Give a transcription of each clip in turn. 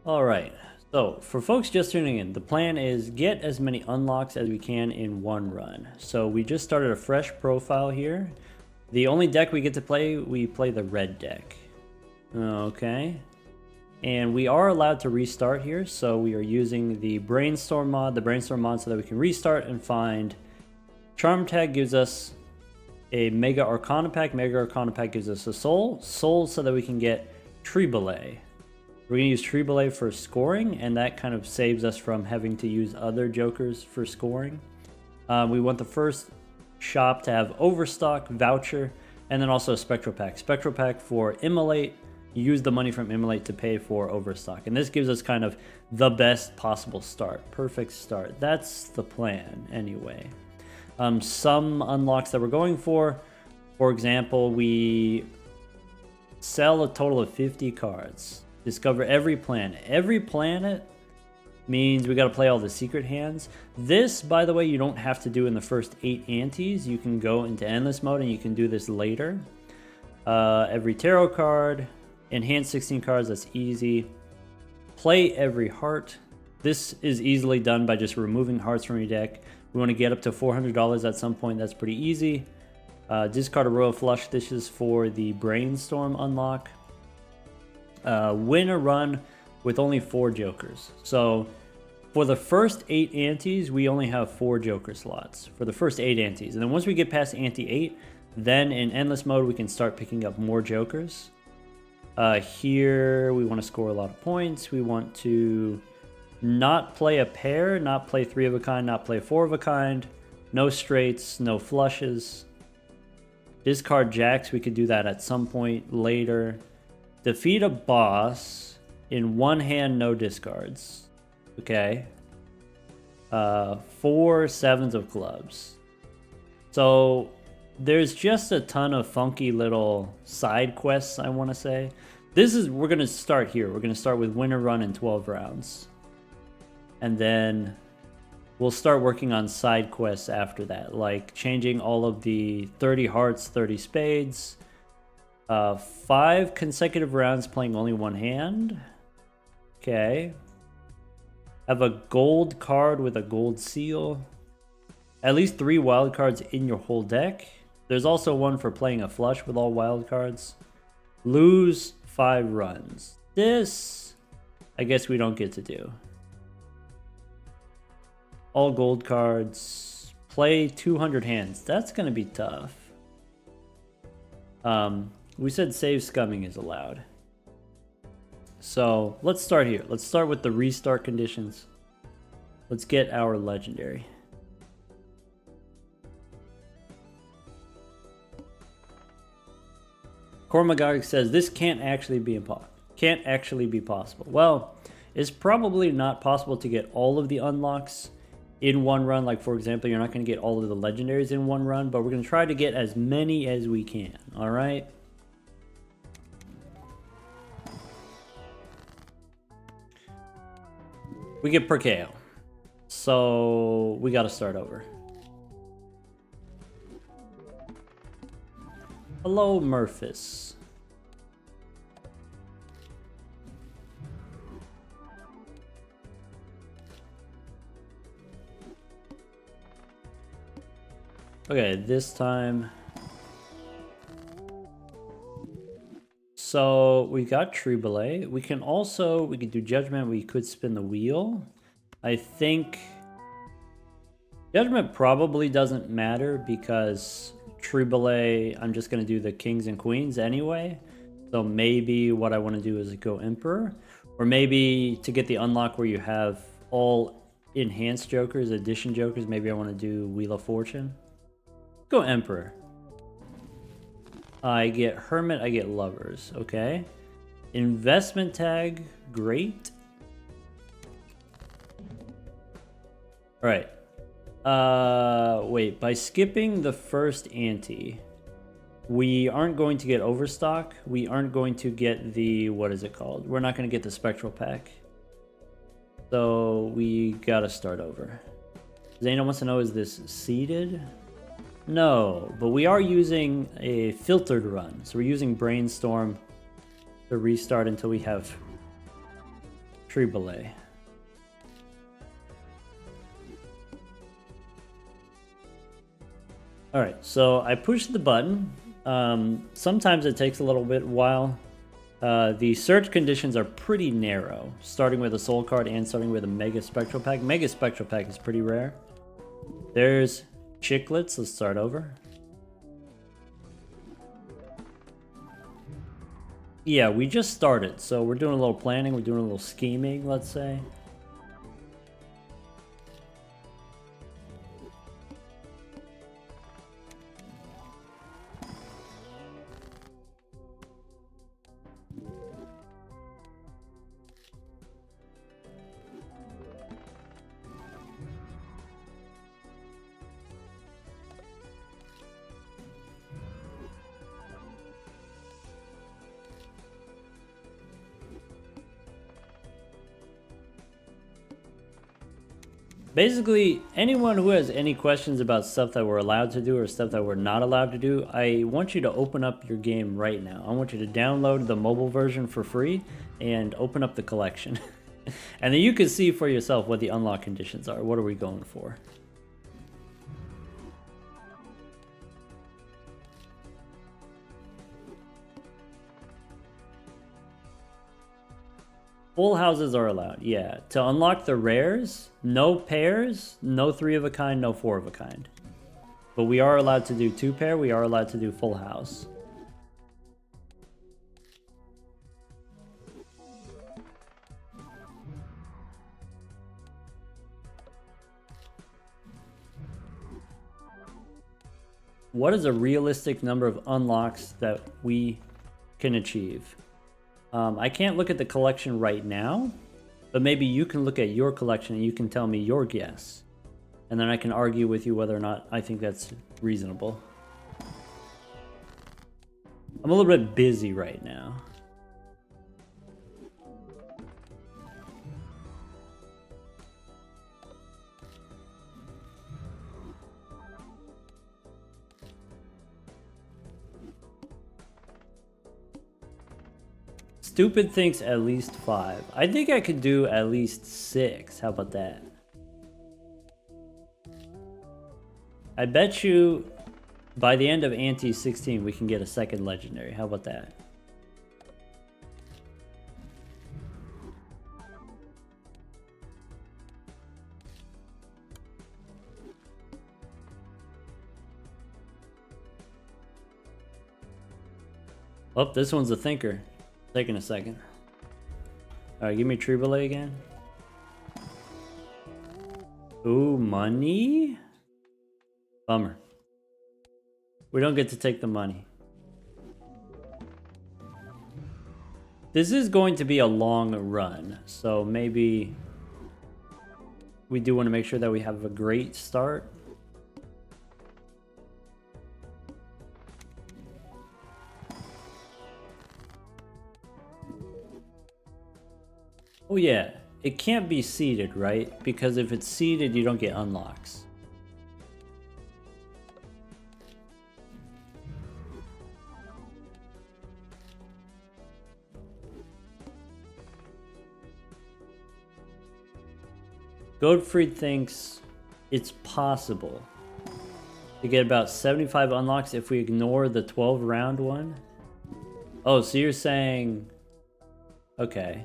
Alright, so for folks just tuning in, the plan is get as many unlocks as we can in one run. So we just started a fresh profile here. The only deck we get to play, we play the red deck. Okay. And we are allowed to restart here, so we are using the brainstorm mod, so that we can restart and find. Charm tag gives us a Mega Arcana pack. Mega Arcana pack gives us a soul so that we can get Triboulet. We're going to use Triboulet for scoring, and that kind of saves us from having to use other jokers for scoring. We want the first shop to have Overstock, Voucher, and then also a Spectral Pack. Spectral Pack for Immolate. You use the money from Immolate to pay for Overstock. And this gives us kind of the best possible start. Perfect start. That's the plan, anyway. Some unlocks that we're going for example, we sell a total of 50 cards. Discover every planet. Every planet means we got to play all the secret hands. This, by the way, you don't have to do in the first 8 antes. You can go into endless mode and you can do this later. Every tarot card. Enhance 16 cards, that's easy. Play every heart. This is easily done by just removing hearts from your deck. We want to get up to $400 at some point. That's pretty easy. Discard a Royal Flush. This is for the Brainstorm unlock. Win a run with only 4 jokers. So for the first 8 antes, we only have 4 joker slots for the first 8 antes. And then once we get past ante 8, then in endless mode, we can start picking up more jokers. Here, we want to score a lot of points. We want to not play a pair, not play 3 of a kind, not play 4 of a kind. No straights, no flushes. Discard jacks, we could do that at some point later. Defeat a boss in one hand, no discards. Okay. 4 sevens of clubs. So there's just a ton of funky little side quests, I want to say. We're going to start here. We're going to start with win a run in 12 rounds. And then we'll start working on side quests after that, like changing all of the 30 hearts, 30 spades. 5 consecutive rounds playing only one hand. Okay. Have a gold card with a gold seal. At least 3 wild cards in your whole deck. There's also one for playing a flush with all wild cards. Lose 5 runs. This, I guess we don't get to do. All gold cards. Play 200 hands. That's going to be tough. We said save scumming is allowed. So let's start here. Let's start with the restart conditions. Let's get our legendary. Cormagog says this can't actually be possible. Well, it's probably not possible to get all of the unlocks in one run. Like, for example, you're not going to get all of the legendaries in one run, but we're going to try to get as many as we can. All right. We get per KO. So we got to start over. Hello, Murphys. Okay, this time. So we got Triboulet. We can do Judgment. We could spin the wheel. I think Judgment probably doesn't matter because Triboulet, I'm just going to do the kings and queens anyway. So maybe what I want to do is go Emperor. Or maybe to get the unlock where you have all enhanced jokers, addition jokers, maybe I want to do Wheel of Fortune. Go Emperor. I get Hermit, I get Lovers. Okay. Investment tag, great. Alright. Wait, by skipping the first ante, we aren't going to get Overstock. We aren't going to get the, what is it called? We're not going to get the Spectral Pack. So we gotta start over. Zayna wants to know, is this seeded? No, but we are using a filtered run. So we're using Brainstorm to restart until we have tree belay. All right, so I pushed the button. Sometimes it takes a little bit while. The search conditions are pretty narrow, starting with a soul card and starting with a mega spectral pack. Mega spectral pack is pretty rare. There's chiclets. Let's start over. Yeah, we just started, so we're doing a little planning. We're doing a little scheming, let's say. Basically, anyone who has any questions about stuff that we're allowed to do or stuff that we're not allowed to do, I want you to open up your game right now. I want you to download the mobile version for free and open up the collection. And then you can see for yourself what the unlock conditions are. What are we going for? Full houses are allowed, yeah. To unlock the rares, no pairs, no 3 of a kind, no 4 of a kind. But we are allowed to do 2 pair, we are allowed to do full house. What is a realistic number of unlocks that we can achieve? I can't look at the collection right now, but maybe you can look at your collection and you can tell me your guess. And then I can argue with you whether or not I think that's reasonable. I'm a little bit busy right now. Stupid thinks at least 5. I think I could do at least 6. How about that? I bet you by the end of Ante 16 we can get a second legendary. How about that? Oh, this one's a thinker. Taking a second. Alright, give me tree belay again. Ooh, money? Bummer. We don't get to take the money. This is going to be a long run, so maybe we do want to make sure that we have a great start. Oh yeah, it can't be seeded, right? Because if it's seeded, you don't get unlocks. Godfried thinks it's possible to get about 75 unlocks if we ignore the 12 round one. Oh, so you're saying... Okay.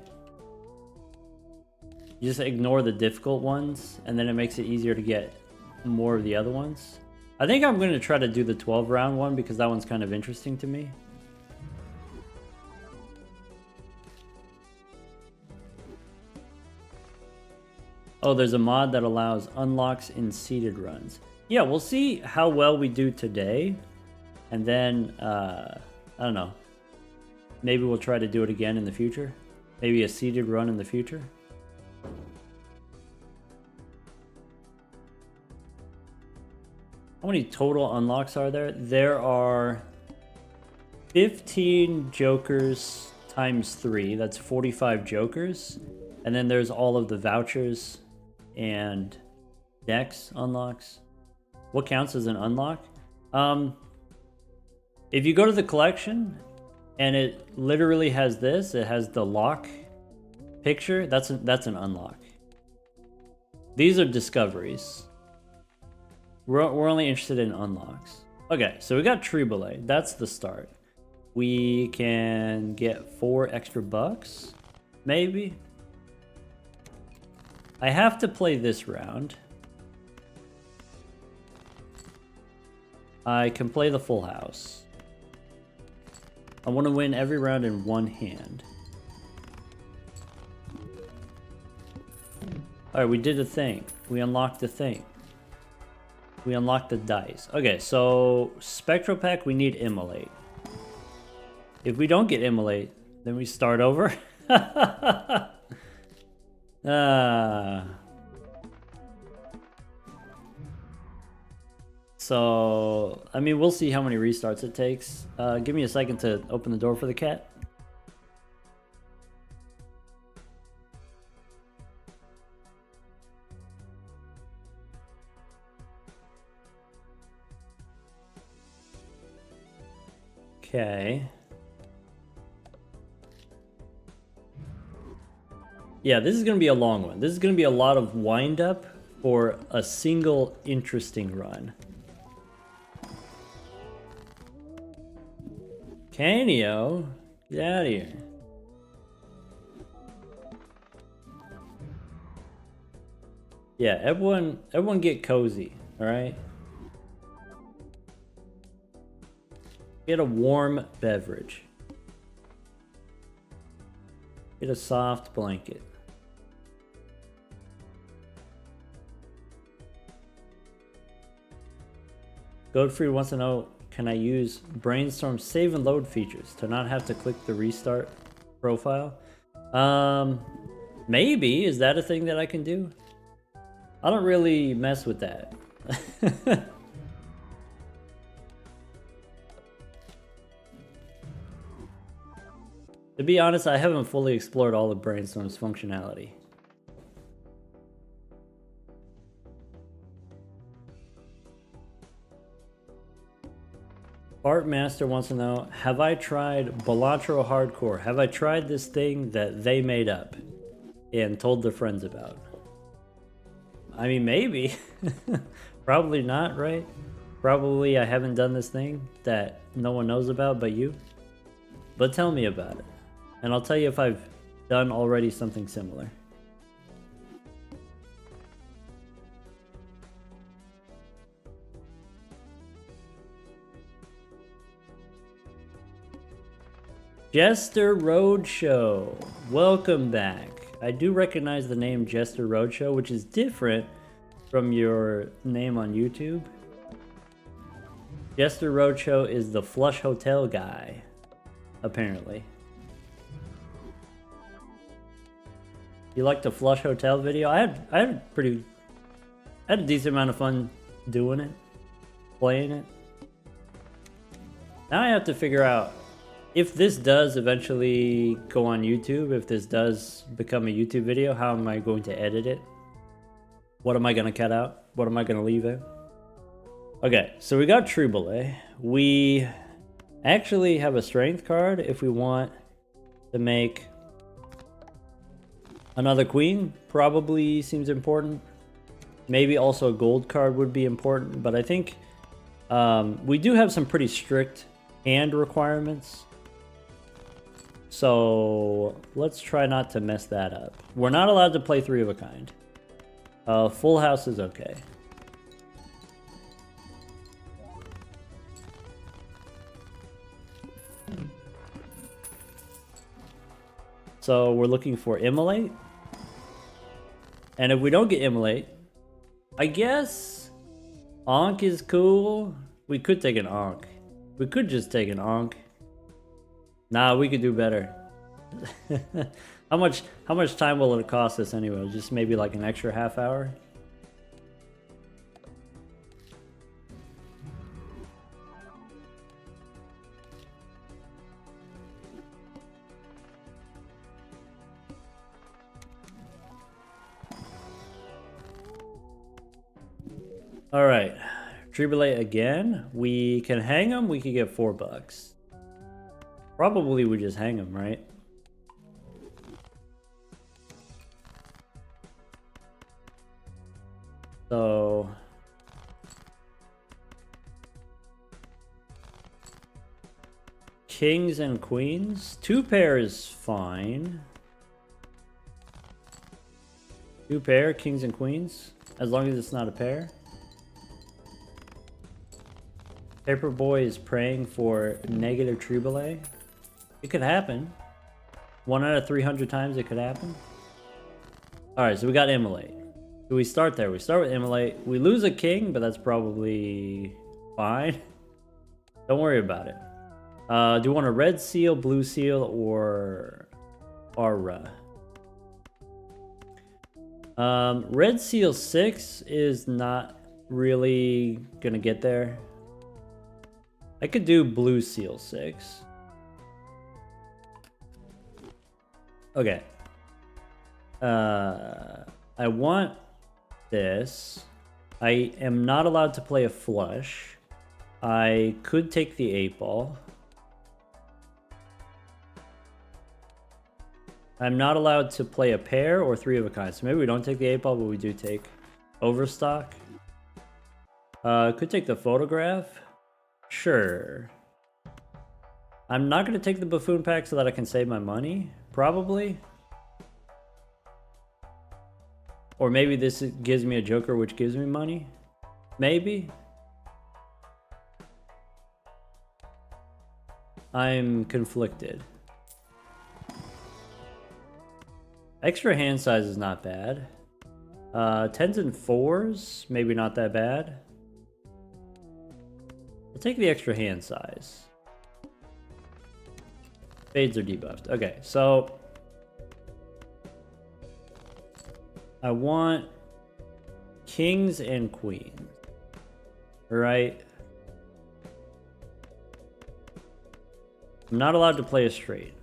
You just ignore the difficult ones, and then it makes it easier to get more of the other ones. I think I'm going to try to do the 12 round one because that one's kind of interesting to me. Oh, there's a mod that allows unlocks in seeded runs. Yeah, we'll see how well we do today. And then, I don't know. Maybe we'll try to do it again in the future. Maybe a seeded run in the future. How many total unlocks are there? There are 15 jokers times 3. That's 45 jokers. And then there's all of the vouchers and decks unlocks. What counts as an unlock? If you go to the collection and it literally has this, it has the lock Picture, that's an unlock. These are discoveries. We're only interested in unlocks. Okay, so we got tree belay. That's the start. We can get 4 extra bucks, maybe. I have to play this round. I can play the full house. I want to win every round in one hand. Alright, we did a thing. We unlocked the thing. We unlocked the dice. Okay, so Spectral Pack, we need Immolate. If we don't get Immolate, then we start over. So, I mean, we'll see how many restarts it takes. Give me a second to open the door for the cat. Okay. Yeah, this is going to be a long one. This is going to be a lot of wind-up for a single interesting run. Canio? Get out of here. Yeah, everyone get cozy, alright? Get a warm beverage. Get a soft blanket. Godfrey wants to know, can I use Brainstorm save and load features to not have to click the restart profile? Maybe. Is that a thing that I can do? I don't really mess with that. To be honest, I haven't fully explored all of Brainstorm's functionality. Art Master wants to know, have I tried Balatro Hardcore? Have I tried this thing that they made up and told their friends about? I mean, maybe. Probably not, right? Probably I haven't done this thing that no one knows about but you. But tell me about it, and I'll tell you if I've done already something similar. Jester Roadshow, welcome back. I do recognize the name Jester Roadshow, which is different from your name on YouTube. Jester Roadshow is the Flush Hotel guy, apparently. You liked the Flush Hotel video? I had a decent amount of fun doing it, playing it. Now I have to figure out if this does eventually go on YouTube, if this does become a YouTube video, how am I going to edit it? What am I going to cut out? What am I going to leave in? Okay, so we got Triboulet. We actually have a strength card if we want to make another queen. Probably seems important. Maybe also a gold card would be important, but I think we do have some pretty strict hand requirements. So let's try not to mess that up. We're not allowed to play 3 of a kind. Full house is okay. So we're looking for Immolate. And if we don't get Immolate, I guess Ankh is cool. We could take an Ankh. We could just take an Ankh. Nah, we could do better. How much time will it cost us anyway? Just maybe like an extra half hour? All right, Triboulet again. We can hang him. We could get $4. Probably we just hang him, right? So kings and queens. 2 pair is fine. 2 pair, kings and queens. As long as it's not a pair. Paperboy is praying for negative triboulet. It could happen. 1 out of 300 times it could happen. Alright, so we got immolate. Do we start there? We start with immolate. We lose a king, but that's probably fine. Don't worry about it. Do you want a red seal, blue seal, or aura? Red seal 6 is not really gonna get there. I could do blue seal 6. Okay. I want this. I am not allowed to play a flush. I could take the 8-ball. I'm not allowed to play a pair or 3 of a kind. So maybe we don't take the 8-ball, but we do take overstock. Could take the photograph. Sure. I'm not going to take the buffoon pack so that I can save my money. Probably. Or maybe this gives me a joker which gives me money. Maybe. I'm conflicted. Extra hand size is not bad. 10s and 4s, maybe not that bad. I'll take the extra hand size. Fades are debuffed. Okay, so I want kings and queens. Right? I'm not allowed to play a straight.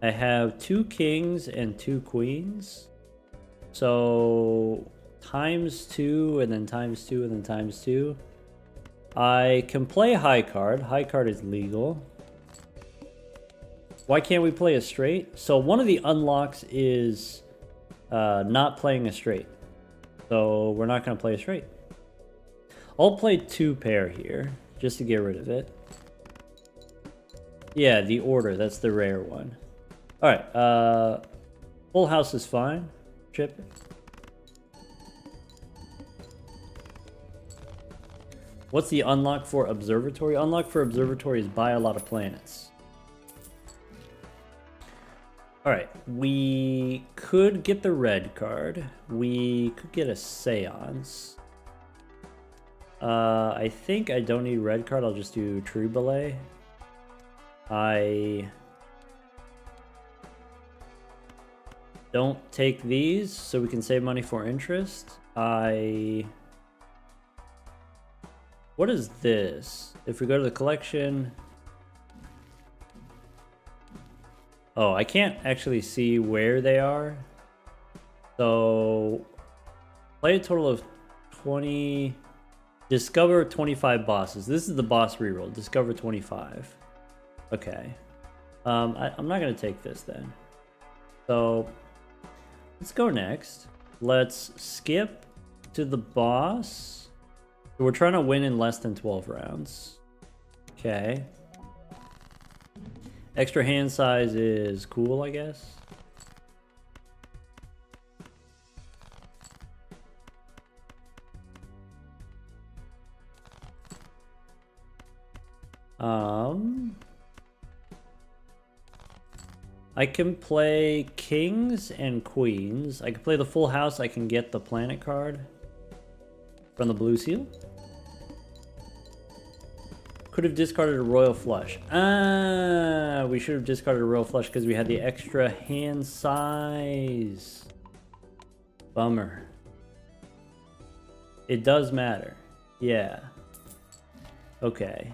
I have 2 kings and 2 queens. So times 2 and then times 2 and then times 2. I can play high card. High card is legal. Why can't we play a straight? So one of the unlocks is not playing a straight. So we're not going to play a straight. I'll play 2 pair here just to get rid of it. Yeah, the order. That's the rare one. Alright, full house is fine. Chip it. What's the unlock for observatory? Unlock for observatory is buy a lot of planets. Alright, we could get the red card. We could get a seance. I think I don't need red card. I'll just do true belay. I don't take these so we can save money for interest. What is this? If we go to the collection... Oh, I can't actually see where they are. So, play a total of 20... Discover 25 bosses. This is the boss reroll. Discover 25. Okay. I'm not going to take this then. So, let's go next. Let's skip to the boss. We're trying to win in less than 12 rounds. Okay. Extra hand size is cool, I guess. I can play kings and queens. I can play the full house. I can get the planet card from the blue seal. Could have discarded a royal flush. We should have discarded a royal flush because we had the extra hand size. Bummer. It does matter. Yeah. Okay.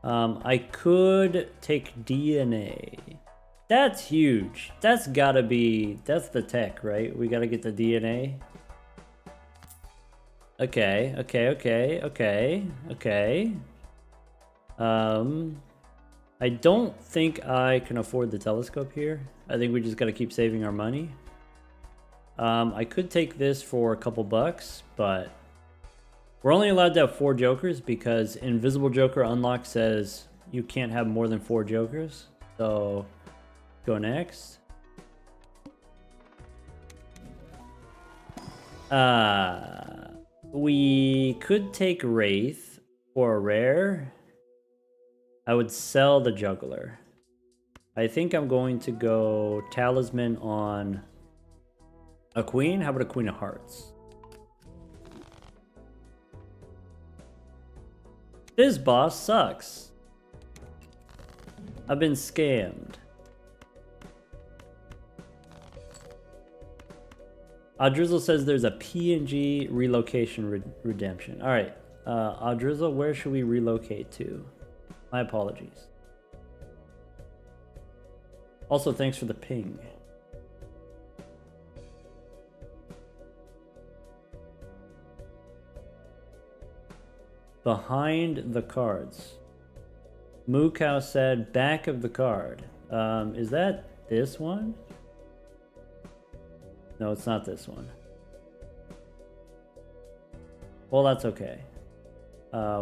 I could take DNA. That's huge. That's gotta be... That's the tech, right? We gotta get the DNA. Okay, okay, okay, okay, okay. I don't think I can afford the telescope here. I think we just got to keep saving our money. I could take this for a couple bucks, but we're only allowed to have 4 jokers because Invisible Joker Unlock says you can't have more than 4 jokers. So go next. We could take Wraith for a rare. I would sell the Juggler. I think I'm going to go Talisman on a Queen. How about a Queen of Hearts? This boss sucks. I've been scammed. Audrizzle says there's a PNG relocation redemption. All right, Audrizzle, where should we relocate to? My apologies. Also, thanks for the ping. Behind the cards. Moo Cow said back of the card. Is that this one? No, it's not this one. Well, that's okay.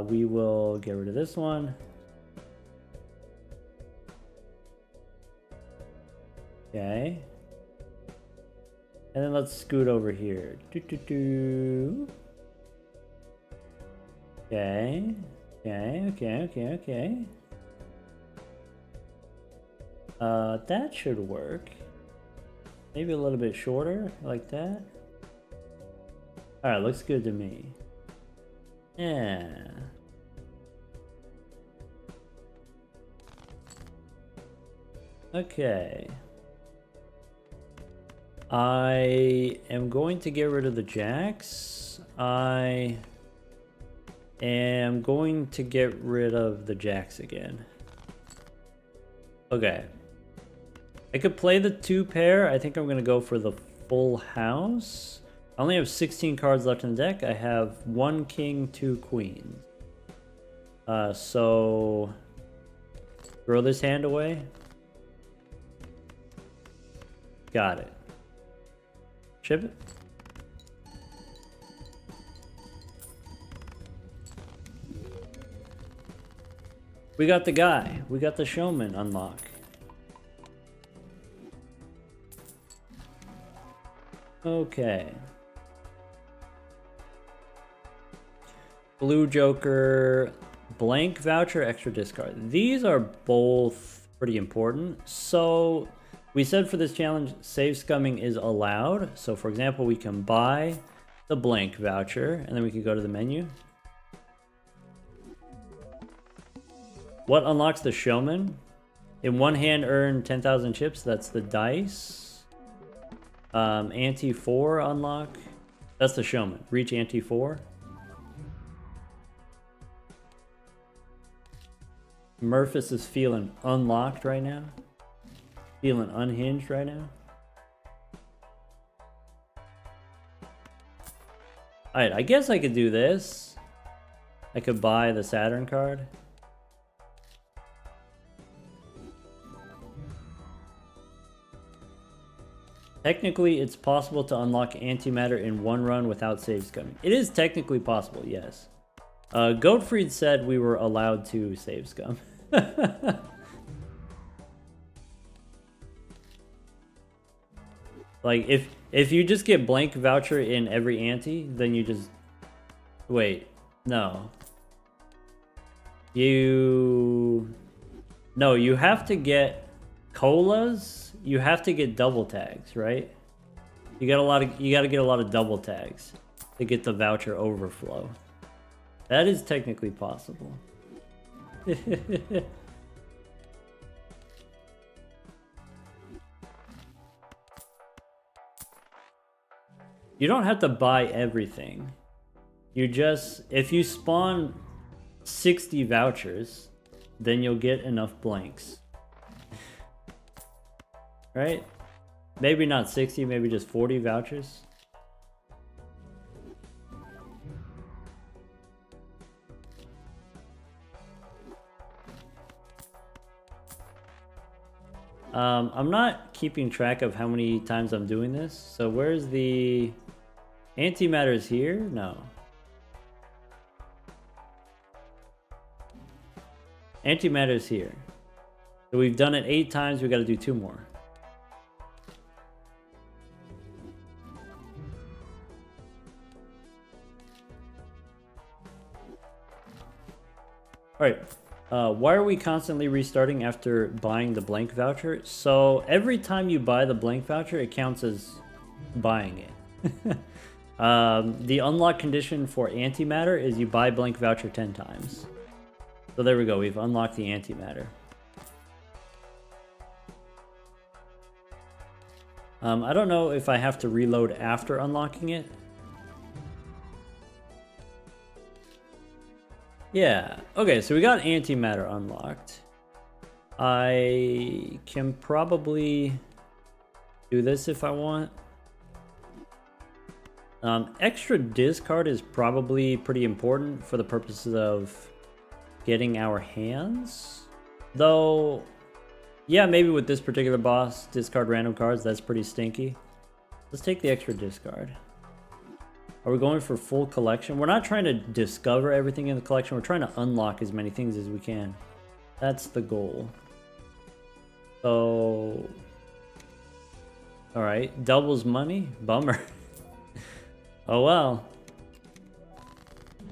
We will get rid of this one. Okay. And then let's scoot over here. Okay. Okay. That should work. Maybe a little bit shorter, like that. Alright, looks good to me. Yeah. Okay. I am going to get rid of the jacks. I am going to get rid of the jacks again. Okay. I could play the 2 pair. I think I'm going to go for the full house. I only have 16 cards left in the deck. I have 1 king, 2 queens. So throw this hand away. Got it. Chip it. We got the guy. We got the showman unlock. Okay. Blue Joker, blank voucher, extra discard. These are both pretty important. So we said for this challenge, save scumming is allowed. So for example, we can buy the blank voucher and then we can go to the menu. What unlocks the showman? In one hand, earn 10,000 chips. That's the dice. Ante 4 unlock. That's the showman. Reach ante 4. Murphys is feeling unlocked right now. Feeling unhinged right now. Alright, I guess I could do this. I could buy the Saturn card. Technically, it's possible to unlock antimatter in 1 run without save scumming. It is technically possible, yes. Goatfried said we were allowed to save scum. Like, if you just get blank voucher in every ante, then you just... Wait, no. No, you have to get colas. You have to get double tags, right? You gotta get a lot of double tags to get the voucher overflow. That is technically possible. You don't have to buy everything. You just, if you spawn 60 vouchers, then you'll get enough blanks. Right? Maybe not 60, maybe just 40 vouchers. I'm not keeping track of how many times I'm doing this. So where's the antimatter's here? No. Antimatter's here. So we've done it 8 times. We got to do 2 more. All right. Why are we constantly restarting after buying the blank voucher? So every time you buy the blank voucher, it counts as buying it. The unlock condition for antimatter is you buy blank voucher 10 times. So there we go. We've unlocked the antimatter. I don't know if I have to reload after unlocking it. Yeah. Okay, so we got antimatter unlocked. I can probably do this if I want. Extra discard is probably pretty important for the purposes of getting our hands. Though, yeah, maybe with this particular boss, discard random cards, that's pretty stinky. Let's take the extra discard. Are we going for full collection? We're not trying to discover everything in the collection. We're trying to unlock as many things as we can. That's the goal. So, all right, doubles money. Bummer. Oh well.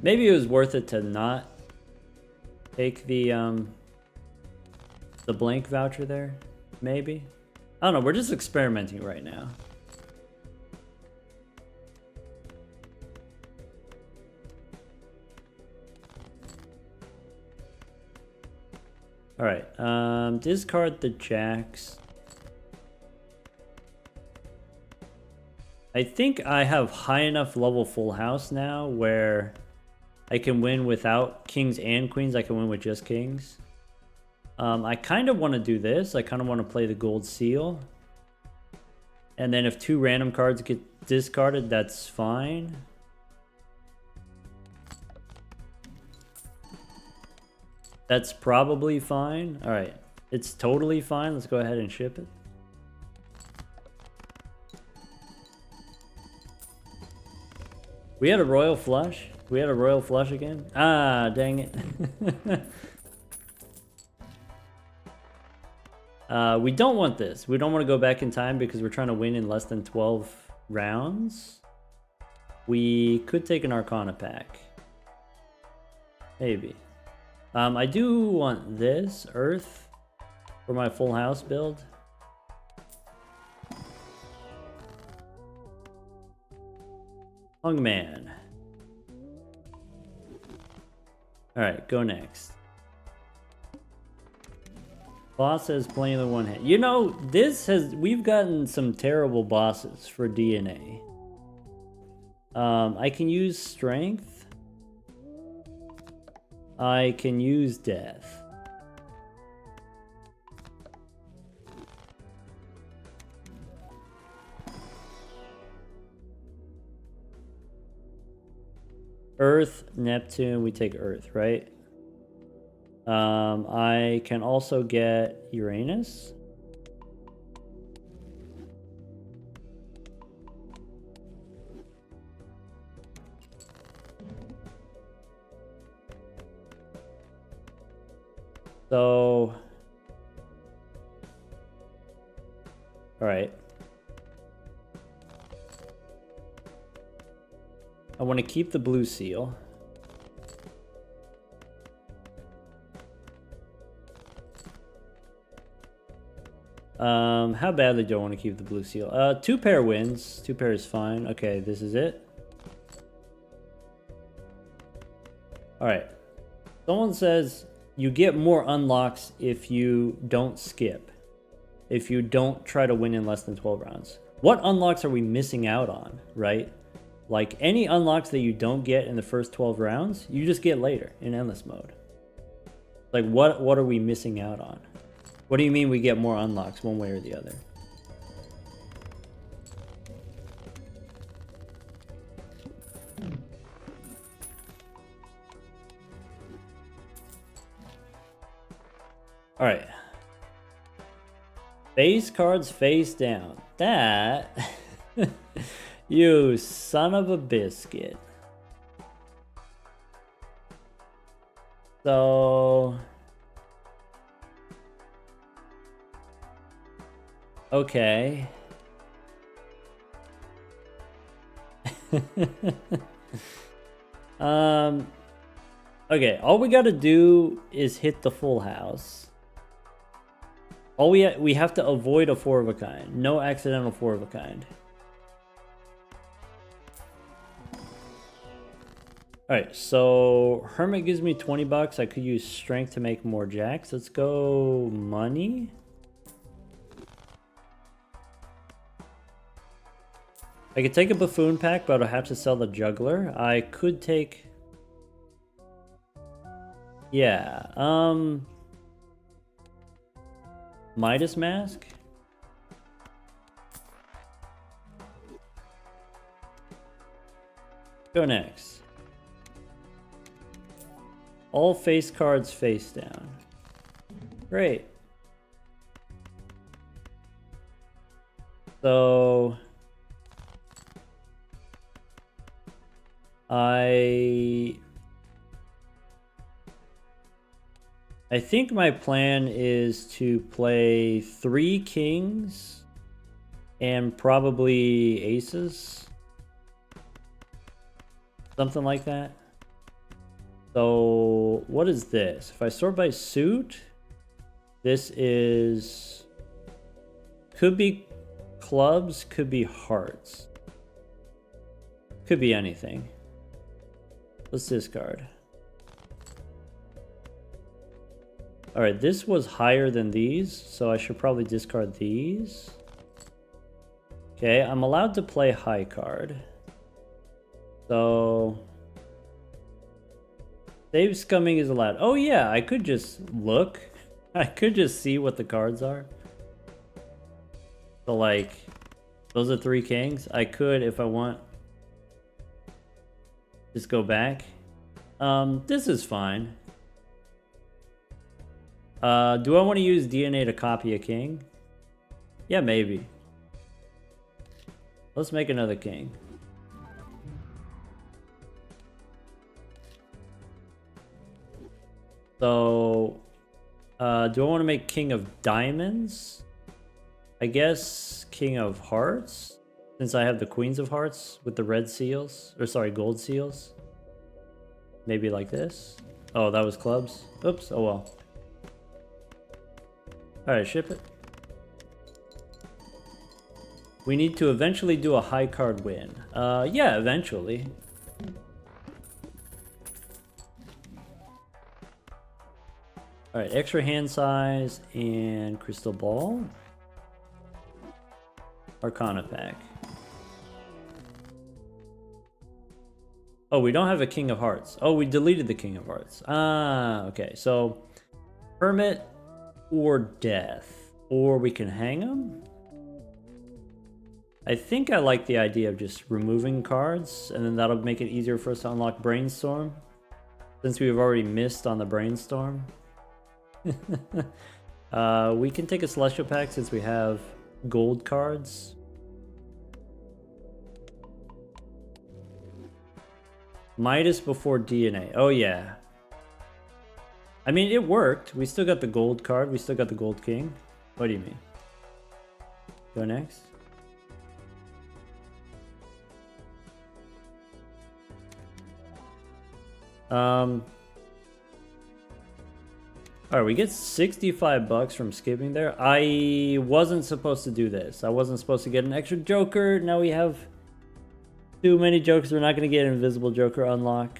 Maybe it was worth it to not take the blank voucher there. Maybe. I don't know. We're just experimenting right now. All right, discard the jacks. I think I have high enough level full house now where I can win without kings and queens. I can win with just kings. I kind of want to do this. I kind of want to play the gold seal. And then if 2 random cards get discarded, that's fine. That's probably fine. All right. It's totally fine. Let's go ahead and ship it. We had a royal flush. We had a royal flush again. Ah, dang it. We don't want this. We don't want to go back in time because we're trying to win in less than 12 rounds. We could take an Arcana pack. Maybe. I do want this, Earth, for my full house build. Hungman. Alright, go next. Boss has playing the one hand. You know, we've gotten some terrible bosses for DNA. I can use strength. I can use death. Earth, Neptune, we take Earth, right? I can also get Uranus. So, all right. I want to keep the blue seal. How badly do I want to keep the blue seal? 2 pair wins. 2 pair is fine. Okay, this is it. All right. Someone says you get more unlocks if you don't skip. If you don't try to win in less than 12 rounds. What unlocks are we missing out on, right? Like any unlocks that you don't get in the first 12 rounds, you just get later in endless mode. Like what are we missing out on? What do you mean we get more unlocks one way or the other? All right. Face cards face down. That... You son of a biscuit. So... Okay. Okay, all we gotta do is hit the full house. All we have to avoid a 4 of a kind. No accidental 4 of a kind. Alright, so Hermit gives me 20 bucks. I could use Strength to make more jacks. Let's go money. I could take a Buffoon pack, but I'll have to sell the Juggler. I could take... Yeah, Midas Mask? Go next. All face cards face down. Great. So... I think my plan is to play 3 kings and probably aces. Something like that. So what is this? If I sort by suit, this is... Could be clubs, could be hearts. Could be anything. Let's discard. Alright, this was higher than these, so I should probably discard these. Okay, I'm allowed to play high card. So... Save scumming is allowed. Oh yeah, I could just look. I could just see what the cards are. So like, those are 3 kings. I could, if I want, just go back. This is fine. Do I want to use DNA to copy a king? Yeah, maybe. Let's make another king. So, do I want to make king of diamonds? I guess king of hearts, since I have the queens of hearts with the red seals, or sorry, gold seals. Maybe like this. Oh, that was clubs. Oops, oh well. Alright, ship it. We need to eventually do a high card win. Yeah, eventually. Alright, extra hand size and crystal ball. Arcana pack. Oh, we don't have a king of hearts. Oh, we deleted the king of hearts. Ah, okay. So, hermit or death. Or we can hang him. I think I like the idea of just removing cards, and then that'll make it easier for us to unlock Brainstorm, since we've already missed on the Brainstorm. We can take a Celestial pack since we have gold cards. Midas before DNA. Oh yeah. I mean, it worked. We still got the gold card. We still got the gold king. What do you mean? Go next. Alright, we get 65 bucks from skipping there. I wasn't supposed to do this. I wasn't supposed to get an extra joker. Now we have too many jokers. We're not going to get an invisible joker unlock.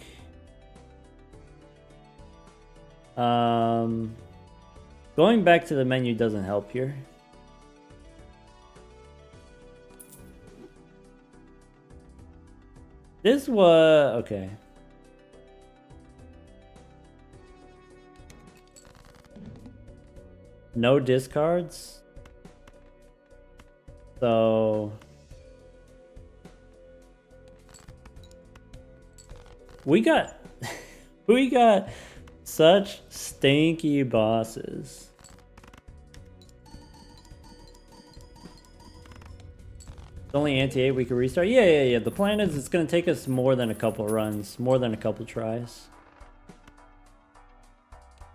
Going back to the menu doesn't help here. This was... okay. No discards. So... we got... we got such stinky bosses. It's only anti-8, we can restart. Yeah. The plan is it's going to take us more than a couple runs, more than a couple tries.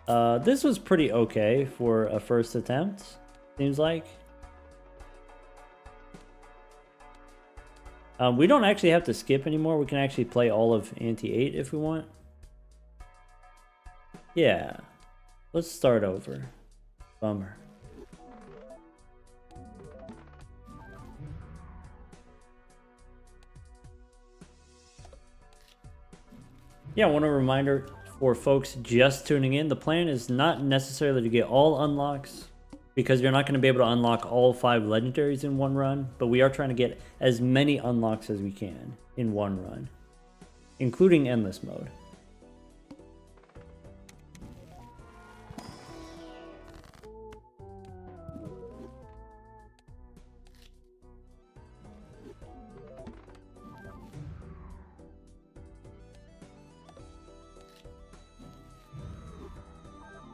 This was pretty okay for a first attempt, seems like. We don't actually have to skip anymore. We can actually play all of anti-8 if we want. Yeah. Let's start over. Bummer. Yeah, I want a reminder for folks just tuning in. The plan is not necessarily to get all unlocks, because you're not going to be able to unlock all 5 legendaries in one run, but we are trying to get as many unlocks as we can in one run, including endless mode.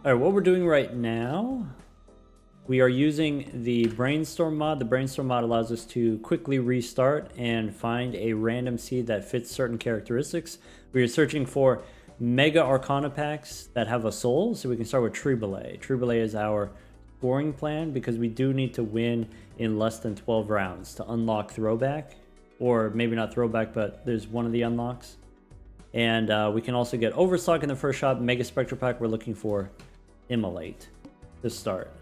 Alright, what we're doing right now, we are using the brainstorm mod. The brainstorm mod allows us to quickly restart and find a random seed that fits certain characteristics. We are searching for mega arcana packs that have a soul, so we can start with Triboulet. Triboulet is our scoring plan because we do need to win in less than 12 rounds to unlock throwback, or maybe not throwback, but there's one of the unlocks. And we can also get overstock in the first shot. Mega spectral pack, we're looking for immolate to start.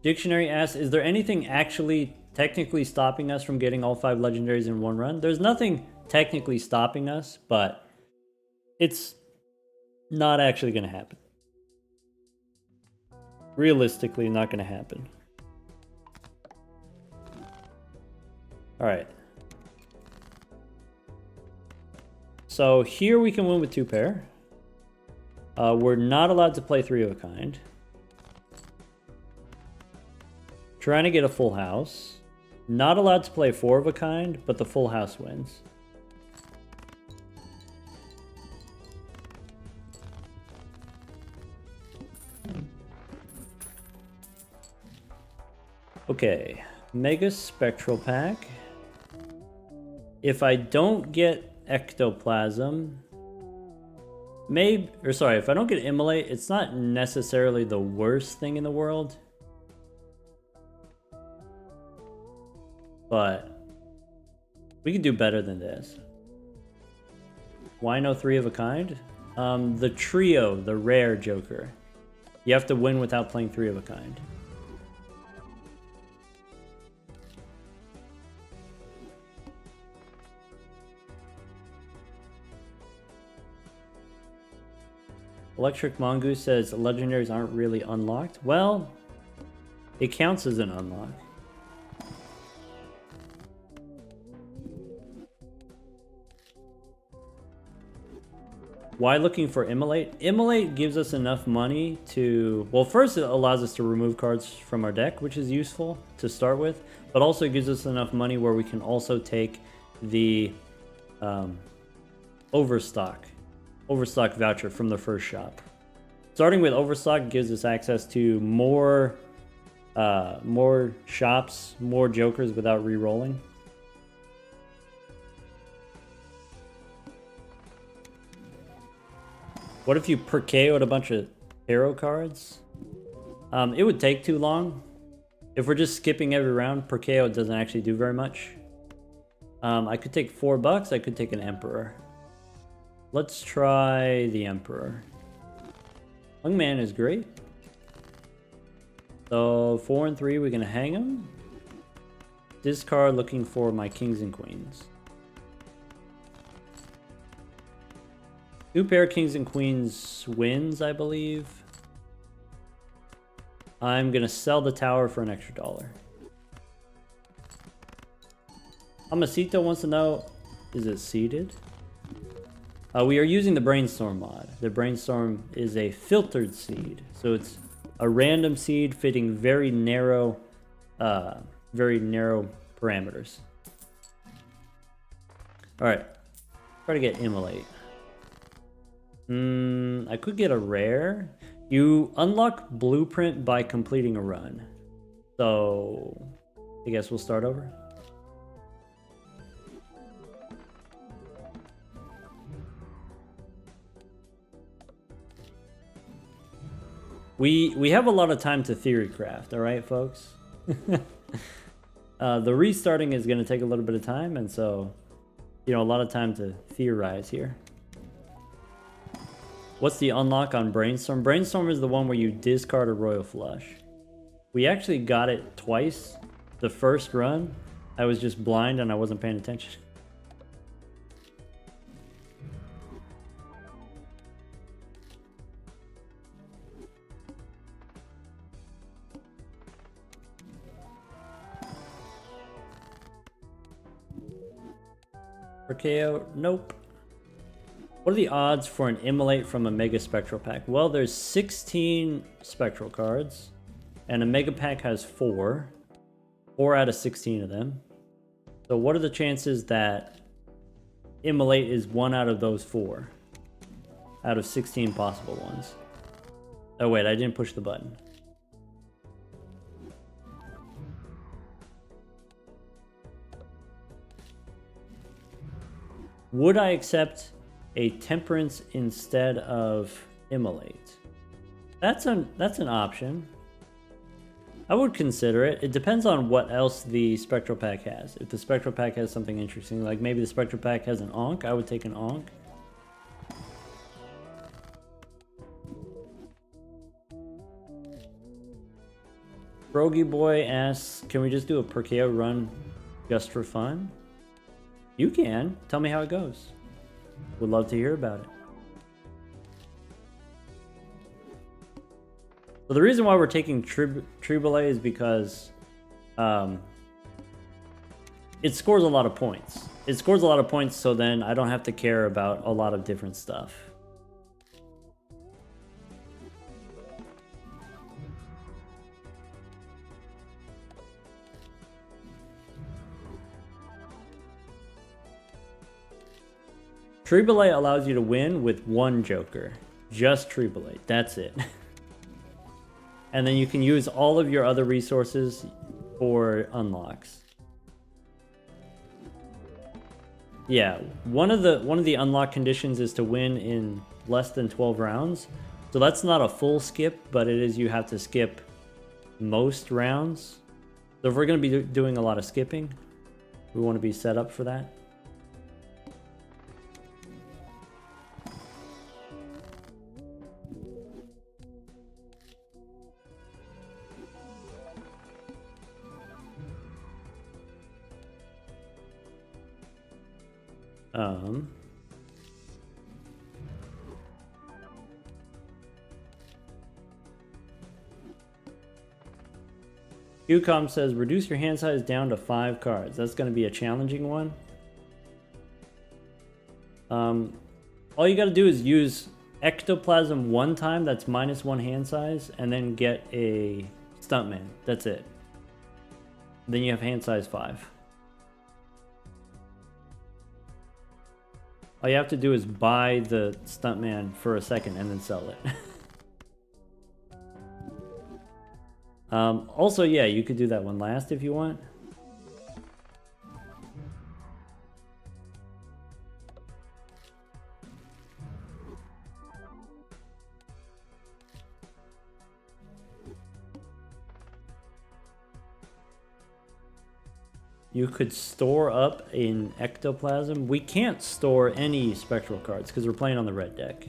Dictionary asks, is there anything actually technically stopping us from getting all 5 legendaries in one run? There's nothing technically stopping us, but it's not actually going to happen. Realistically, not going to happen. Alright. So here we can win with 2 pair. We're not allowed to play 3 of a kind. Trying to get a full house. Not allowed to play 4 of a kind, but the full house wins. Okay, Mega Spectral Pack. If I don't get Ectoplasm, if I don't get Immolate, it's not necessarily the worst thing in the world. But we can do better than this. Why no 3 of a kind? The trio, the rare Joker. You have to win without playing 3 of a kind. Electric Mongoose says legendaries aren't really unlocked. Well, it counts as an unlock. Why looking for Immolate? Immolate gives us enough money to... Well, first it allows us to remove cards from our deck, which is useful to start with, but also it gives us enough money where we can also take the Overstock voucher from the first shop. Starting with Overstock gives us access to more shops, more Jokers without re-rolling. What if you per KO'd a bunch of tarot cards? It would take too long. If we're just skipping every round, per KO it doesn't actually do very much. I could take $4, I could take an Emperor. Let's try the Emperor. Hungman is great. So 4 and 3, we're gonna hang him. Discard, looking for my kings and queens. 2 pair kings and queens wins, I believe. I'm gonna sell the tower for an extra $1. Amasito wants to know, is it seeded? We are using the Brainstorm mod. The Brainstorm is a filtered seed, so it's a random seed fitting very narrow parameters. All right, try to get Immolate. I could get a rare. You unlock Blueprint by completing a run. So, I guess we'll start over. We have a lot of time to theory craft, all right, folks? The restarting is going to take a little bit of time, and so, you know, a lot of time to theorize here. What's the unlock on Brainstorm? Brainstorm is the one where you discard a Royal Flush. We actually got it twice. The first run, I was just blind and I wasn't paying attention. RKO, nope. What are the odds for an immolate from a Mega Spectral Pack? Well, there's 16 Spectral cards, and a Mega Pack has 4. 4 out of 16 of them. So what are the chances that immolate is 1 out of those 4? Out of 16 possible ones. Oh wait, I didn't push the button. Would I accept a Temperance instead of immolate? That's an option. I would consider it. It depends on what else the Spectral Pack has. If the Spectral Pack has something interesting, like maybe the Spectral Pack has an Ankh, I would take an Ankh. Brogy Boy asks, can we just do a Perkeo run just for fun? You can. Tell me how it goes. Would love to hear about it. So the reason why we're taking Triboulet is because it scores a lot of points. It scores a lot of points, so then I don't have to care about a lot of different stuff. Triboulet allows you to win with 1 Joker. Just Triboulet. That's it. And then you can use all of your other resources for unlocks. Yeah, one of the unlock conditions is to win in less than 12 rounds. So that's not a full skip, but it is you have to skip most rounds. So if we're going to be doing a lot of skipping, we want to be set up for that. Qcom says, reduce your hand size down to 5 cards. That's going to be a challenging one. All you got to do is use Ectoplasm 1 time, that's -1 hand size, and then get a Stuntman. That's it. Then you have hand size 5. All you have to do is buy the Stuntman for a second and then sell it. Also, yeah, you could do that one last if you want. You could store up in Ectoplasm. We can't store any Spectral cards because we're playing on the red deck.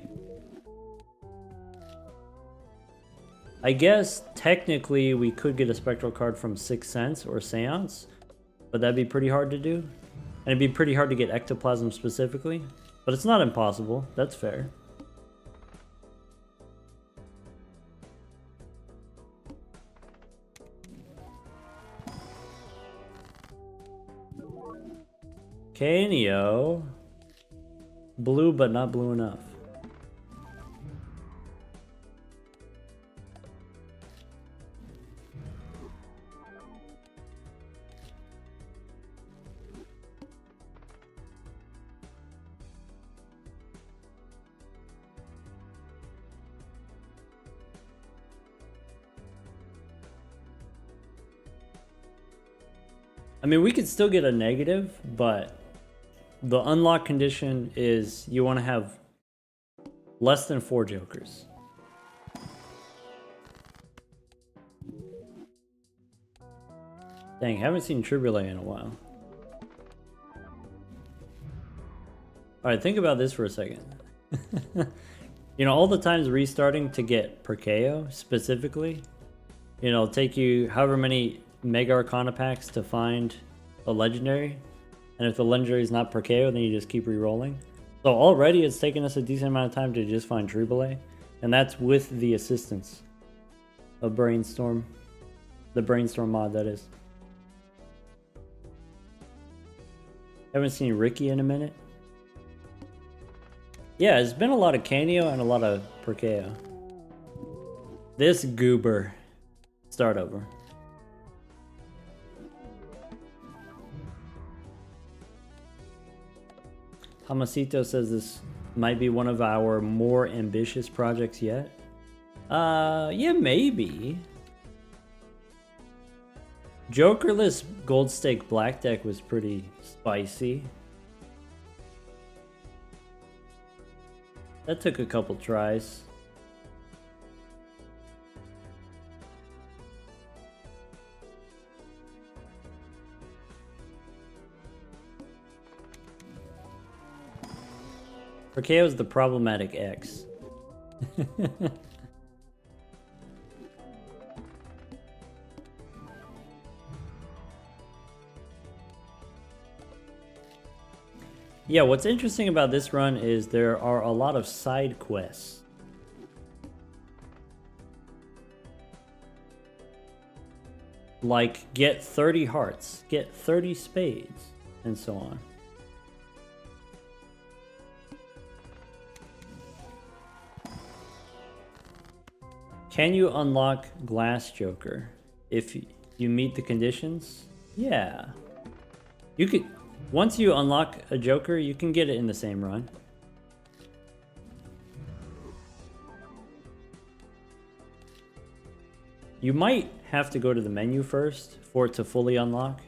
I guess technically we could get a Spectral card from Sixth Sense or Seance, but that'd be pretty hard to do. And it'd be pretty hard to get Ectoplasm specifically, but it's not impossible. That's fair. Kaneo. Blue, but not blue enough. I mean, we could still get a negative, but the unlock condition is you want to have less than 4 jokers. Dang, haven't seen Triboulet in a while. Alright, think about this for a second. You know, all the times restarting to get Perkeo, specifically, you know, it'll take you however many Mega Arcana packs to find a legendary. And if the legendary is not Perkeo, then you just keep re-rolling. So already it's taken us a decent amount of time to just find Triboulet. And that's with the assistance of Brainstorm. The Brainstorm mod, that is. Haven't seen Ricky in a minute. Yeah, it's been a lot of Canio and a lot of Perkeo. This goober. Start over. Hamasito says this might be one of our more ambitious projects yet. Yeah, maybe. Jokerless Gold Stake Black deck was pretty spicy. That took a couple tries. Perkeo is the problematic X. Yeah, what's interesting about this run is there are a lot of side quests. Like, get 30 hearts, get 30 spades, and so on. Can you unlock Glass Joker if you meet the conditions? Yeah. You could... Once you unlock a Joker, you can get it in the same run. You might have to go to the menu first for it to fully unlock.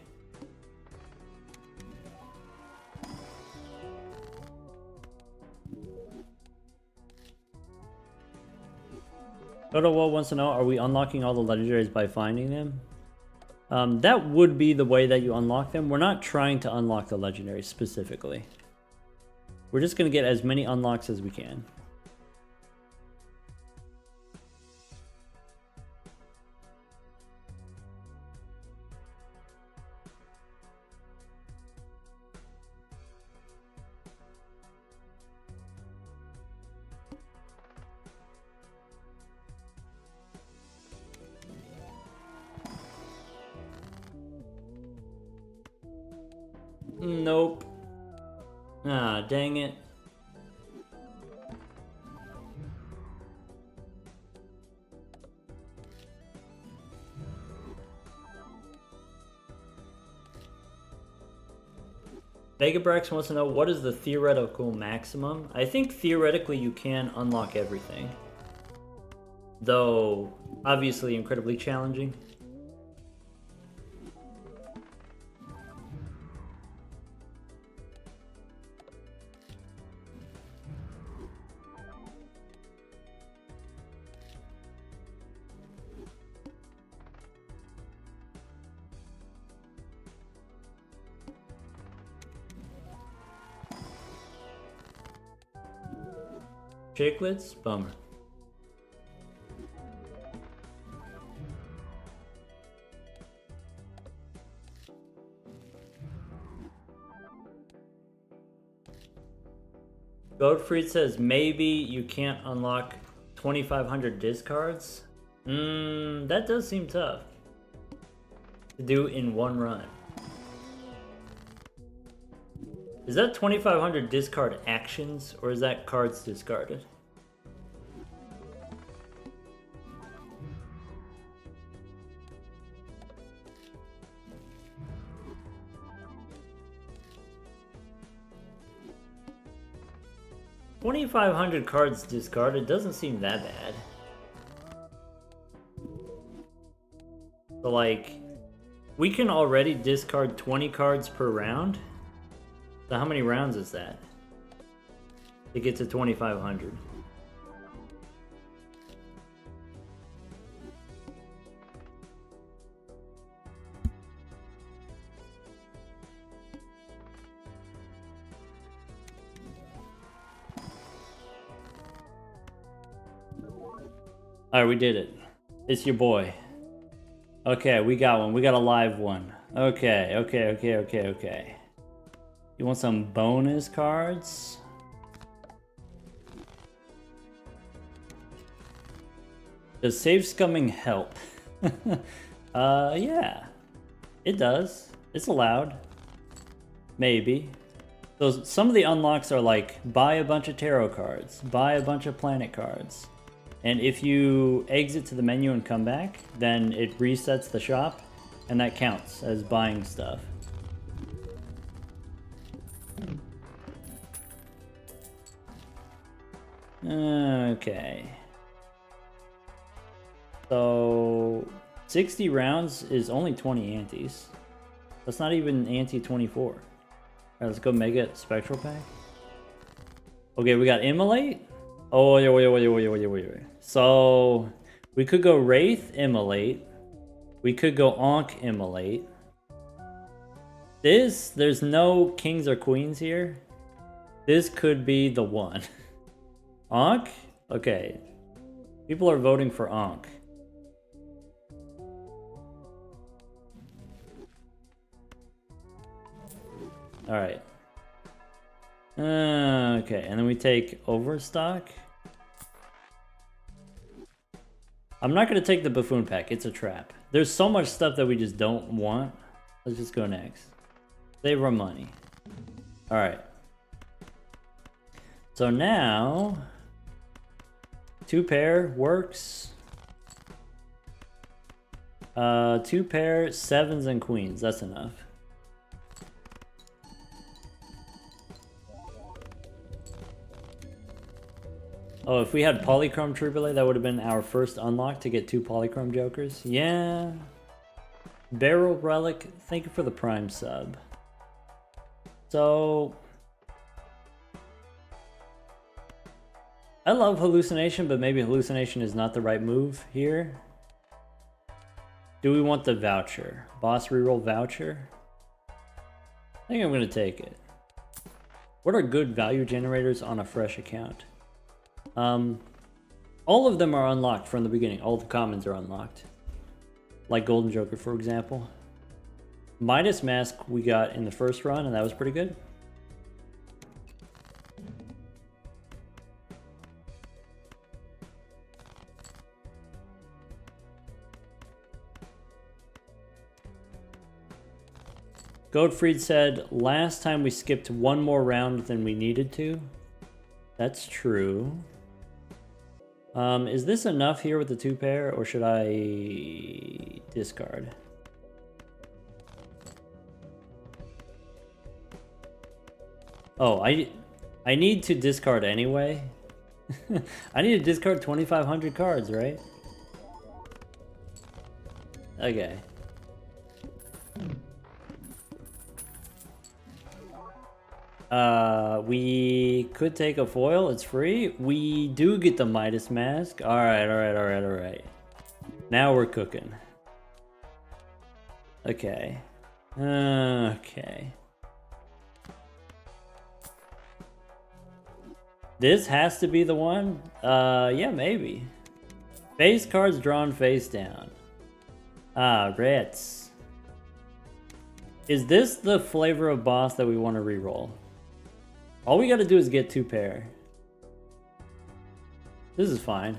Total World wants to know, are we unlocking all the legendaries by finding them? That would be the way that you unlock them. We're not trying to unlock the legendaries specifically. We're just going to get as many unlocks as we can. Nope. Ah, dang it. Vegabrax wants to know, what is the theoretical maximum? I think theoretically you can unlock everything. Though, obviously incredibly challenging. Chiclets? Bummer. Goatfried says maybe you can't unlock 2,500 discards. That does seem tough to do in one run. Is that 2,500 discard actions, or is that cards discarded? $2,500 cards discarded doesn't seem that bad. So like, we can already discard 20 cards per round. So how many rounds is that? To get to 2,500. Alright, we did it. It's your boy. Okay, we got one. We got a live one. Okay. You want some bonus cards? Does save scumming help? Yeah. It does. It's allowed. Maybe. So some of the unlocks are like, buy a bunch of tarot cards, buy a bunch of planet cards. And if you exit to the menu and come back, then it resets the shop, and that counts as buying stuff. Okay. So 60 rounds is only 20 antes. That's not even ante 24. Alright, let's go Mega Spectral Pack. Okay, we got Immolate. Oh, wait. So we could go Wraith Immolate. We could go Ankh Immolate. There's no kings or queens here. This could be the one. Ankh? Okay. People are voting for Ankh. Alright. Okay, and then we take Overstock. I'm not going to take the Buffoon Pack. It's a trap. There's so much stuff that we just don't want. Let's just go next. Save our money. Alright. So now... 2 pair works. 2 pair, 7s and queens. That's enough. Oh, if we had Polychrome Triboulet, that would have been our first unlock to get 2 Polychrome Jokers. Yeah. Barrel Relic, thank you for the Prime sub. So... I love Hallucination, but maybe Hallucination is not the right move here. Do we want the voucher? Boss reroll voucher? I think I'm going to take it. What are good value generators on a fresh account? All of them are unlocked from the beginning. All the commons are unlocked. Like Golden Joker, for example. Midas Mask we got in the first run, and that was pretty good. Goldfried said, last time we skipped 1 more round than we needed to. That's true. Is this enough here with the 2 pair, or should I discard? Oh, I need to discard anyway. I need to discard 2,500 cards, right? Okay. We could take a foil, it's free. We do get the Midas Mask. Alright. Now we're cooking. Okay. Okay. This has to be the one? Yeah, maybe. Face cards drawn face down. Ah, rats. Is this the flavor of boss that we want to reroll? All we gotta do is get 2 pair. This is fine.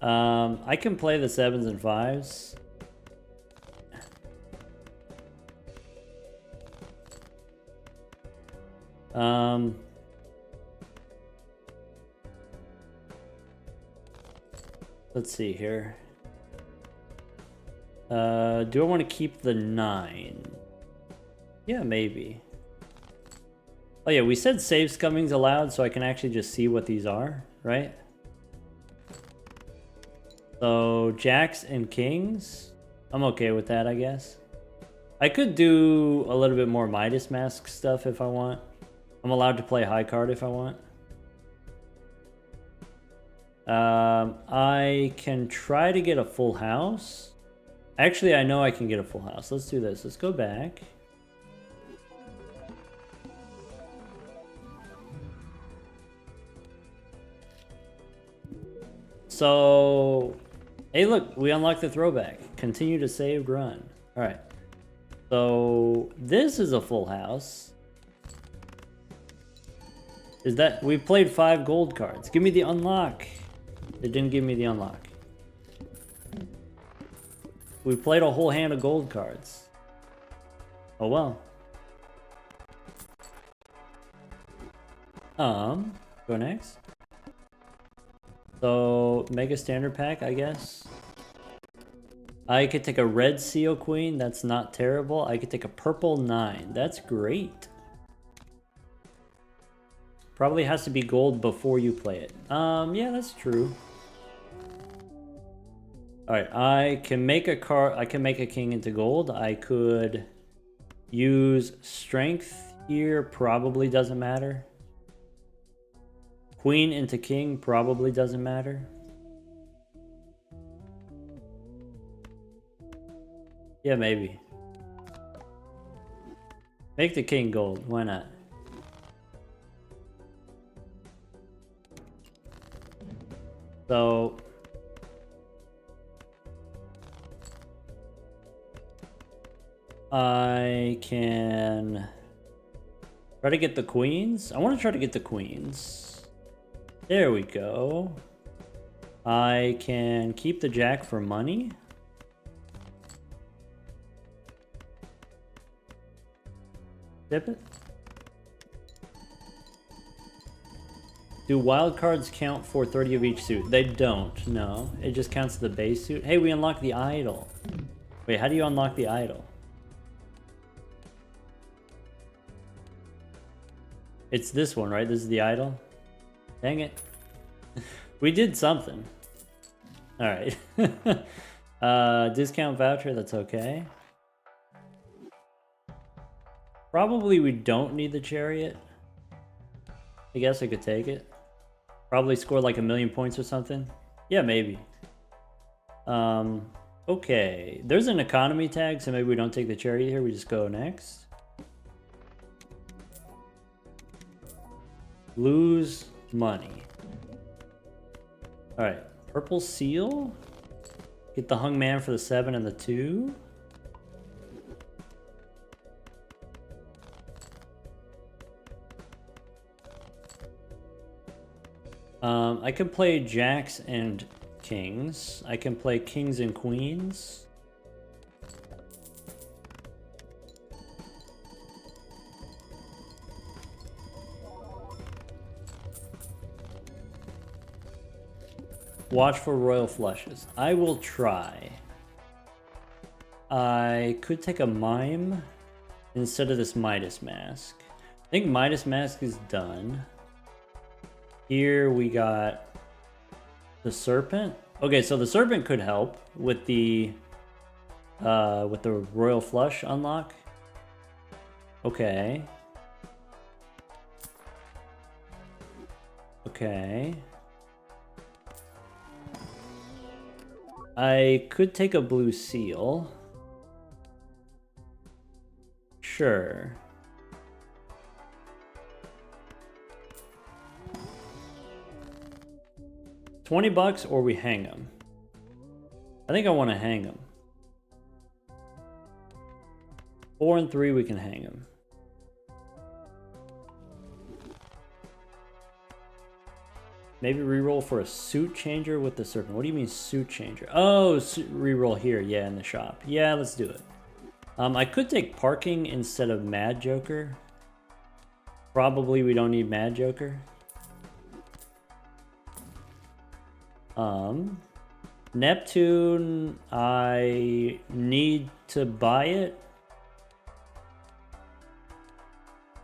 I can play the 7s and 5s. Let's see here. Do I want to keep the 9? Yeah, maybe. Oh yeah, we said save scummings allowed, so I can actually just see what these are, right? So jacks and kings. I'm okay with that, I guess. I could do a little bit more Midas Mask stuff if I want. I'm allowed to play high card if I want. I can try to get a full house. Actually, I know I can get a full house. Let's do this. Let's go back. So, hey look, we unlocked the throwback. Continue to save run. Alright. So, this is a full house. Is that... We played 5 gold cards. Give me the unlock. It didn't give me the unlock. We played a whole hand of gold cards. Oh well. Go next. So, Mega Standard Pack, I guess. I could take a red Seal Queen. That's not terrible. I could take a purple 9. That's great. Probably has to be gold before you play it. Yeah, that's true. Alright, I can make a card. I can make a king into gold. I could use strength here. Probably doesn't matter. Queen into king probably doesn't matter. Yeah, maybe. Make the king gold. Why not? So... I can try to get the queens. I want to try to get the queens. There we go. I can keep the jack for money. Dip it. Do wild cards count for 30 of each suit? They don't, no. It just counts the base suit. Hey, we unlocked the idol. Wait, how do you unlock the idol? It's this one, right? This is the idol? Dang it. We did something. Alright. Discount voucher, that's okay. Probably we don't need the chariot. I guess I could take it. Probably score like 1,000,000 points or something. Yeah, maybe. Okay. There's an economy tag, so maybe we don't take the chariot here. We just go next. Lose money. Alright. Purple seal. Get the hung man for the 7 and the 2. I can play jacks and kings. I can play kings and queens. Watch for royal flushes. I will try. I could take a mime instead of this Midas Mask. I think Midas Mask is done. Here we got the serpent. Okay, so the serpent could help with the royal flush unlock. Okay. Okay. I could take a blue seal. Sure. $20 or we hang them. I think I want to hang them. 4 and 3 we can hang them. Maybe reroll for a suit changer with the serpent. What do you mean suit changer? Oh, reroll here. Yeah, in the shop. Yeah, let's do it. I could take parking instead of Mad Joker. Probably we don't need Mad Joker. Neptune, I need to buy it.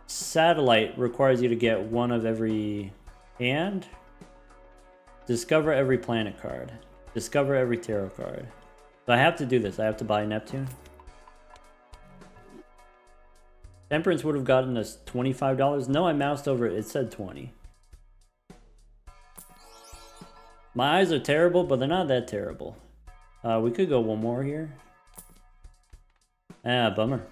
Satellite requires you to get one of every hand. Discover every planet card. Discover every tarot card. So I have to do this. I have to buy Neptune. Temperance would have gotten us $25. No, I moused over it. It said 20. My eyes are terrible, but they're not that terrible. We could go one more here. Ah, bummer.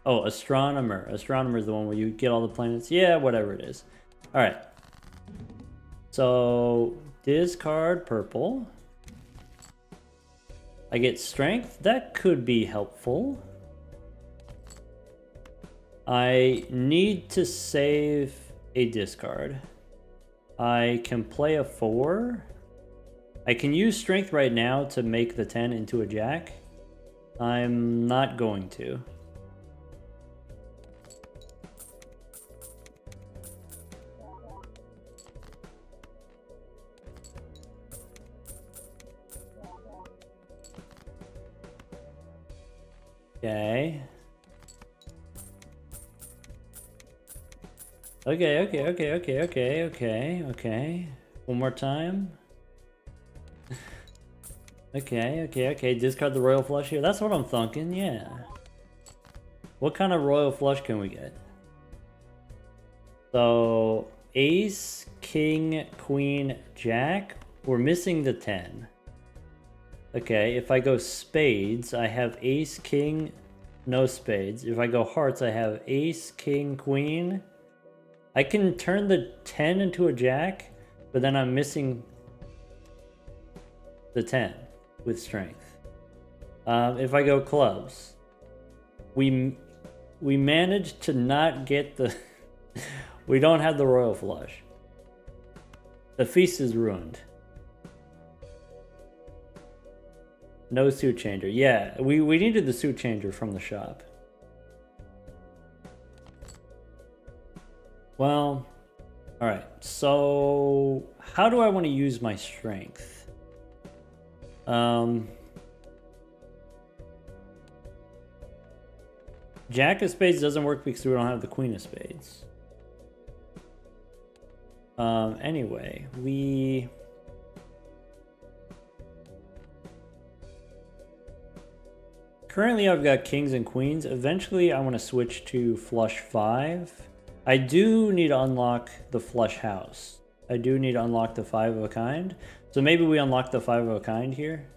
Oh, astronomer. Astronomer is the one where you get all the planets. Yeah, whatever it is. All right. So, discard purple. I get strength. That could be helpful. I need to save a discard. I can play a 4. I can use strength right now to make the 10 into a jack. I'm not going to. Okay. Okay. One more time. Okay. Discard the royal flush here. That's what I'm thinking, yeah. What kind of royal flush can we get? So, ace, king, queen, jack. We're missing the 10. Okay, if I go spades, I have ace, king, no spades. If I go hearts, I have ace, king, queen. I can turn the 10 into a jack, but then I'm missing the 10 with strength. If I go clubs, we managed to not get the... we don't have the royal flush. The feast is ruined. No suit changer. Yeah, we needed the suit changer from the shop. Well, alright. So, how do I want to use my strength? Jack of spades doesn't work because we don't have the queen of spades. Anyway, currently I've got kings and queens. Eventually I want to switch to flush 5. I do need to unlock the flush house. I do need to unlock the 5 of a kind. So maybe we unlock the 5 of a kind here.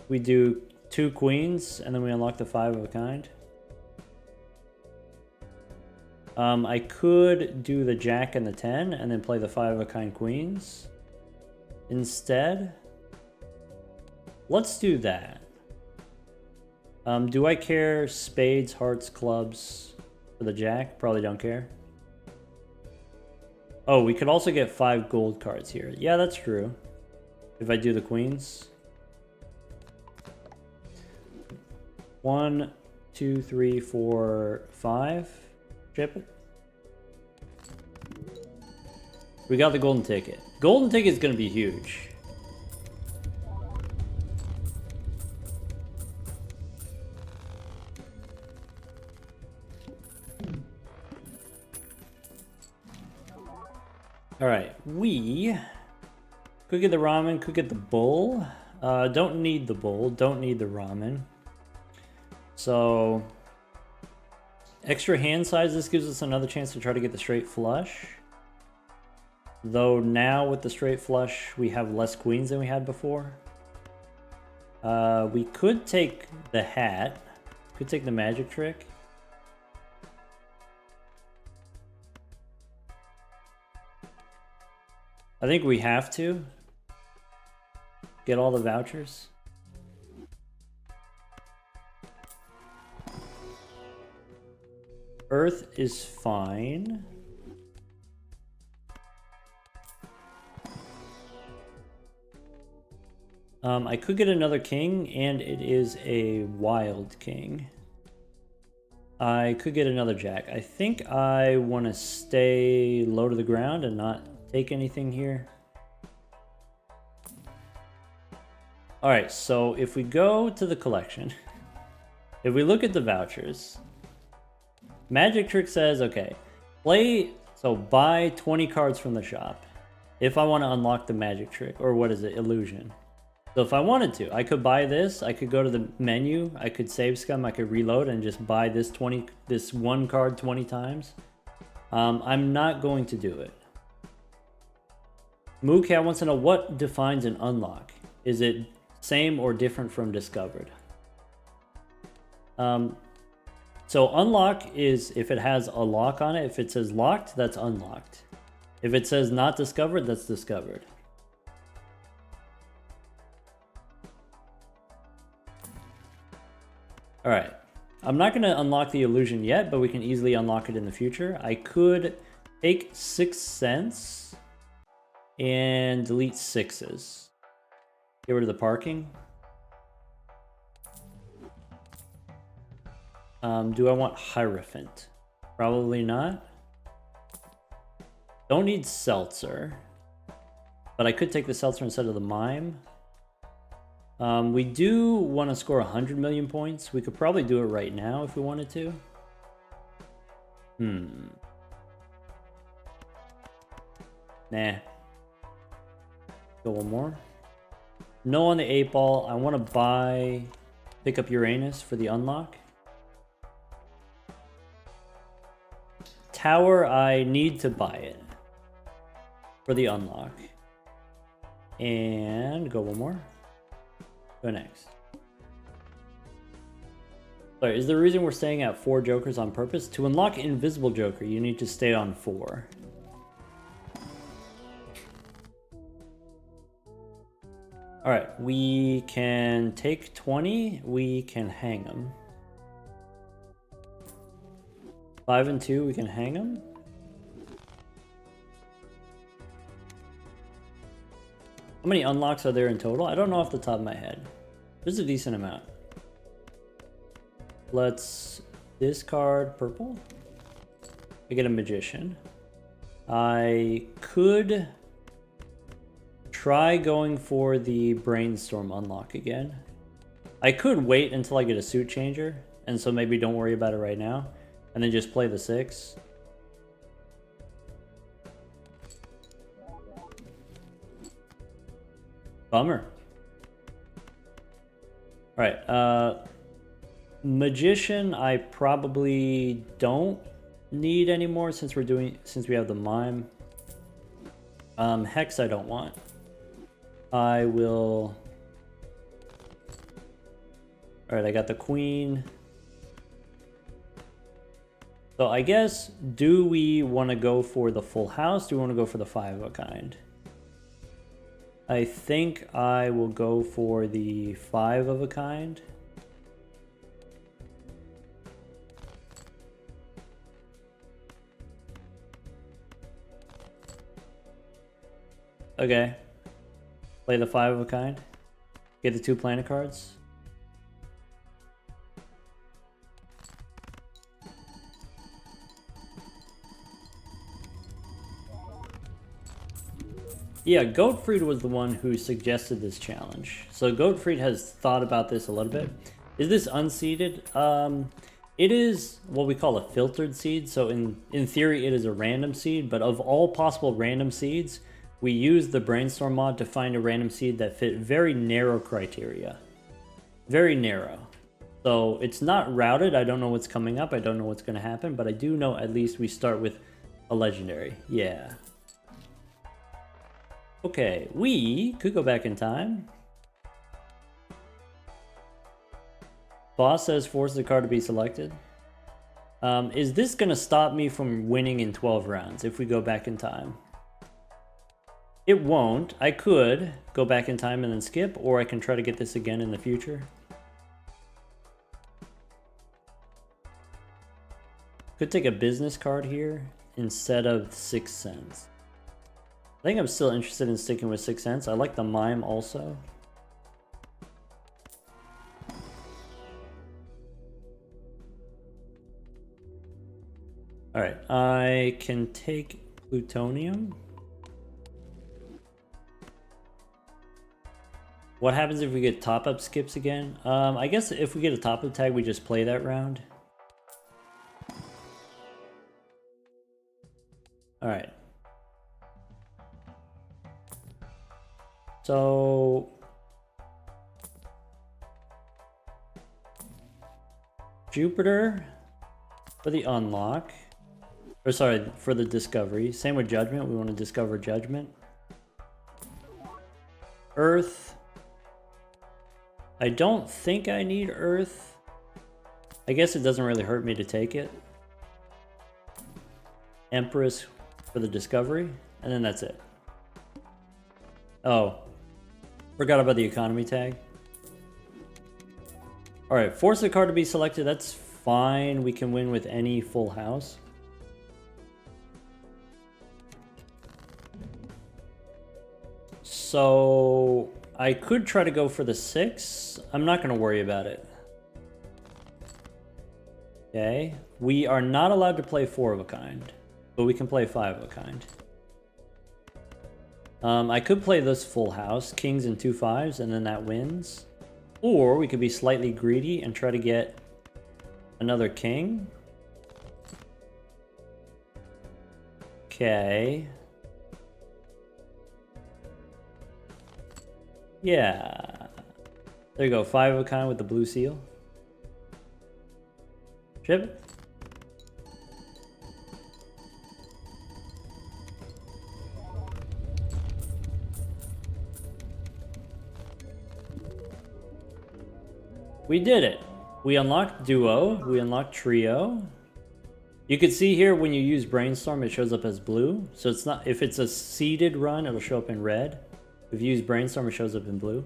We do 2 queens and then we unlock the 5 of a kind. I could do the jack and the 10 and then play the 5 of a kind queens instead. Let's do that. Do I care spades, hearts, clubs for the jack? Probably don't care. Oh, we could also get 5 gold cards here. Yeah, that's true. If I do the queens. 1, 2, 3, 4, 5. Chip it. We got the golden ticket. Golden ticket is going to be huge. Alright, we could get the ramen, could get the bull. Don't need the bull, don't need the ramen. So, extra hand size, this gives us another chance to try to get the straight flush. Though now with the straight flush, we have less queens than we had before. We could take the hat, could take the magic trick. I think we have to get all the vouchers. Earth is fine. I could get another king, and it is a wild king. I could get another jack. I think I want to stay low to the ground and not take anything here. Alright, so if we go to the collection, if we look at the vouchers, Magic Trick says, okay, So buy 20 cards from the shop. If I want to unlock the magic trick, or what is it, illusion. So if I wanted to, I could buy this, I could go to the menu, I could save scum, I could reload and just buy this one card 20 times. I'm not going to do it. Moocat wants to know what defines an unlock. Is it same or different from discovered? So unlock is if it has a lock on it. If it says locked, that's unlocked. If it says not discovered, that's discovered. All right. I'm not going to unlock the illusion yet, but we can easily unlock it in the future. I could take 6 cents and delete 6s. Get rid of the parking. Do I want Hierophant? Probably not. Don't need Seltzer. But I could take the Seltzer instead of the Mime. We do want to score 100 million points. We could probably do it right now if we wanted to. Nah. Go one more. No on the 8-ball. I want to pick up Uranus for the unlock. Tower, I need to buy it for the unlock. And go one more. Go next. Sorry, is the reason we're staying at 4 jokers on purpose? To unlock Invisible Joker, you need to stay on 4. Alright, we can take 20, we can hang them. 5 and 2, we can hang them. How many unlocks are there in total? I don't know off the top of my head. There's a decent amount. Let's discard purple. I get a magician. I could try going for the brainstorm unlock again. I could wait until I get a suit changer, and so maybe don't worry about it right now, and then just play the 6. Bummer. Alright, magician I probably don't need anymore since we have the mime. Hex I don't want. I will. Alright, I got the queen. So I guess, do we want to go for the full house? Do we want to go for the 5 of a kind? I think I will go for the 5 of a kind. Okay. Play the 5 of a kind. Get the 2 planet cards. Yeah, Goatfried was the one who suggested this challenge. So Goatfried has thought about this a little bit. Is this unseeded? It is what we call a filtered seed. So in theory, it is a random seed. But of all possible random seeds, we use the Brainstorm mod to find a random seed that fit very narrow criteria. Very narrow. So it's not routed. I don't know what's coming up. I don't know what's going to happen. But I do know at least we start with a legendary. Yeah. Okay, we could go back in time. Boss says force the card to be selected. Is this going to stop me from winning in 12 rounds if we go back in time? It won't. I could go back in time and then skip, or I can try to get this again in the future. Could take a business card here instead of 6 cents. I think I'm still interested in sticking with 6 cents. I like the mime also. Alright, I can take plutonium. What happens if we get top-up skips again? I guess if we get a top-up tag, we just play that round. Alright. So... Jupiter for the unlock. Or sorry, for the discovery. Same with Judgment. We want to discover Judgment. Earth. I don't think I need Earth. I guess it doesn't really hurt me to take it. Empress for the discovery. And then that's it. Oh. Forgot about the economy tag. Alright, force a card to be selected. That's fine. We can win with any full house. So I could try to go for the 6. I'm not going to worry about it. Okay. We are not allowed to play 4 of a kind, but we can play 5 of a kind. I could play this full house, kings and 2 5s, and then that wins. Or we could be slightly greedy and try to get another king. Okay. Yeah. There you go, 5 of a kind with the blue seal. Ship it. We did it. We unlocked duo, we unlocked trio. You can see here when you use brainstorm it shows up as blue. So it's not, if it's a seeded run it'll show up in red. If you use brainstorm it shows up in blue.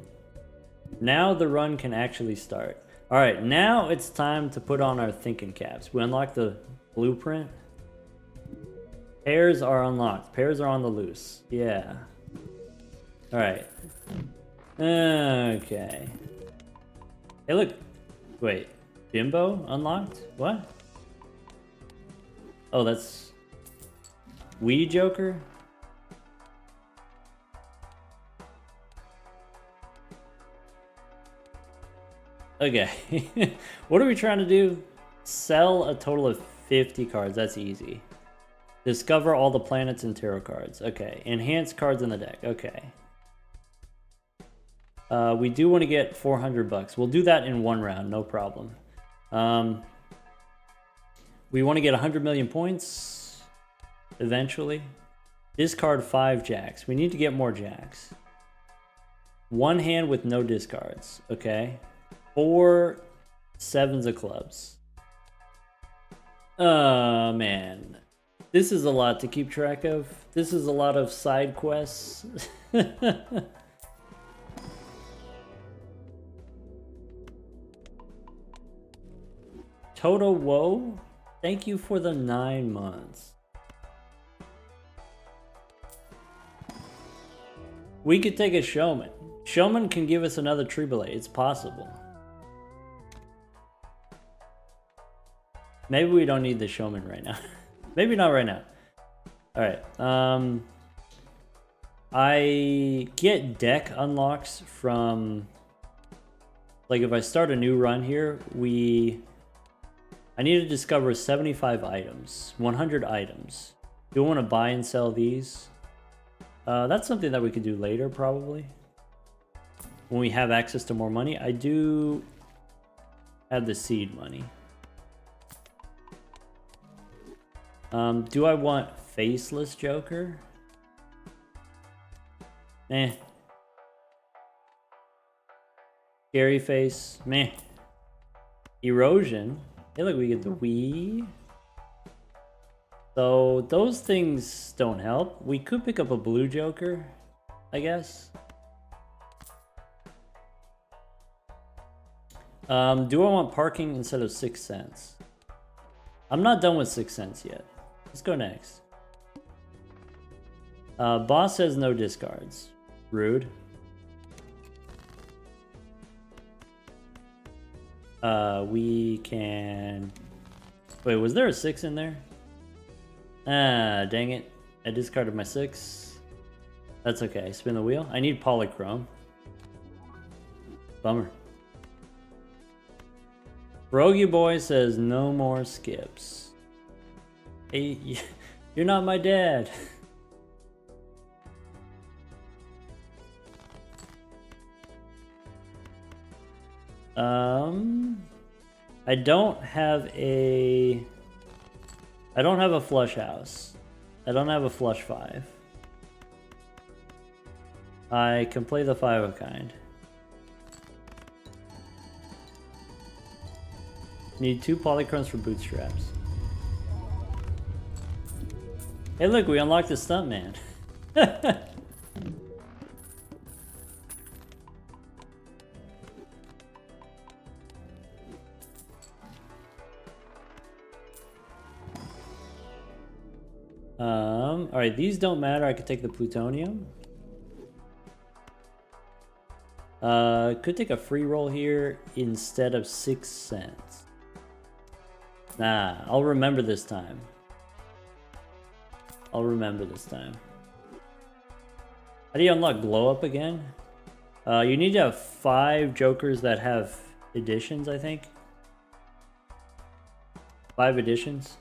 Now the run can actually start. Alright, now it's time to put on our thinking caps. We unlock the blueprint. Pairs are unlocked. Pairs are on the loose. Yeah. Alright. Okay. Hey look, wait, Bimbo unlocked? What? Oh, that's Wee Joker? Okay, what are we trying to do? Sell a total of 50 cards, that's easy. Discover all the planets and tarot cards, okay. Enhance cards in the deck, okay. We do want to get 400 bucks. We'll do that in one round, no problem. We want to get 100 million points eventually. Discard 5 jacks. We need to get more jacks. One hand with no discards. Okay. 4 sevens of clubs. Oh, man. This is a lot to keep track of. This is a lot of side quests. Toto Woe, thank you for the 9 months. We could take a showman. Showman can give us another Triboulet. It's possible. Maybe we don't need the showman right now. Maybe not right now. Alright. I get deck unlocks from... Like if I start a new run here, I need to discover 75 items, 100 items. Do I want to buy and sell these? That's something that we could do later, probably. When we have access to more money. I do have the seed money. Do I want Faceless Joker? Meh. Scary Face? Meh. Erosion? Hey, look, we get the Wii. So those things don't help. We could pick up a blue Joker, I guess. Do I want parking instead of 6 cents? I'm not done with 6 cents yet. Let's go next. Boss has no discards. Rude. We can... Wait, was there a 6 in there? Ah, dang it. I discarded my 6. That's okay. Spin the wheel. I need polychrome. Bummer. Rogie Boy says no more skips. Hey, You're not my dad. I don't have a flush house. I don't have a flush 5. I can play the 5 of kind. Need 2 polychromes for bootstraps. Hey look, we unlocked the stuntman. Alright, these don't matter. I could take the plutonium. Could take a free roll here instead of 6 cents. Nah, I'll remember this time. I'll remember this time. How do you unlock glow up again? You need to have 5 jokers that have additions, I think. 5 additions.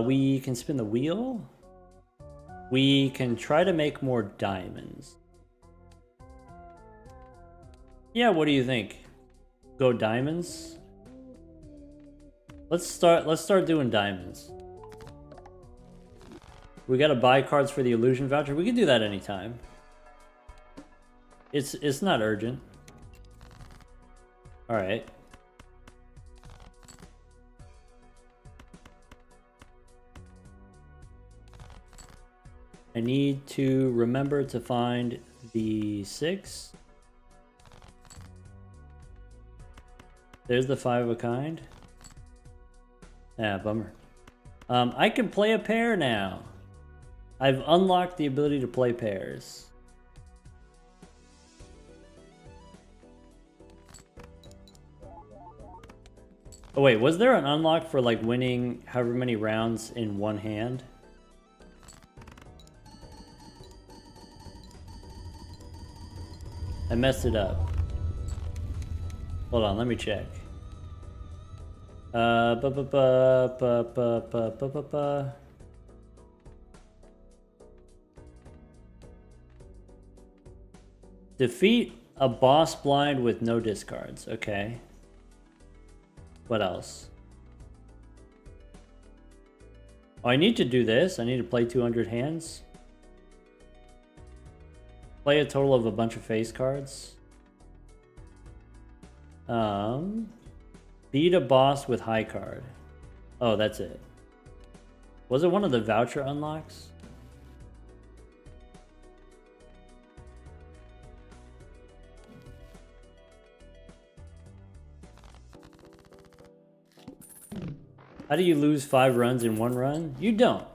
We can spin the wheel. We can try to make more diamonds. Yeah, what do you think? Go diamonds? Let's start doing diamonds. We gotta buy cards for the illusion voucher. We can do that anytime. It's not urgent. Alright. I need to remember to find the 6. There's the 5 of a kind. Ah, bummer. I can play a pair now. I've unlocked the ability to play pairs. Oh wait, was there an unlock for like winning however many rounds in one hand? I messed it up. Hold on, let me check. Defeat a boss blind with no discards. Okay. What else? Oh, I need to do this. I need to play 200 hands. Play a total of a bunch of face cards. Beat a boss with high card. Oh, that's it. Was it one of the voucher unlocks? How do you lose 5 runs in 1 run? You don't.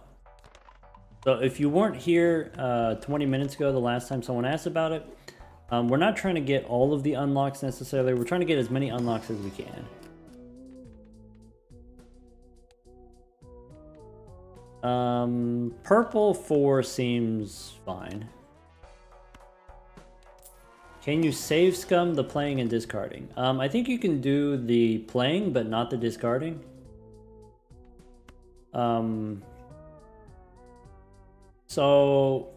So if you weren't here 20 minutes ago, the last time someone asked about it, we're not trying to get all of the unlocks necessarily. We're trying to get as many unlocks as we can. Purple 4 seems fine. Can you save scum the playing and discarding? I think you can do the playing, but not the discarding. So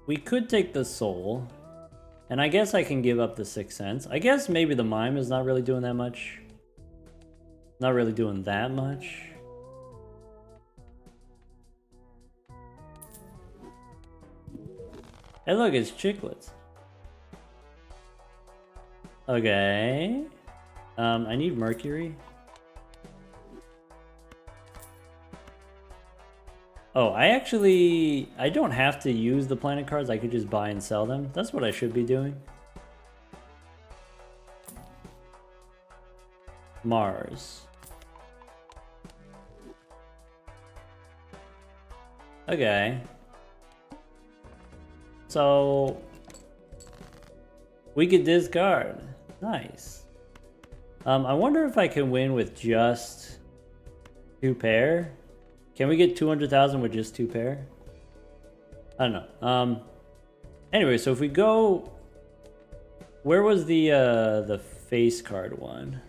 we could take the soul, and I guess I can give up the 6 cents. I guess maybe the mime is not really doing that much. Not really doing that much. Hey look, it's chiclets. Okay. I need mercury. Oh, I don't have to use the planet cards. I could just buy and sell them. That's what I should be doing. Mars. Okay. So we could discard. Nice. I wonder if I can win with just 2 pair. Can we get 200,000 with just 2 pair? I don't know. Anyway, so if we go, where was the face card one?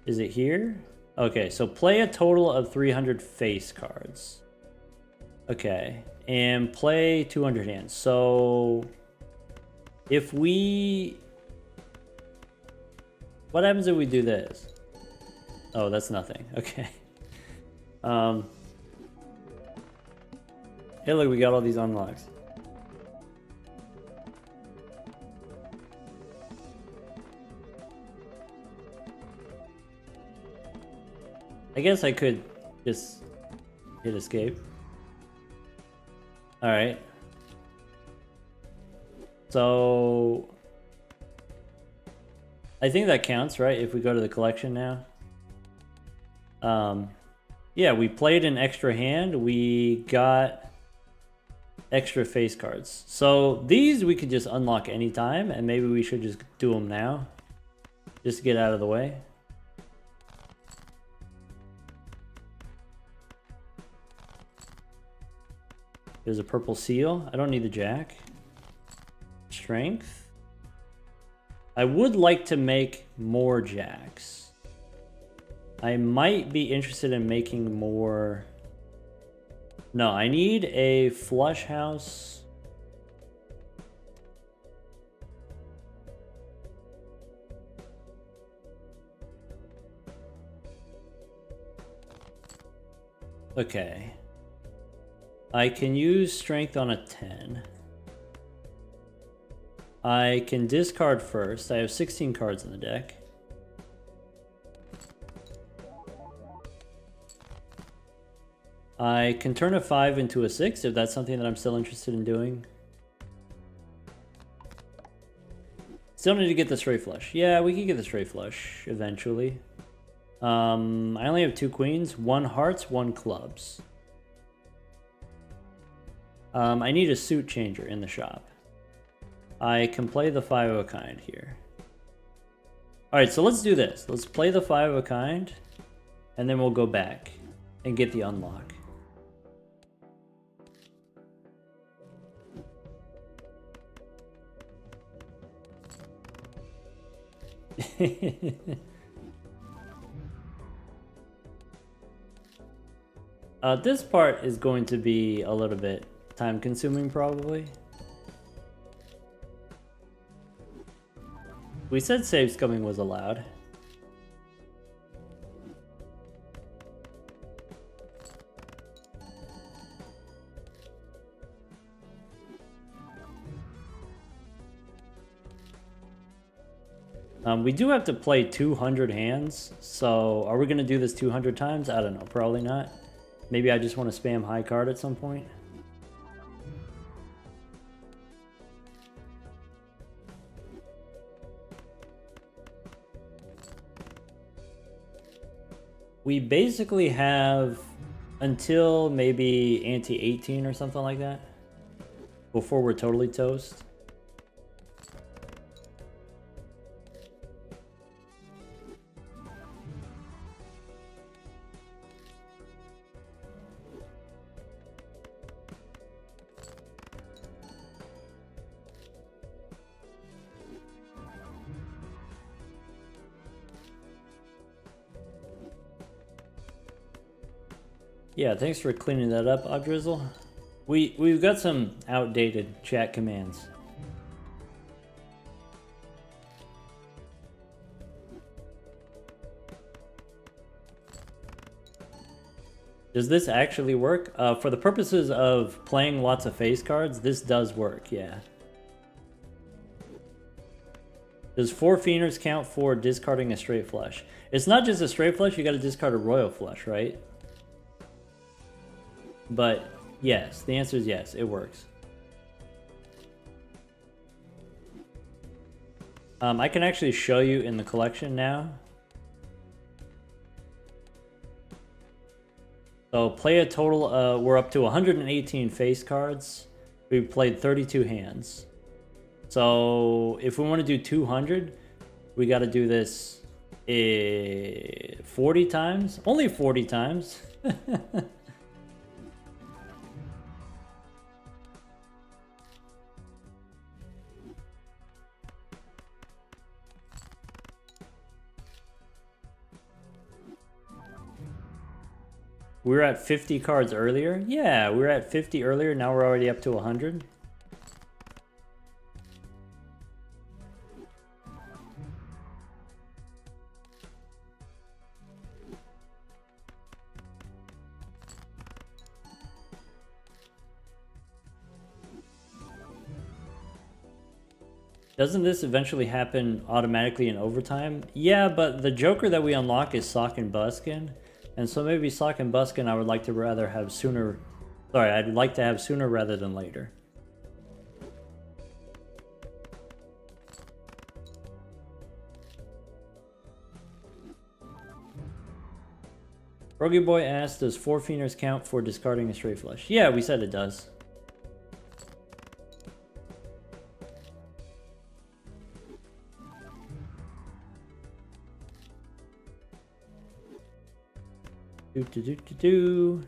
Is it here? Okay, so play a total of 300 face cards. Okay, and play 200 hands. So if we... What happens if we do this? Oh, that's nothing. Okay. Hey, look, we got all these unlocks. I guess I could just hit escape. Alright. So... I think that counts, right? If we go to the collection now. Yeah, we played an extra hand. We got extra face cards. So these we could just unlock anytime, and maybe we should just do them now. Just to get out of the way. There's a purple seal. I don't need the jack. Strength. I would like to make more jacks. I might be interested in making more... No, I need a flush house. Okay. I can use strength on a 10. I can discard first. I have 16 cards in the deck. I can turn a 5 into a 6 if that's something that I'm still interested in doing. Still need to get the straight flush. Yeah, we can get the straight flush eventually. I only have 2 queens, 1 hearts, 1 clubs. I need a suit changer in the shop. I can play the 5 of a kind here. Alright, so let's do this. Let's play the 5 of a kind, and then we'll go back and get the unlock. This part is going to be a little bit time consuming probably. We said save scumming was allowed. We do have to play 200 hands, so are we going to do this 200 times? I don't know, probably not. Maybe I just want to spam high card at some point. We basically have until maybe ante 18 or something like that before we're totally toast. Yeah, thanks for cleaning that up, Oddrizzle. We've got some outdated chat commands. Does this actually work? For the purposes of playing lots of face cards, this does work, yeah. Does 4 Fienders count for discarding a straight flush? It's not just a straight flush, you gotta discard a royal flush, right? But yes, the answer is yes, it works. I can actually show you in the collection now. So play a total, we're up to 118 face cards. We've played 32 hands. So if we want to do 200, we got to do this 40 times. Only 40 times. We were at 50 cards earlier. Yeah, we were at 50 earlier. Now we're already up to 100. Doesn't this eventually happen automatically in overtime? Yeah, but the Joker that we unlock is Sock and Buskin. And so maybe Sock and Buskin I would like to rather have sooner... Sorry, I'd like to have sooner rather than later. Rogie Boy asked, does 4 Fienders count for discarding a straight flush? Yeah, we said it does. Do.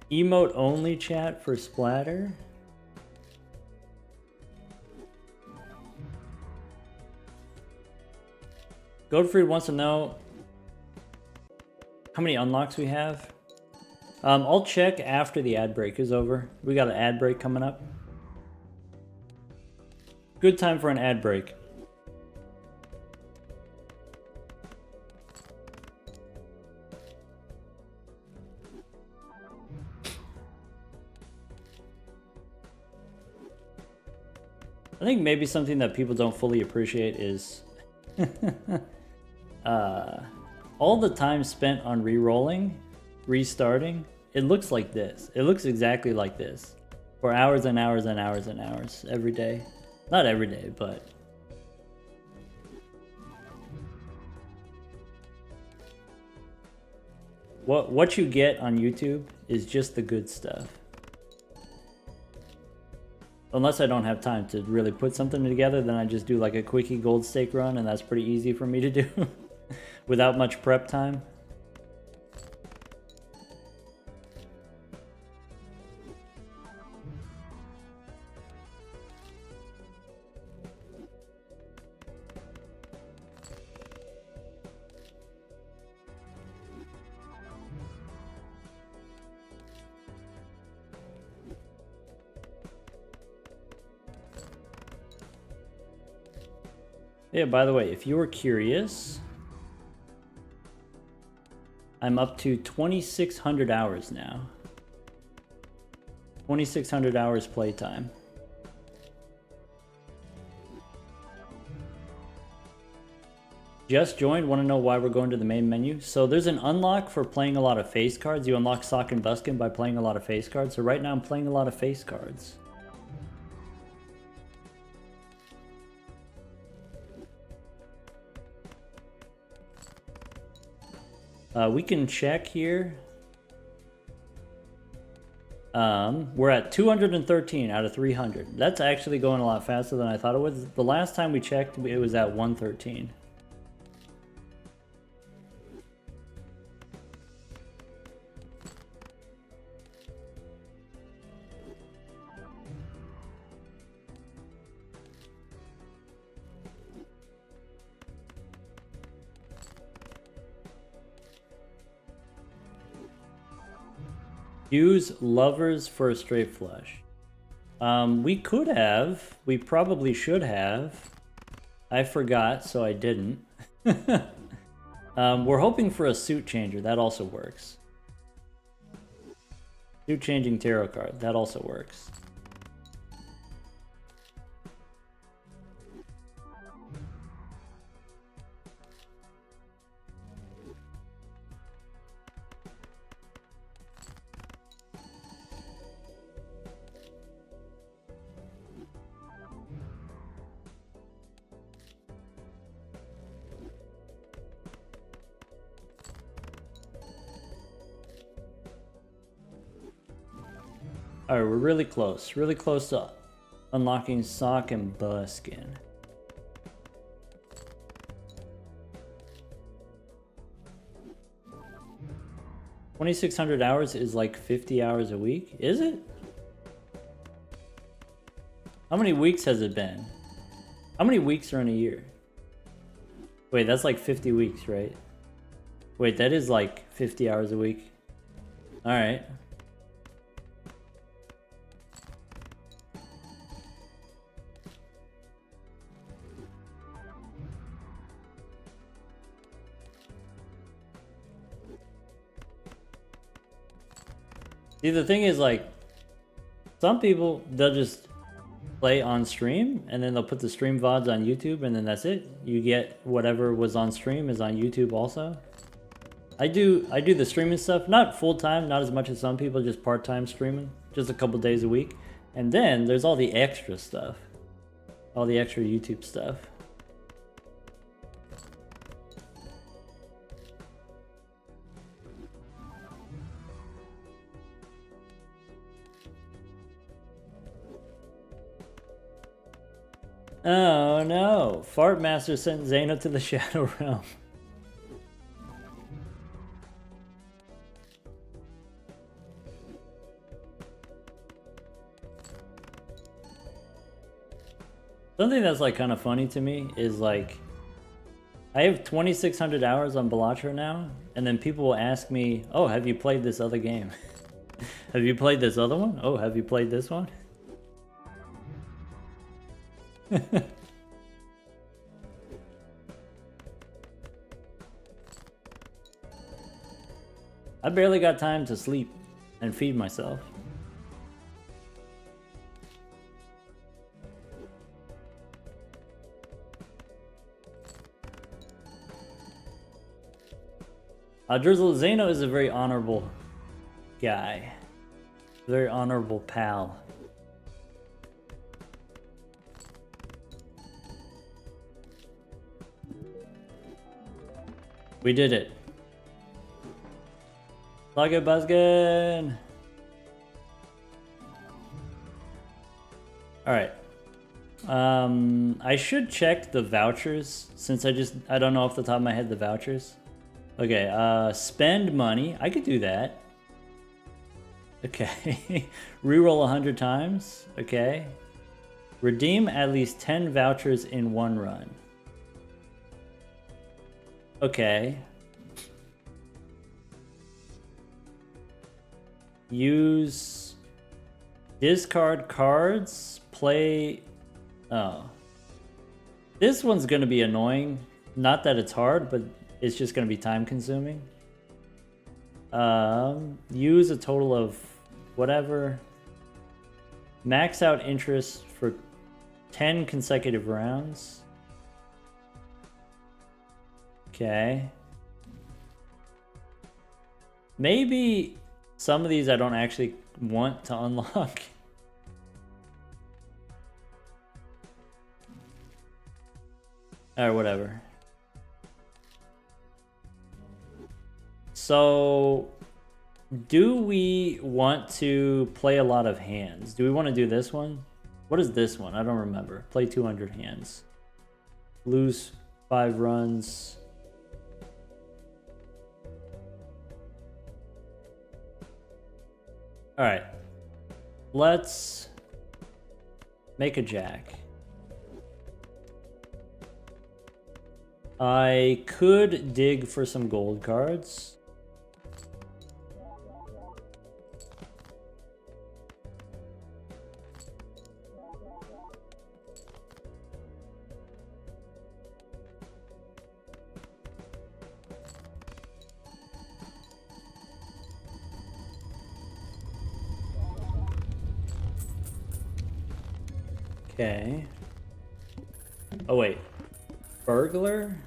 Emote only chat for splatter? Godfried wants to know how many unlocks we have. I'll check after the ad break is over. We got an ad break coming up. Good time for an ad break. I think maybe something that people don't fully appreciate is all the time spent on re-rolling, restarting. It looks like this. It looks exactly like this for hours and hours and hours and hours every day. Not every day, but what you get on YouTube is just the good stuff. Unless I don't have time to really put something together, then I just do like a quickie gold stake run, and that's pretty easy for me to do without much prep time. Yeah, by the way, if you were curious, I'm up to 2,600 hours now. 2,600 hours playtime. Just joined, want to know why we're going to the main menu? So there's an unlock for playing a lot of face cards. You unlock Sock and Buskin by playing a lot of face cards. So right now I'm playing a lot of face cards. We can check here. We're at 213 out of 300. That's actually going a lot faster than I thought it was. The last time we checked, it was at 113. Use lovers for a straight flush. We could have. We probably should have. I forgot, so I didn't. We're hoping for a suit changer. That also works. Suit changing tarot card. That also works. Alright, we're really close to unlocking Sock and Buskin. $2,600 hours is like 50 hours a week, is it? How many weeks has it been? How many weeks are in a year? Wait, that's like 50 weeks, right? Wait, that is like 50 hours a week. Alright. See, the thing is, like, some people, they'll just play on stream, and then they'll put the stream VODs on YouTube, and then that's it. You get whatever was on stream is on YouTube also. I do the streaming stuff, not full-time, not as much as some people, just part-time streaming, just a couple days a week. And then there's all the extra stuff. All the extra YouTube stuff. Oh no, Fart Master sent Zeno to the Shadow Realm. Something that's like kind of funny to me is like, I have 2,600 hours on BalatroU now, and then people will ask me, oh, have you played this other game? Have you played this other one? Oh, have you played this one? I barely got time to sleep and feed myself. Drizzle Zeno is a very honorable guy. Very honorable pal. We did it. Log it, Buzzkin. Alright. I should check the vouchers since I don't know off the top of my head the vouchers. Okay, spend money. I could do that. Okay. Reroll 100 times. Okay. Redeem at least 10 vouchers in one run. Okay. Use discard cards. Play. Oh. This one's gonna be annoying. Not that it's hard, but it's just gonna be time consuming. Use a total of whatever. Max out interest for 10 consecutive rounds. Okay. Maybe some of these I don't actually want to unlock. Alright, whatever. So, do we want to play a lot of hands? Do we want to do this one? What is this one? I don't remember. Play 200 hands. Lose 5 runs. Alright. Let's make a jack. I could dig for some gold cards. Okay. Oh wait. Burglar?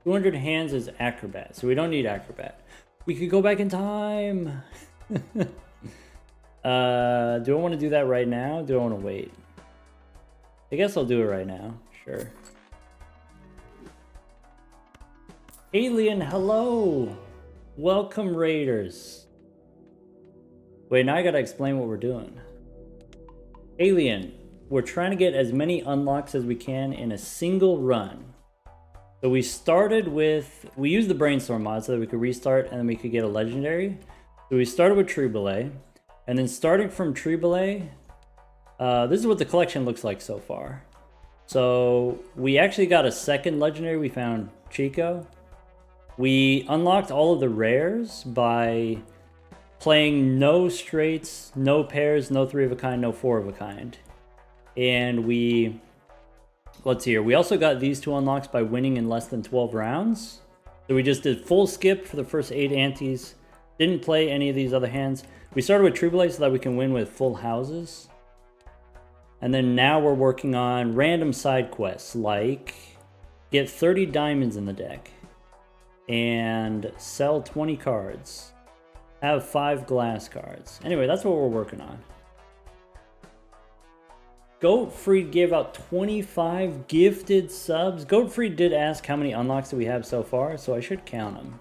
200 hands is acrobat, so we don't need acrobat. We could go back in time. Do I want to do that right now? Do I want to wait? I guess I'll do it right now. Sure. Alien, hello! Welcome, Raiders. Wait, now I gotta explain what we're doing. Alien, we're trying to get as many unlocks as we can in a single run. So we started with, we used the brainstorm mod so that we could restart and then we could get a legendary. So we started with Tree Belay, and then starting from Tree Belay, This is what the collection looks like so far. So we actually got a second legendary. We found Chico. We unlocked all of the rares by playing no straights, no pairs, no 3 of a kind, no 4 of a kind. And we, let's see here. We also got these 2 unlocks by winning in less than 12 rounds. So we just did full skip for the first 8 antes. Didn't play any of these other hands. We started with Tribulate so that we can win with full houses. And then now we're working on random side quests like get 30 diamonds in the deck and sell 20 cards. Have 5 glass cards. Anyway, that's what we're working on. Goatfried gave out 25 gifted subs. Goatfried did ask how many unlocks do we have so far, so I should count them.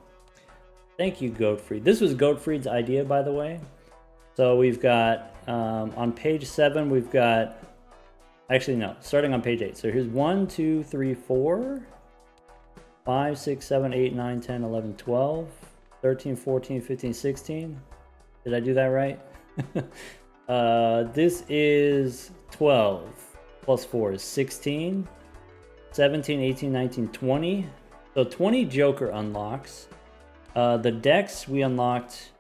Thank you, Goatfried. This was Goatfried's idea, by the way. So we've got, on page 7, we've got, actually no, starting on page 8. So here's 1, 2, 3, 4, 5, 6, 7, 8, 9, 10, 11, 12, 13, 14, 15, 16. Did I do that right? This is 12 plus 4 is 16, 17, 18, 19, 20. So 20 Joker unlocks. The decks we unlocked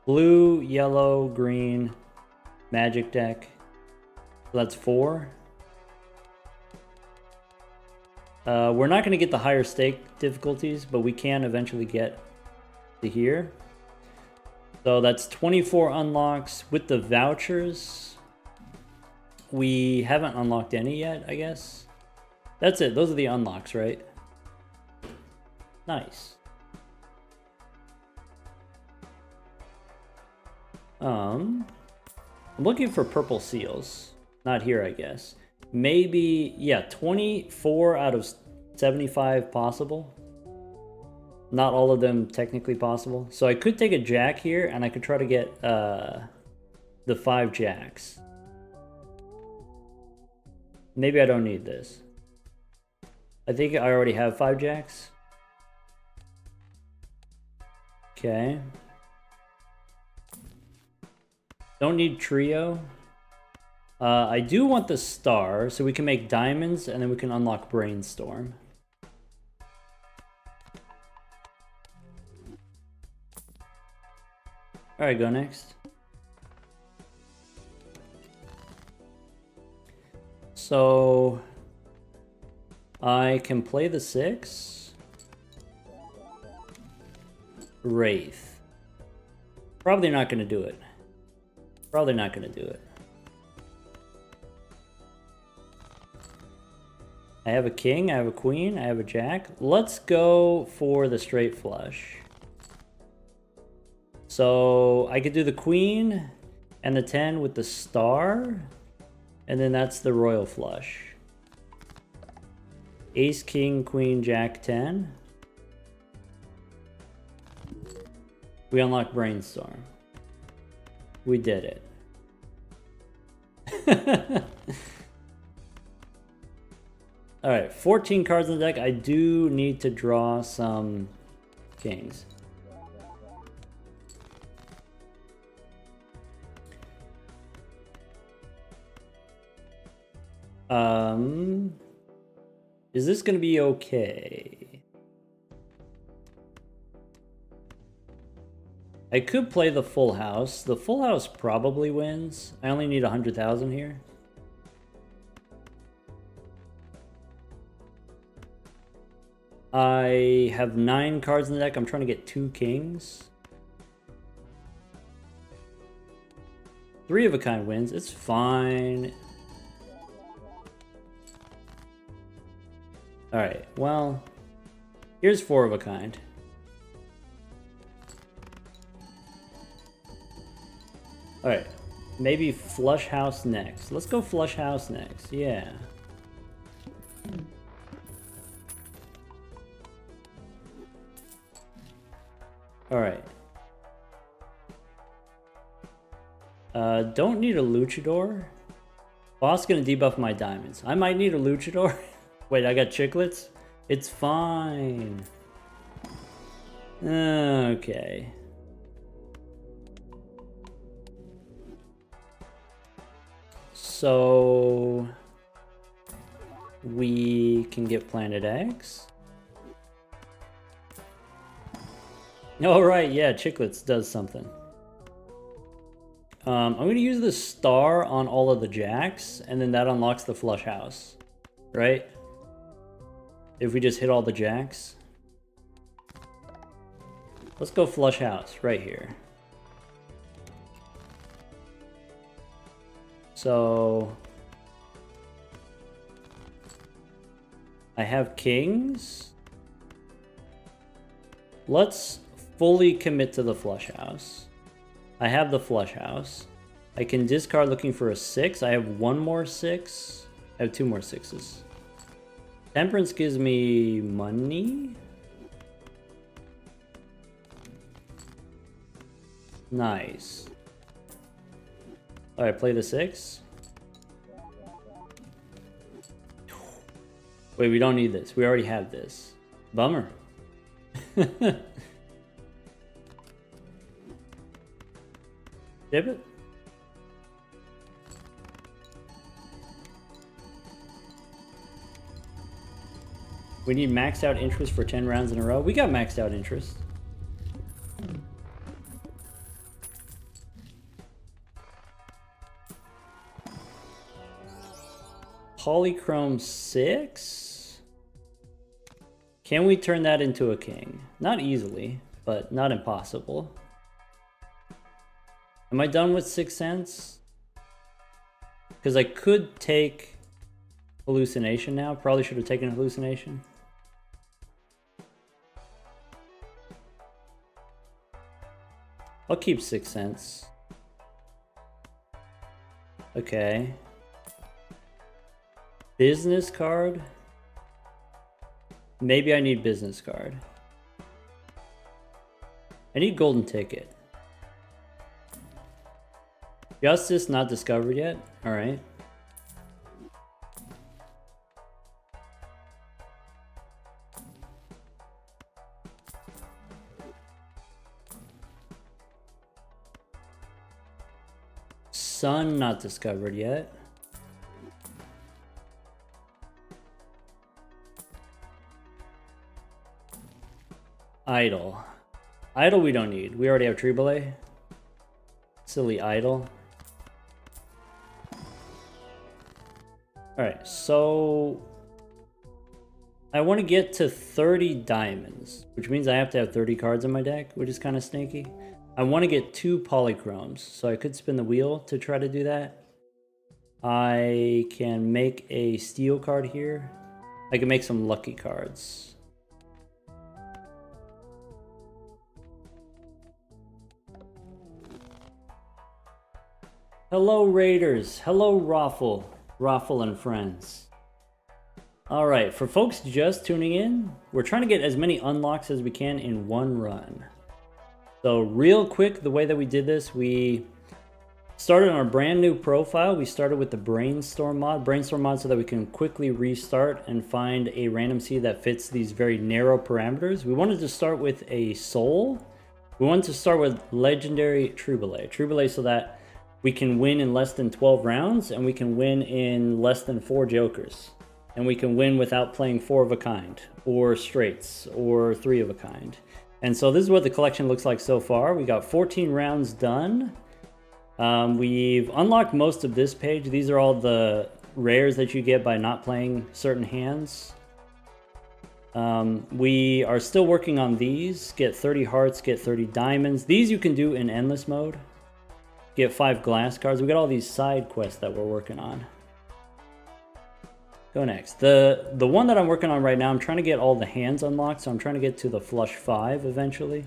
blue, yellow, green, magic deck. So that's 4. We're not going to get the higher stake difficulties, but we can eventually get to here. So that's 24 unlocks with the vouchers. We haven't unlocked any yet, I guess. That's it. Those are the unlocks, right? Nice. I'm looking for purple seals. Not here, I guess. Maybe, yeah, 24 out of 75 possible. Not all of them technically possible. So I could take a jack here, and I could try to get the 5 jacks. Maybe I don't need this. I think I already have 5 jacks. Okay. Don't need trio. I do want the star, so we can make diamonds, and then we can unlock brainstorm. Alright, go next. So I can play the 6. Wraith. Probably not going to do it. Probably not going to do it. I have a king, I have a queen, I have a jack. Let's go for the straight flush. So I could do the queen and the 10 with the star, and then that's the royal flush. Ace, king, queen, jack, 10. We unlock brainstorm. We did it. Alright, 14 cards in the deck. I do need to draw some kings. Is this gonna be okay? I could play the full house. The full house probably wins. I only need 100,000 here. I have 9 cards in the deck. I'm trying to get 2 kings. 3 of a kind wins. It's fine. Alright, well, here's 4 of a kind. Alright, maybe flush house next. Let's go flush house next, yeah. Alright. Don't need a luchador. Boss gonna debuff my diamonds. I might need a luchador. Wait, I got chiclets? It's fine. Okay. So we can get Planet X. Oh, right, yeah, Chiclets does something. I'm going to use the star on all of the jacks, and then that unlocks the flush house, right? If we just hit all the jacks. Let's go flush house right here. So I have kings. Let's fully commit to the flush house. I have the flush house. I can discard looking for a 6. I have one more 6. I have 2 more 6s. Temperance gives me money. Nice. Alright, play the 6. Wait, we don't need this. We already have this. Bummer. Dip it. We need maxed out interest for 10 rounds in a row. We got maxed out interest. Polychrome 6? Can we turn that into a king? Not easily, but not impossible. Am I done with 6 cents? Because I could take hallucination now. Probably should have taken hallucination. I'll keep 6 cents. Okay. Business card? Maybe I need business card. I need golden ticket. Justice not discovered yet? Alright. Sun not discovered yet. Idol. Idol we don't need. We already have Tree Belay. Silly idol. Alright, so I want to get to 30 diamonds, which means I have to have 30 cards in my deck, which is kind of snaky. I want to get 2 polychromes, so I could spin the wheel to try to do that. I can make a steel card here. I can make some lucky cards. Hello Raiders, hello Raffle and friends. Alright, for folks just tuning in, we're trying to get as many unlocks as we can in one run. So real quick, the way that we did this, we started on our brand new profile. We started with the Brainstorm mod so that we can quickly restart and find a random seed that fits these very narrow parameters. We wanted to start with a soul. We wanted to start with legendary Tree Belay so that we can win in less than 12 rounds, and we can win in less than 4 jokers. And we can win without playing 4 of a kind, or straights, or 3 of a kind. And so this is what the collection looks like so far. We got 14 rounds done. We've unlocked most of this page. These are all the rares that you get by not playing certain hands. We are still working on these. Get 30 hearts, get 30 diamonds. These you can do in endless mode. Get 5 glass cards. We got all these side quests that we're working on. Go next. The one that I'm working on right now, I'm trying to get all the hands unlocked, so I'm trying to get to the flush 5 eventually.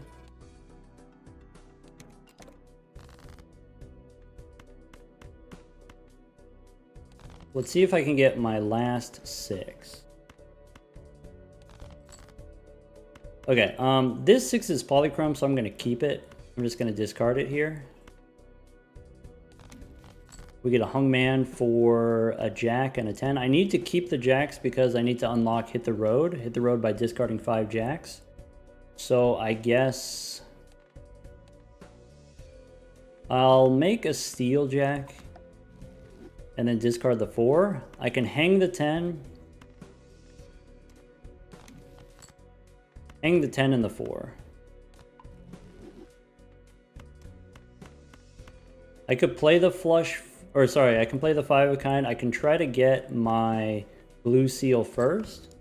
Let's see if I can get my last 6. Okay, this 6 is polychrome, so I'm going to keep it. I'm just going to discard it here. We get a hungman for a jack and a 10. I need to keep the jacks because I need to unlock hit the road by discarding 5 jacks. So I guess I'll make a steel jack. and then discard the 4. I can hang the 10. Hang the 10 and the 4. I could play the flush, or sorry, I can play the 5 of a kind. I can try to get my blue seal first.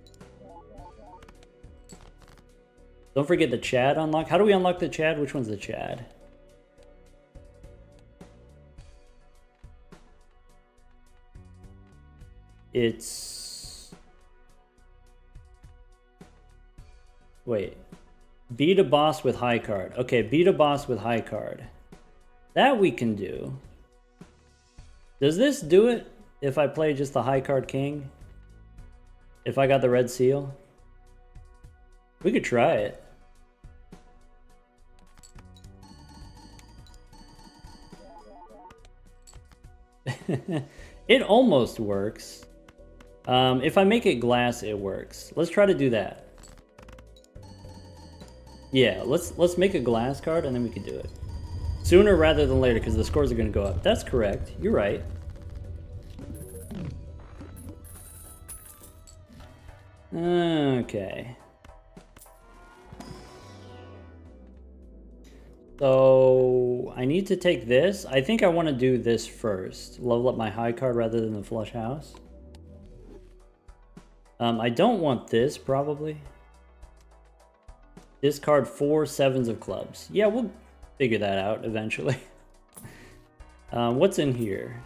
Don't forget the Chad unlock. How do we unlock the Chad? Which one's the Chad? It's... Wait. Beat a boss with high card. Okay, beat a boss with high card. That we can do. Does this do it if I play just the high card king? If I got the red seal? We could try it. It almost works. If I make it glass, it works. Let's try to do that. Yeah, let's make a glass card and then we can do it. Sooner rather than later because the scores are going to go up. That's correct. You're right. Okay. So I need to take this. I think I want to do this first. Level up my high card rather than the flush house. I don't want this probably. Discard 4 7s of clubs. Yeah, we'll figure that out eventually. What's in here?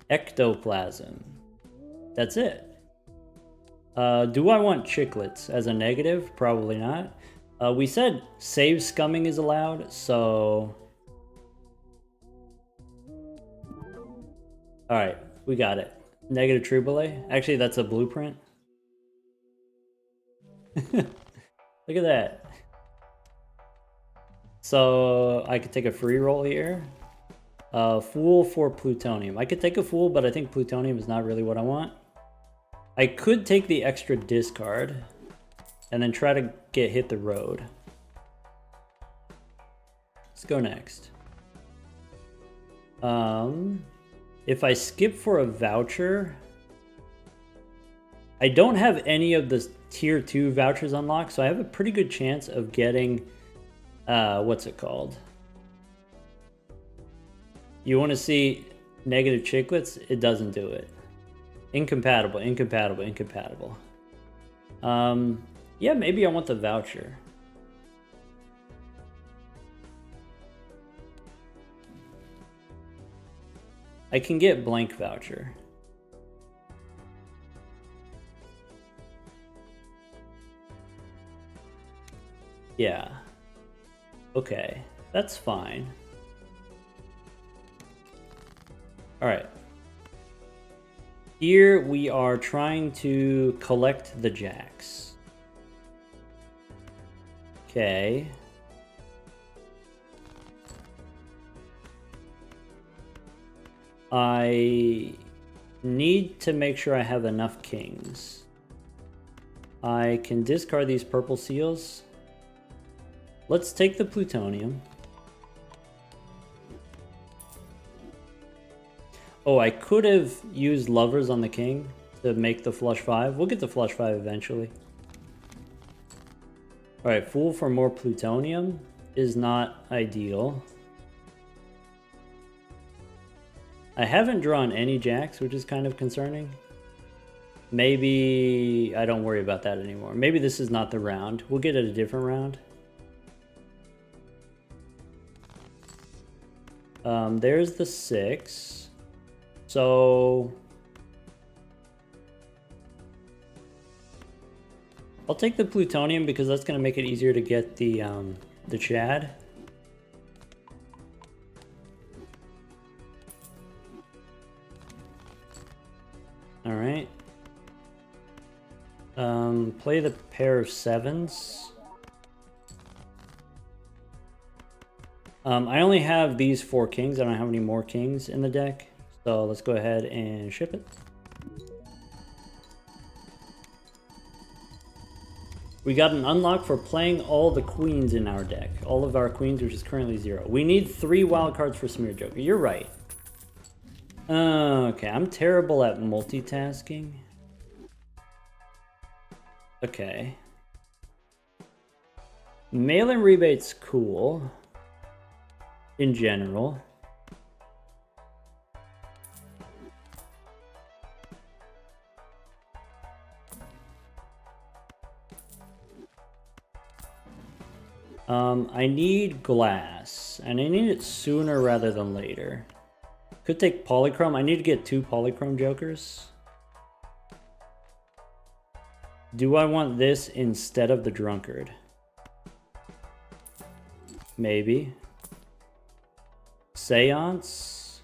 Ectoplasm. That's it. Do I want chiclets as a negative? Probably not. We said save scumming is allowed, so... Alright, we got it. Negative true belay. Actually, that's a blueprint. Look at that. So, I could take a free roll here. Fool for plutonium. I could take a fool, but I think plutonium is not really what I want. I could take the extra discard and then try to hit the road. Let's go next. If I skip for a voucher, I don't have any of the tier 2 vouchers unlocked, so I have a pretty good chance of getting, what's it called? You want to see negative chiclets? It doesn't do it. Incompatible, incompatible, incompatible. Yeah, maybe I want the voucher. I can get blank voucher. Yeah. Okay, that's fine. All right. Here we are trying to collect the jacks. Okay. I need to make sure I have enough kings. I can discard these purple seals. Let's take the plutonium. Oh, I could have used lovers on the king to make the flush 5. We'll get the flush 5 eventually. Alright, fool for more plutonium is not ideal. I haven't drawn any jacks, which is kind of concerning. Maybe I don't worry about that anymore. Maybe this is not the round. We'll get it a different round. There's the 6. So I'll take the plutonium because that's going to make it easier to get the Chad. All right. Play the pair of 7s. I only have these 4 kings. I don't have any more kings in the deck. So let's go ahead and ship it. We got an unlock for playing all the queens in our deck. All of our queens, which is currently 0. We need 3 wild cards for Smear Joker. You're right. Okay, I'm terrible at multitasking. Okay. Mail-in rebate's cool. In general. I need glass, and I need it sooner rather than later. Could take polychrome. I need to get 2 polychrome jokers. Do I want this instead of the drunkard? Maybe. Seance?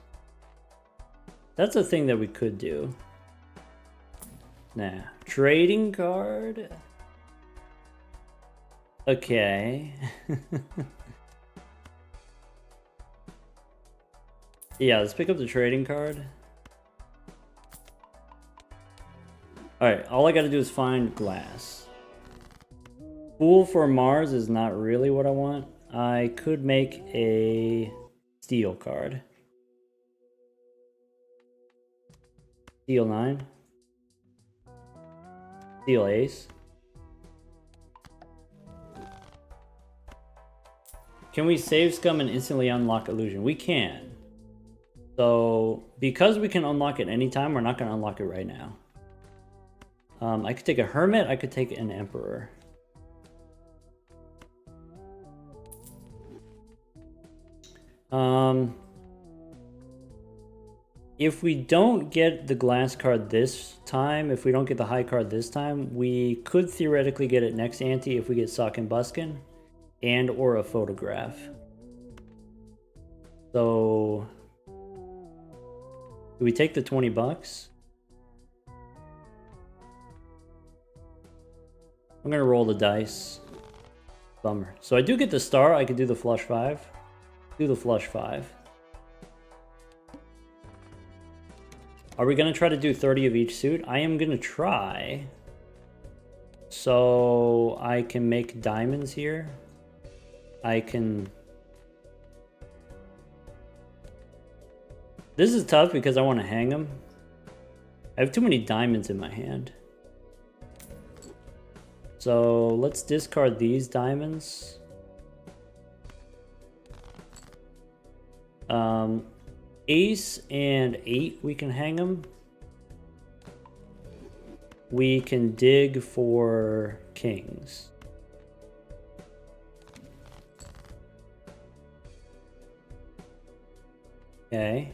That's a thing that we could do. Nah. Trading card? Okay. Yeah, let's pick up the trading card. Alright, all I gotta do is find glass. Fool for Mars is not really what I want. I could make a steel card. Steel 9. Steel Ace. Can we save scum and instantly unlock illusion? We can. So, because we can unlock it anytime, we're not going to unlock it right now. I could take a hermit, I could take an emperor. If we don't get the glass card this time, if we don't get the high card this time, we could theoretically get it next ante if we get Sock and Buskin and or a photograph. So, do we take the 20 bucks? I'm gonna roll the dice. Bummer. So I do get the star, I could do the flush 5. Do the flush 5. Are we gonna try to do 30 of each suit? I am gonna try. So I can make diamonds here. I can... This is tough because I want to hang them. I have too many diamonds in my hand. So let's discard these diamonds. Ace and 8, we can hang them. We can dig for kings. Okay.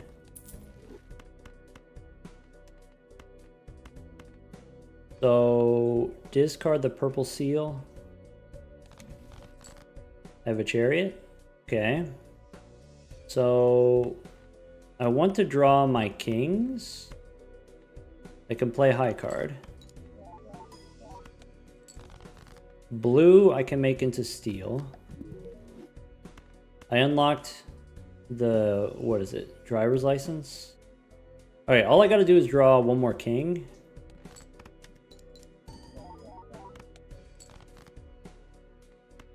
So discard the purple seal. I have a chariot. Okay. So I want to draw my kings. I can play high card. Blue I can make into steel. I unlocked the, what is it? Driver's license? Alright, all I gotta do is draw one more king.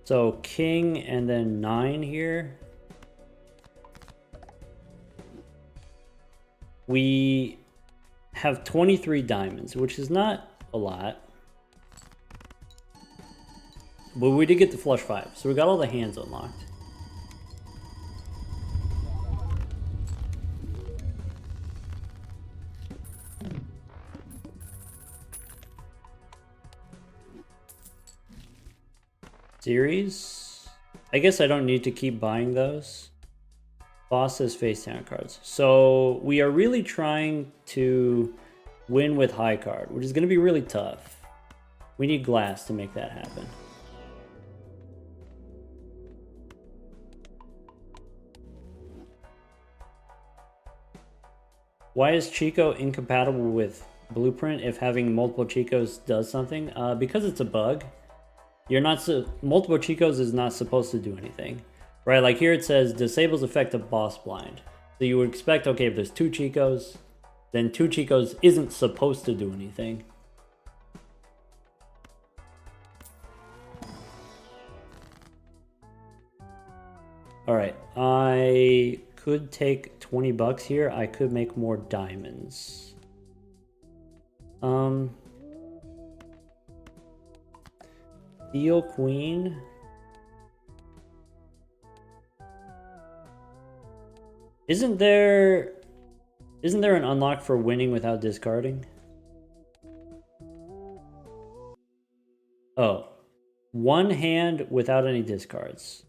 So king and then 9 here. We have 23 diamonds, which is not a lot. But we did get the flush 5, so we got all the hands unlocked. Series. I guess I don't need to keep buying those. Boss says face down cards. So we are really trying to win with high card, which is going to be really tough. We need glass to make that happen. Why is Chico incompatible with Blueprint if having multiple Chicos does something? Because it's a bug. You're not multiple Chicos is not supposed to do anything. Right, like here it says disables effect of boss blind. So you would expect, okay, if there's 2 Chicos, then 2 Chicos isn't supposed to do anything. Alright, I could take $20 here, I could make more diamonds. Steel Queen. Isn't there an unlock for winning without discarding? Oh, one hand without any discards.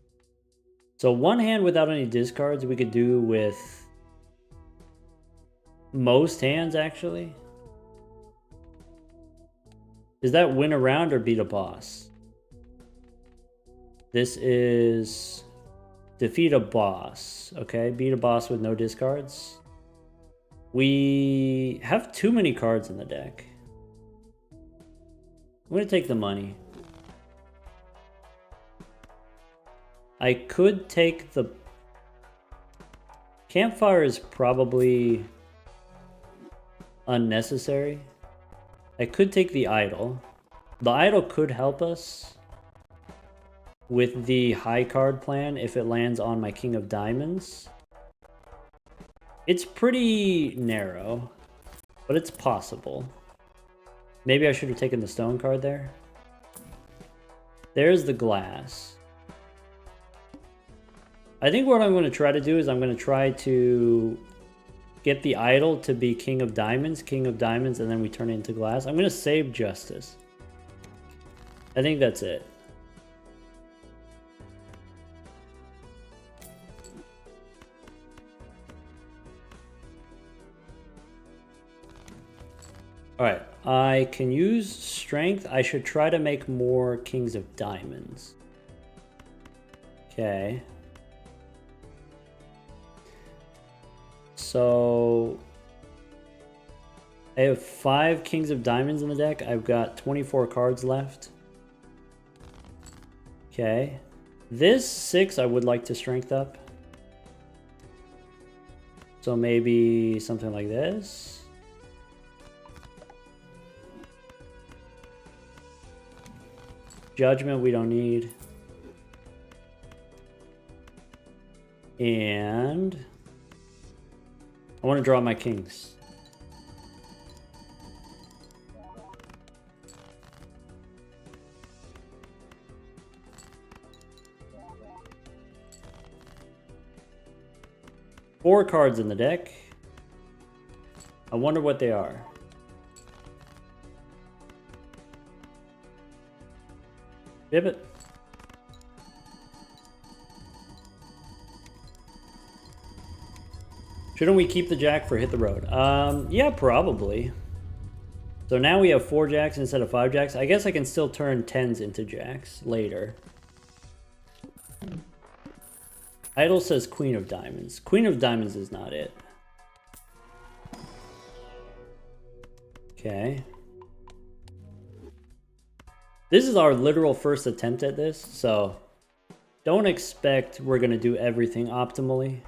So one hand without any discards we could do with most hands, actually. Is that win a round or beat a boss? This is defeat a boss. Okay, beat a boss with no discards. We have too many cards in the deck. I'm gonna take the money. I could take the... Campfire is probably unnecessary. I could take the idol. The idol could help us with the high card plan if it lands on my King of Diamonds. It's pretty narrow, but it's possible. Maybe I should have taken the stone card there. There's the glass. I think what I'm going to try to do is I'm going to try to get the idol to be King of Diamonds, and then we turn it into glass. I'm going to save Justice. I think that's it. Alright, I can use strength. I should try to make more Kings of Diamonds. Okay. So I have 5 Kings of Diamonds in the deck. I've got 24 cards left. Okay. This 6 I would like to strength up. So maybe something like this. Judgment we don't need. And I want to draw my kings. Four cards in the deck. I wonder what they are. Bibbit. Shouldn't we keep the jack for hit the road? Yeah, probably. So now we have 4 jacks instead of 5 jacks. I guess I can still turn 10s into jacks later. Idol says Queen of Diamonds. Queen of Diamonds is not it. Okay. This is our literal first attempt at this, so don't expect we're going to do everything optimally.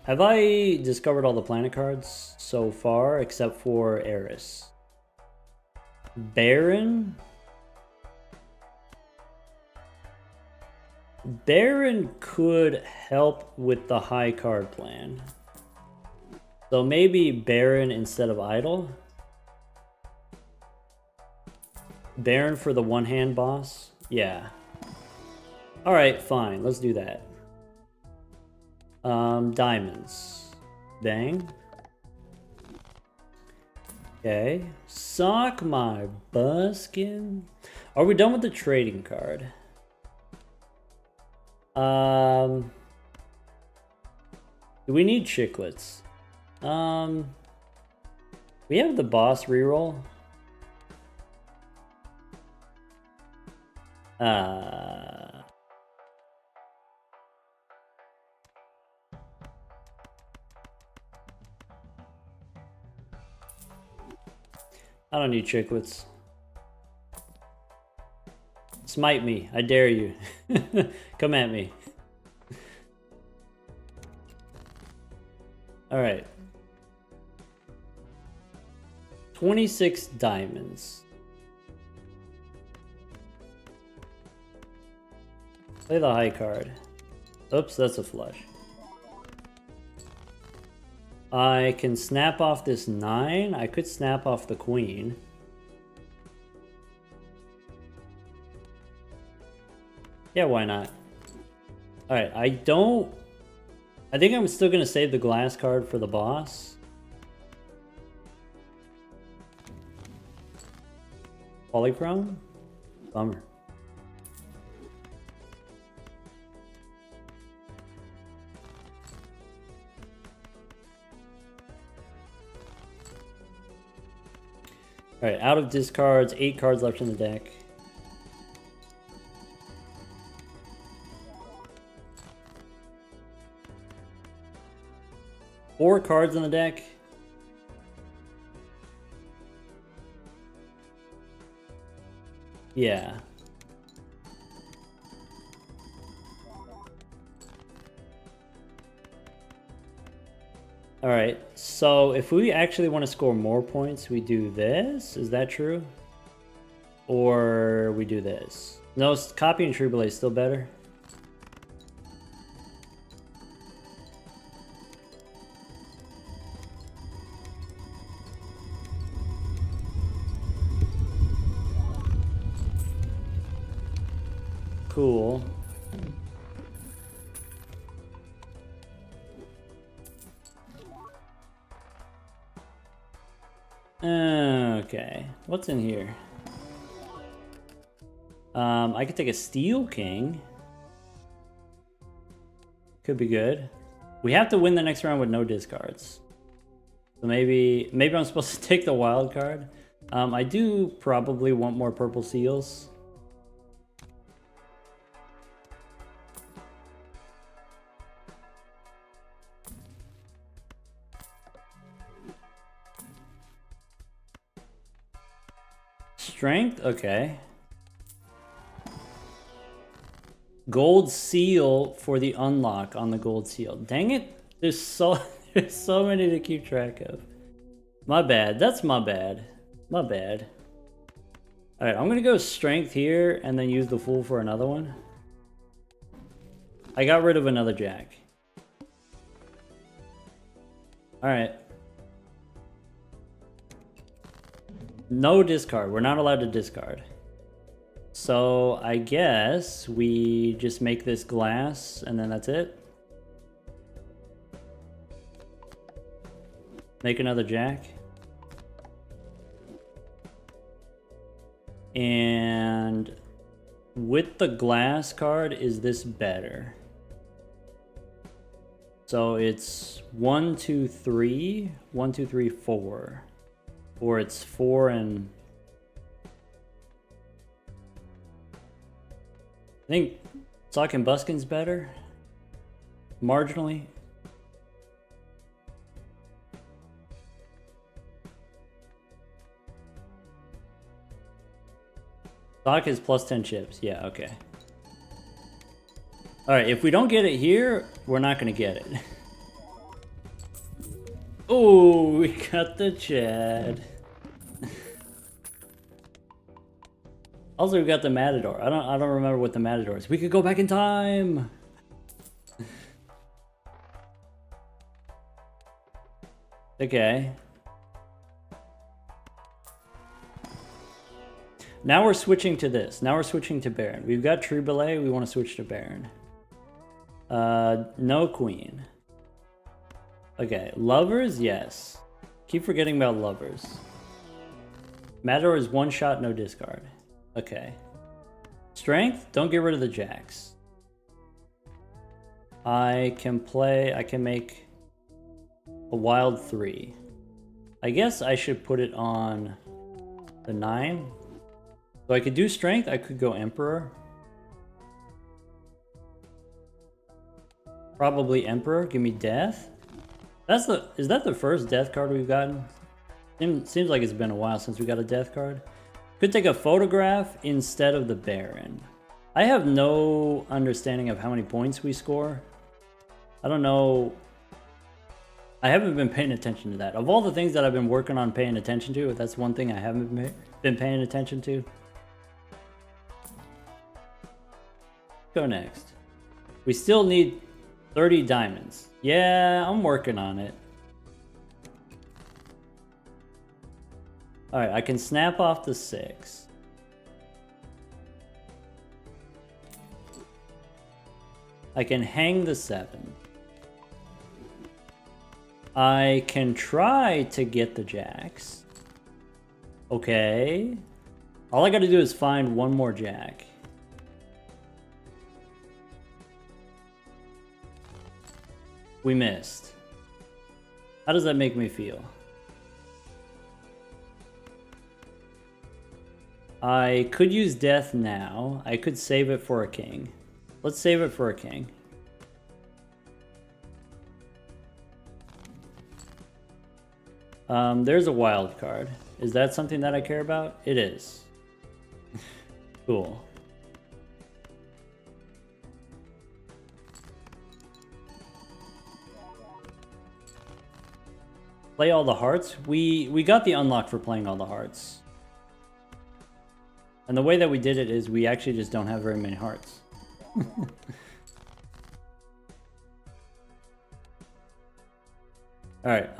Have I discovered all the planet cards so far, except for Eris? Baron? Baron could help with the high card plan. So maybe Baron instead of Idol? Baron for the one-hand boss? Yeah. Alright, fine. Let's do that. Diamonds. Bang. Okay. Sock my buskin. Are we done with the trading card? Do we need chiclets? We have the boss reroll. I don't need chiclets. Smite me. I dare you. Come at me. Alright. 26 diamonds. Play the high card. Oops, that's a flush. I can snap off this 9. I could snap off the queen. Yeah, why not? Alright, I think I'm still gonna save the glass card for the boss. Polychrome? Bummer. Alright, out of discards, 8 cards left in the deck. Four cards in the deck. Yeah. Alright, so if we actually want to score more points, we do this. Is that true? Or we do this? No, copy and Triboulet is still better. Cool. Okay, what's in here? I could take a Steel King. Could be good. We have to win the next round with no discards. So maybe I'm supposed to take the wild card. I do probably want more purple seals. Strength? Okay. Gold seal for the unlock on the gold seal. Dang it. There's so many to keep track of. My bad. That's my bad. My bad. Alright, I'm gonna go strength here and then use the fool for another one. I got rid of another jack. Alright. No discard. We're not allowed to discard. So I guess we just make this glass and then that's it. Make another jack. And with the glass card, is this better? So it's 1, 2, 3, 1, 2, 3, 4. Or it's 4 and... I think Sock and Buskin's better. Marginally. Sock is plus 10 chips. Yeah, okay. Alright, if we don't get it here, we're not going to get it. Oh, we got the Chad. Also, we got the Matador. I don't remember what the Matador is. We could go back in time. Okay. Now we're switching to this. Now we're switching to Baron. We've got Triboulet. We want to switch to Baron. No Queen. Okay, Lovers, yes. Keep forgetting about Lovers. Matador is one shot, no discard. Okay. Strength, don't get rid of the jacks. I can make a wild 3. I guess I should put it on the 9. So I could do strength, I could go Emperor. Probably Emperor, give me death. Is that the first death card we've gotten? Seems like it's been a while since we got a death card. Could take a photograph instead of the Baron. I have no understanding of how many points we score. I don't know. I haven't been paying attention to that. Of all the things that I've been working on paying attention to, that's one thing I haven't been paying attention to. Go next. We still need 30 diamonds. Yeah, I'm working on it. Alright, I can snap off the 6. I can hang the 7. I can try to get the jacks. Okay. All I gotta do is find one more jack. We missed. How does that make me feel? I could use death now. I could save it for a king. Let's save it for a king. There's a wild card. Is that something that I care about? It is. Cool. Play all the hearts? We got the unlock for playing all the hearts. And the way that we did it is we actually just don't have very many hearts. Alright,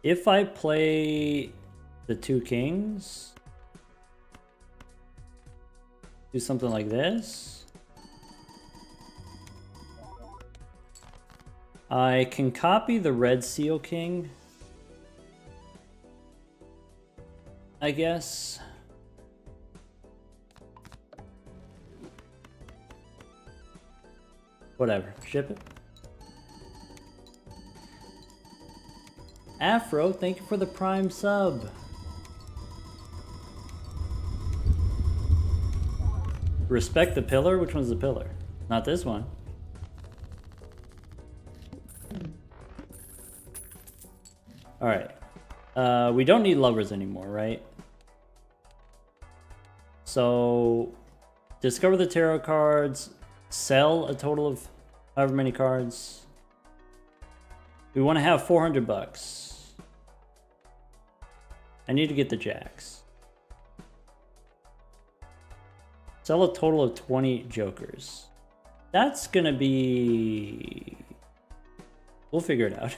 if I play the 2 kings, do something like this. I can copy the red seal king, I guess. Whatever, ship it. Afro, thank you for the Prime sub. Respect the pillar? Which one's the pillar? Not this one. Alright. We don't need lovers anymore, right? So, discover the tarot cards, sell a total of however many cards. We want to have 400 bucks. I need to get the jacks. Sell a total of 20 jokers. That's gonna be... We'll figure it out.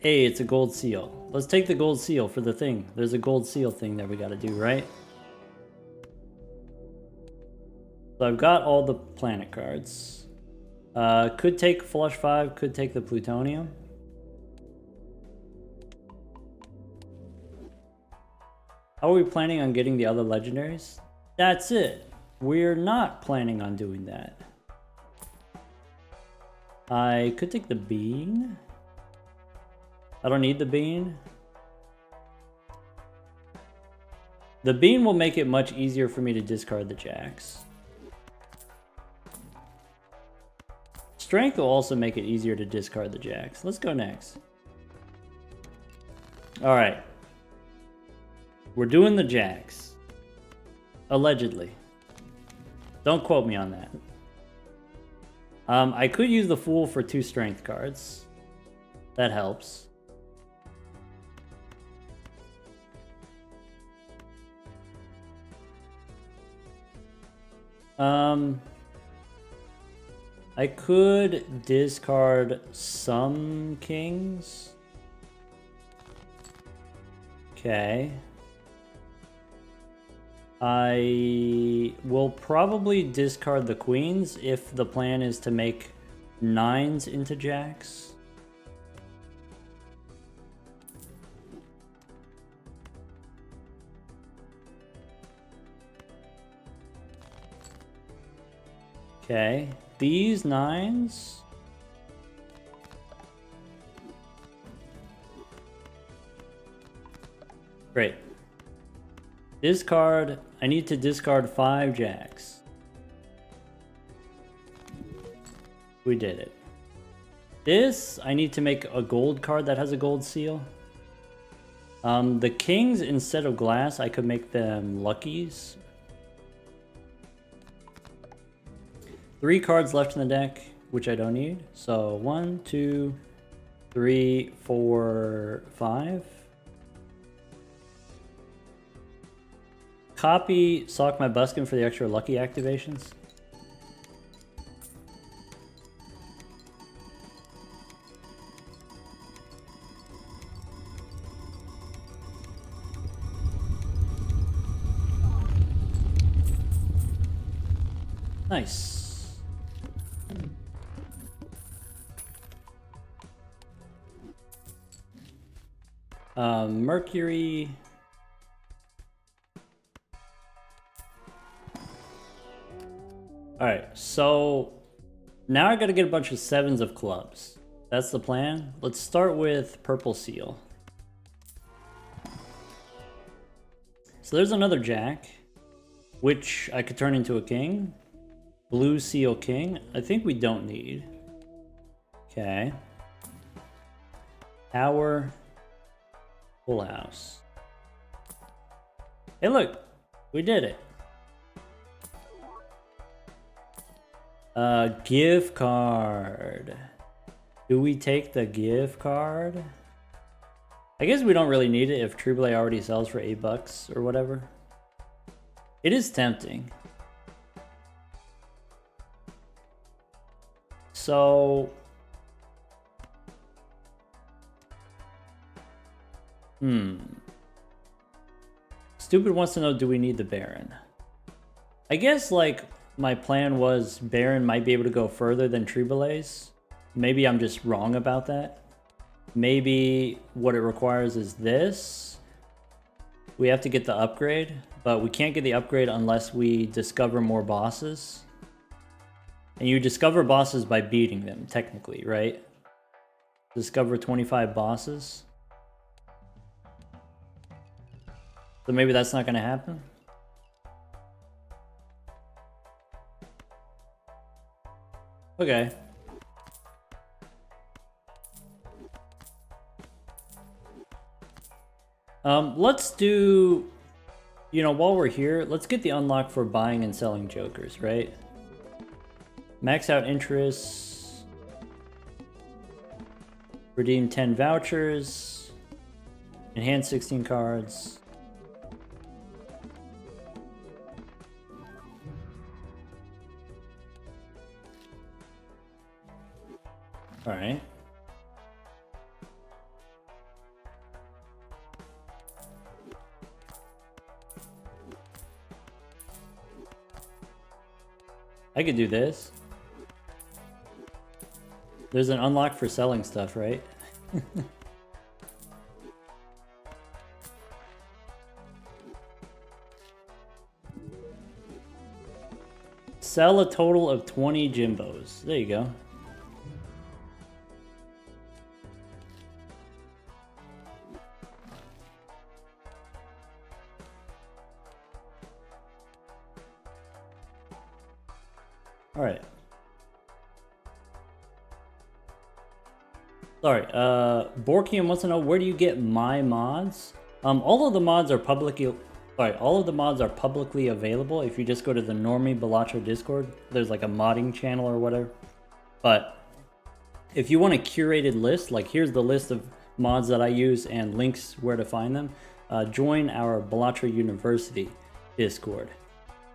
Hey, it's a gold seal. Let's take the gold seal for the thing. There's a gold seal thing that we gotta do, right? So I've got all the planet cards. Could take flush 5, could take the plutonium. How are we planning on getting the other legendaries? That's it. We're not planning on doing that. I could take the bean. I don't need the bean. The bean will make it much easier for me to discard the jacks. Strength will also make it easier to discard the jacks. Let's go next. Alright. We're doing the jacks. Allegedly. Don't quote me on that. I could use the Fool for 2 strength cards. That helps. I could discard some kings. Okay. I will probably discard the queens if the plan is to make 9s into jacks. Okay, these 9s. Great. Discard. I need to discard 5 jacks. We did it. This, I need to make a gold card that has a gold seal. The kings, instead of glass, I could make them luckies. 3 cards left in the deck, which I don't need. So 1, 2, 3, 4, 5. Copy Sock My Buskin for the extra lucky activations. Nice. Mercury. Alright, so now I gotta get a bunch of 7s of clubs. That's the plan. Let's start with Purple Seal. So there's another Jack, which I could turn into a King. Blue Seal King, I think we don't need. Okay. Tower. Full house. Hey look, we did it. Gift card. Do we take the gift card? I guess we don't really need it if Triboulet already sells for $8 or whatever. It is tempting. So... Stupid wants to know, do we need the Baron? I guess, like, my plan was Baron might be able to go further than Triboulet's. Maybe I'm just wrong about that. Maybe what it requires is this. We have to get the upgrade, but we can't get the upgrade unless we discover more bosses. And you discover bosses by beating them, technically, right? Discover 25 bosses. So maybe that's not going to happen. Okay. Let's do, you know, while we're here, let's get the unlock for buying and selling jokers, right? Max out interest. Redeem 10 vouchers. Enhance 16 cards. All right. I could do this. There's an unlock for selling stuff, right? Sell a total of 20 Jimbos. There you go. All right. Sorry, Borkian wants to know, where do you get my mods? All of the mods are publicly available. If you just go to the Normie Balatro Discord, there's like a modding channel or whatever. But if you want a curated list, like here's the list of mods that I use and links where to find them, join our Balatro University Discord.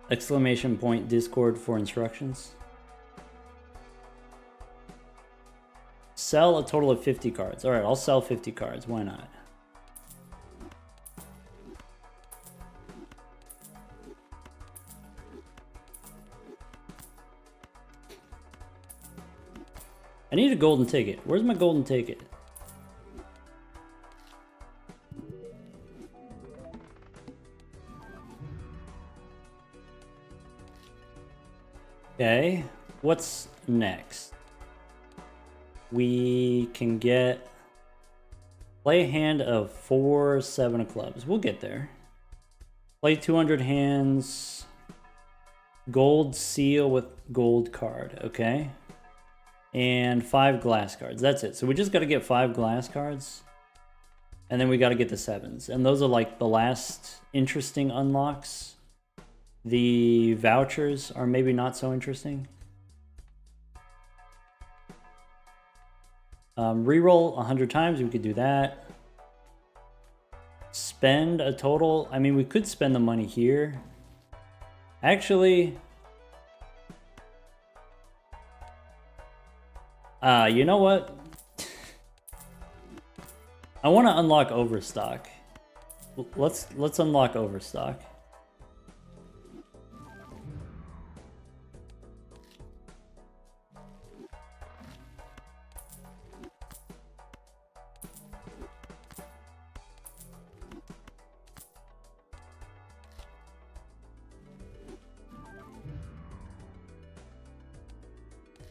!Discord for instructions. Sell a total of 50 cards. All right, I'll sell 50 cards. Why not? I need a golden ticket. Where's my golden ticket? Okay, what's next? We can get... Play a hand of 4 7 of clubs. We'll get there. Play 200 hands. Gold seal with gold card. Okay. And 5 glass cards. That's it. So we just got to get 5 glass cards. And then we got to get the 7s. And those are like the last interesting unlocks. The vouchers are maybe not so interesting. Reroll 100 times, we could do that. Spend a total, I mean, we could spend the money here. Actually, you know what? I want to unlock Overstock. Let's unlock Overstock.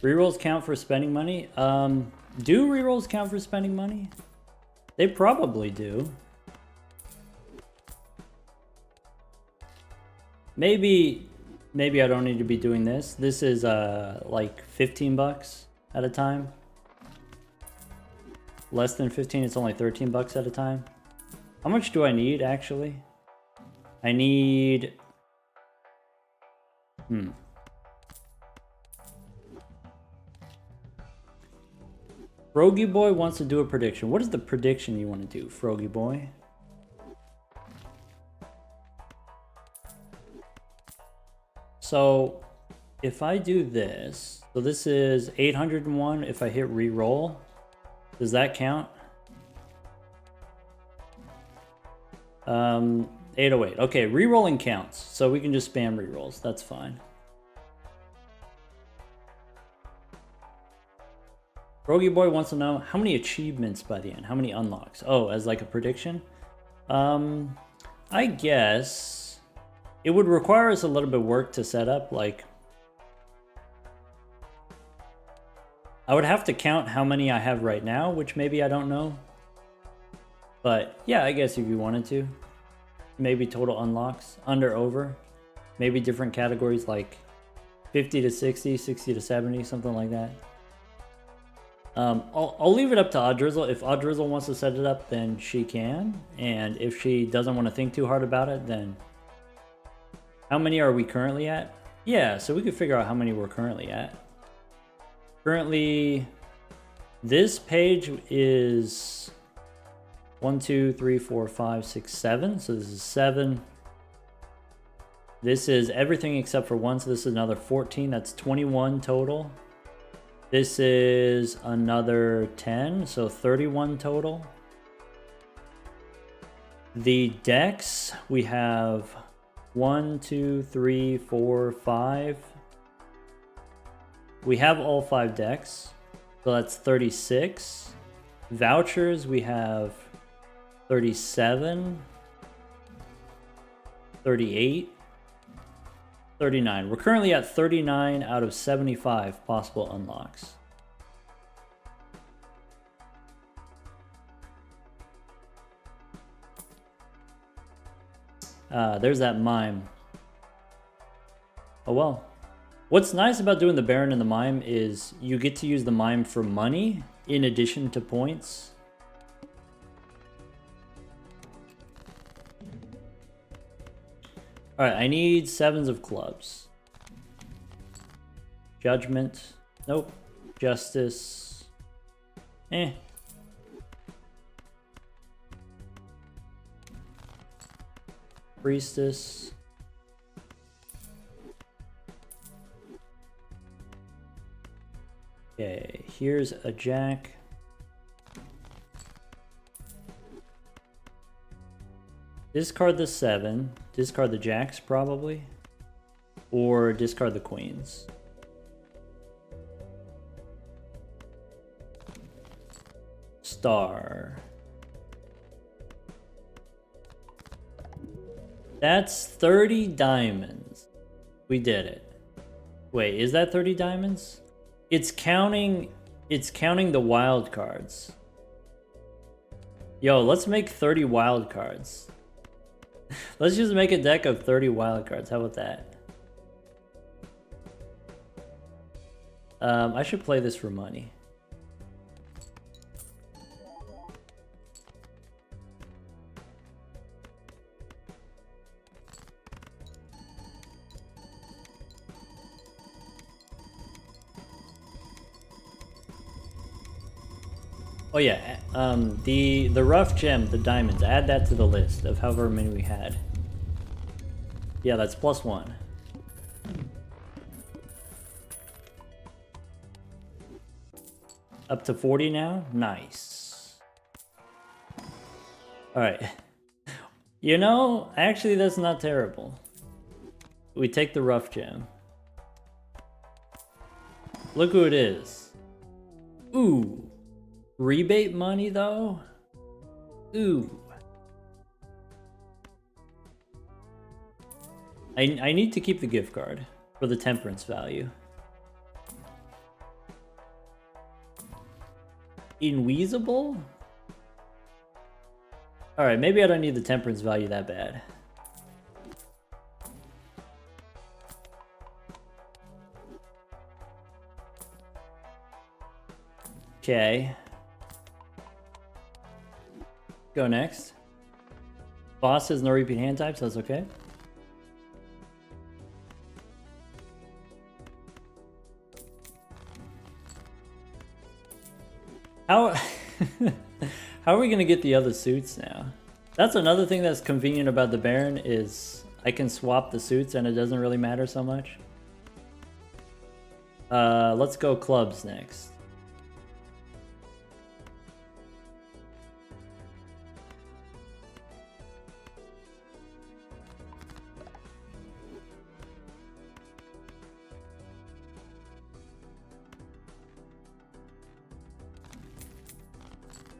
Rerolls count for spending money? Do rerolls count for spending money? They probably do. Maybe I don't need to be doing this. This is like 15 bucks at a time. Less than 15, it's only 13 bucks at a time. How much do I need actually? I need... Froggy Boy wants to do a prediction. What is the prediction you want to do, Froggy Boy? So, if I do this, so this is 801 if I hit re-roll. Does that count? 808. Okay, re-rolling counts, so we can just spam re-rolls. That's fine. Froggy Boy wants to know how many achievements by the end, how many unlocks. Oh, as like a prediction? I guess it would require us a little bit of work to set up. Like, I would have to count how many I have right now, which maybe I don't know. But yeah, I guess if you wanted to. Maybe total unlocks, under, over. Maybe different categories like 50 to 60, 60 to 70, something like that. I'll leave it up to Oddrizzle. If Oddrizzle wants to set it up, then she can. And if she doesn't want to think too hard about it, then... How many are we currently at? Yeah, so we could figure out how many we're currently at. Currently, this page is 1, 2, 3, 4, 5, 6, 7. So this is 7. This is everything except for 1, so this is another 14. That's 21 total. This is another 10, so 31 total. The decks, we have 1, 2, 3, 4, 5. We have all 5 decks, so that's 36. Vouchers, we have 37, 38, 39. We're currently at 39 out of 75 possible unlocks. There's that mime. Oh well. What's nice about doing the Baron and the mime is you get to use the mime for money in addition to points. Alright, I need 7s of clubs. Judgment. Nope. Justice. Priestess. Okay, here's a jack. Discard the 7, discard the jacks probably, or discard the queens. Star. That's 30 diamonds. We did it. Wait, is that 30 diamonds? It's counting the wild cards. Yo, let's make 30 wild cards. Let's just make a deck of 30 wild cards. How about that? I should play this for money. Oh yeah, the rough gem, the diamonds, add that to the list of however many we had. Yeah, that's +1. Up to 40 now? Nice. Alright. You know, actually that's not terrible. We take the rough gem. Look who it is. Ooh. Rebate money though? Ooh. I need to keep the gift card for the temperance value. Inweezable? Alright, maybe I don't need the temperance value that bad. Okay. Go next. Boss says no repeat hand types, that's okay. How how are we gonna get the other suits now? That's another thing that's convenient about the Baron is I can swap the suits and it doesn't really matter so much. Let's go clubs next.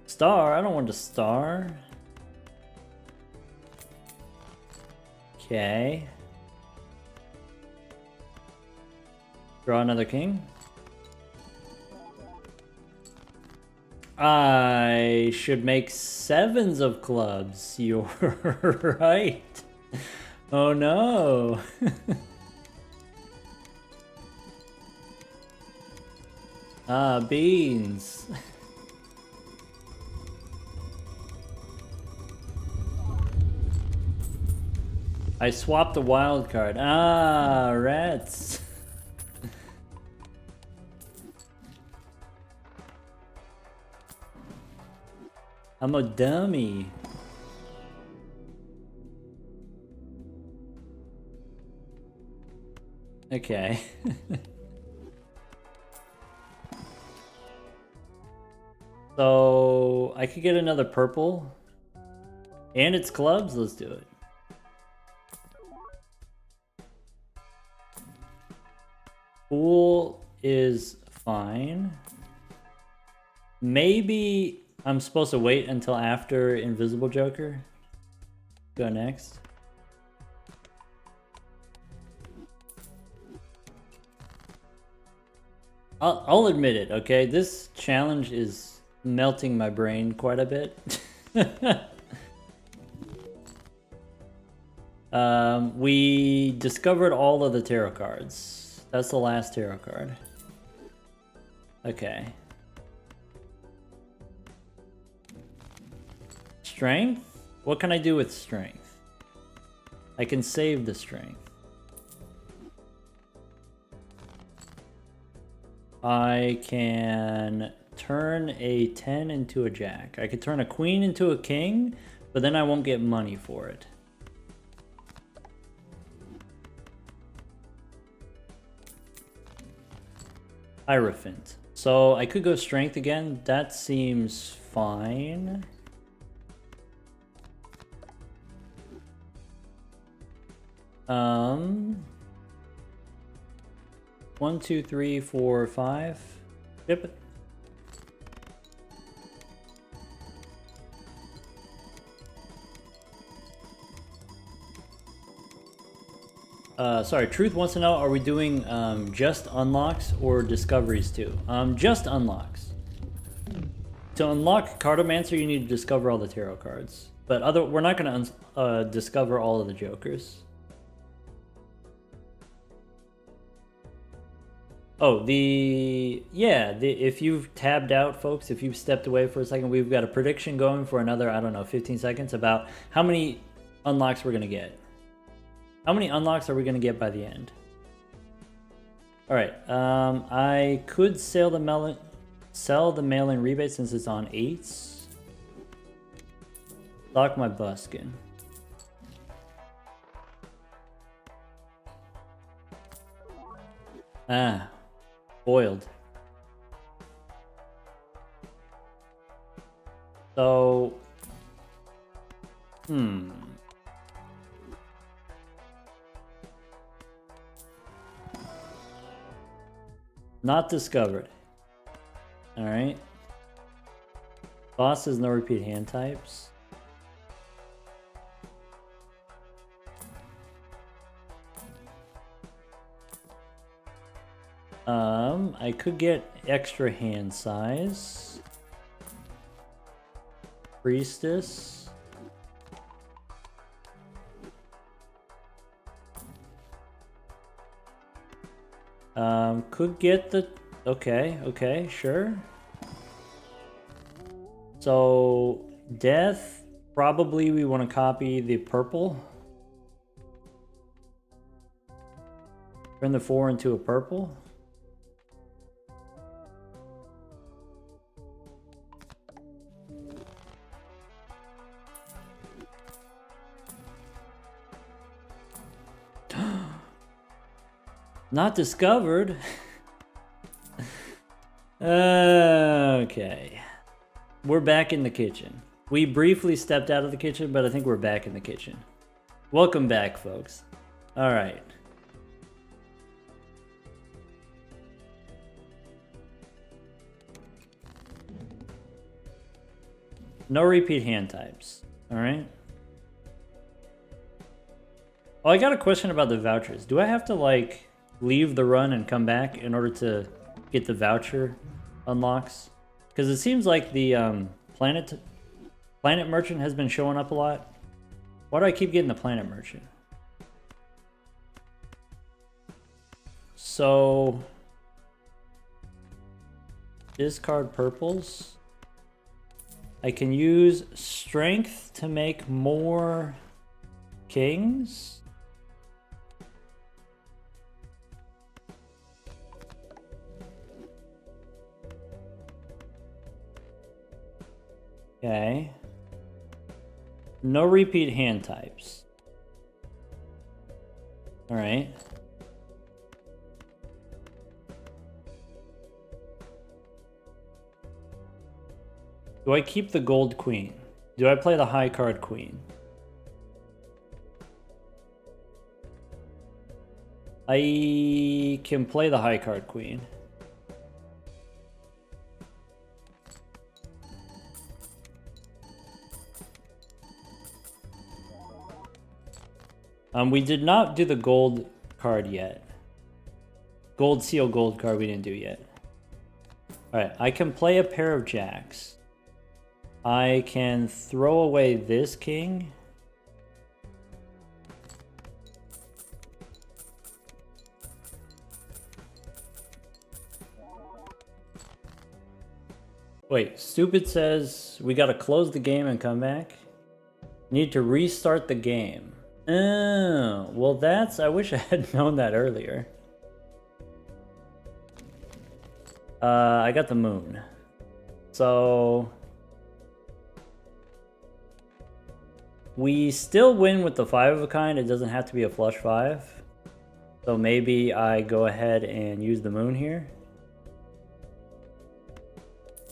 Star? I don't want a star. Okay. Draw another king. I should make 7s of clubs. You're right. Oh no. Ah, beans. I swapped the wild card. Ah, rats. I'm a dummy. Okay. So I could get another purple. And it's clubs, let's do it. Pool is fine. Maybe I'm supposed to wait until after Invisible Joker. Go next. I'll admit it, okay? This challenge is melting my brain quite a bit. We discovered all of the tarot cards. That's the last tarot card. Okay. Strength? What can I do with strength? I can save the strength. I can turn a 10 into a jack. I could turn a queen into a king, but then I won't get money for it. Hierophant. So I could go strength again. That seems fine. One, two, three, four, five. Yep. Sorry, Truth wants to know, are we doing just unlocks or discoveries too? Just unlocks. To unlock Cartomancer, you need to discover all the tarot cards. But we're not going to discover all of the jokers. Oh, if you've tabbed out, folks, if you've stepped away for a second, we've got a prediction going for another, I don't know, 15 seconds about how many unlocks we're going to get. How many unlocks are we going to get by the end? Alright, I could sail the melon. Sell the mail-in rebate since it's on 8s. Stock my buskin. Ah, boiled. So, not discovered. All right. Boss has no repeat hand types. I could get extra hand size. Priestess. Could get the... Okay, sure. So, death, probably we want to copy the purple. Turn the 4 into a purple. Not discovered. Okay. We're back in the kitchen. We briefly stepped out of the kitchen, but I think we're back in the kitchen. Welcome back, folks. All right. No repeat hand types. All right. Oh, I got a question about the vouchers. Do I have to, like, leave the run and come back in order to get the voucher unlocks? Because it seems like the planet merchant has been showing up a lot. Why do I keep getting the planet merchant? So, discard purples. I can use strength to make more kings. Okay. No repeat hand types. All right. Do I keep the gold queen? Do I play the high card queen? I can play the high card queen. We did not do the gold card yet. Gold seal gold card we didn't do yet. Alright, I can play a pair of jacks. I can throw away this king. Wait, stupid says we gotta close the game and come back. Need to restart the game. Oh, well that's... I wish I had known that earlier. I got the moon. So... we still win with the 5 of a kind. It doesn't have to be a flush 5. So maybe I go ahead and use the moon here.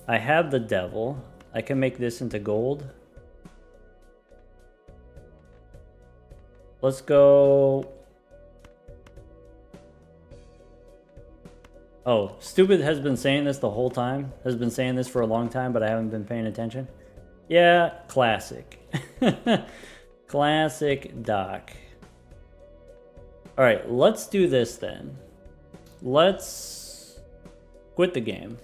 I have the devil. I can make this into gold. Let's go... oh, stupid has been saying this the whole time. Has been saying this for a long time, but I haven't been paying attention. Yeah, classic. Classic Doc. Alright, let's do this then. Let's quit the game.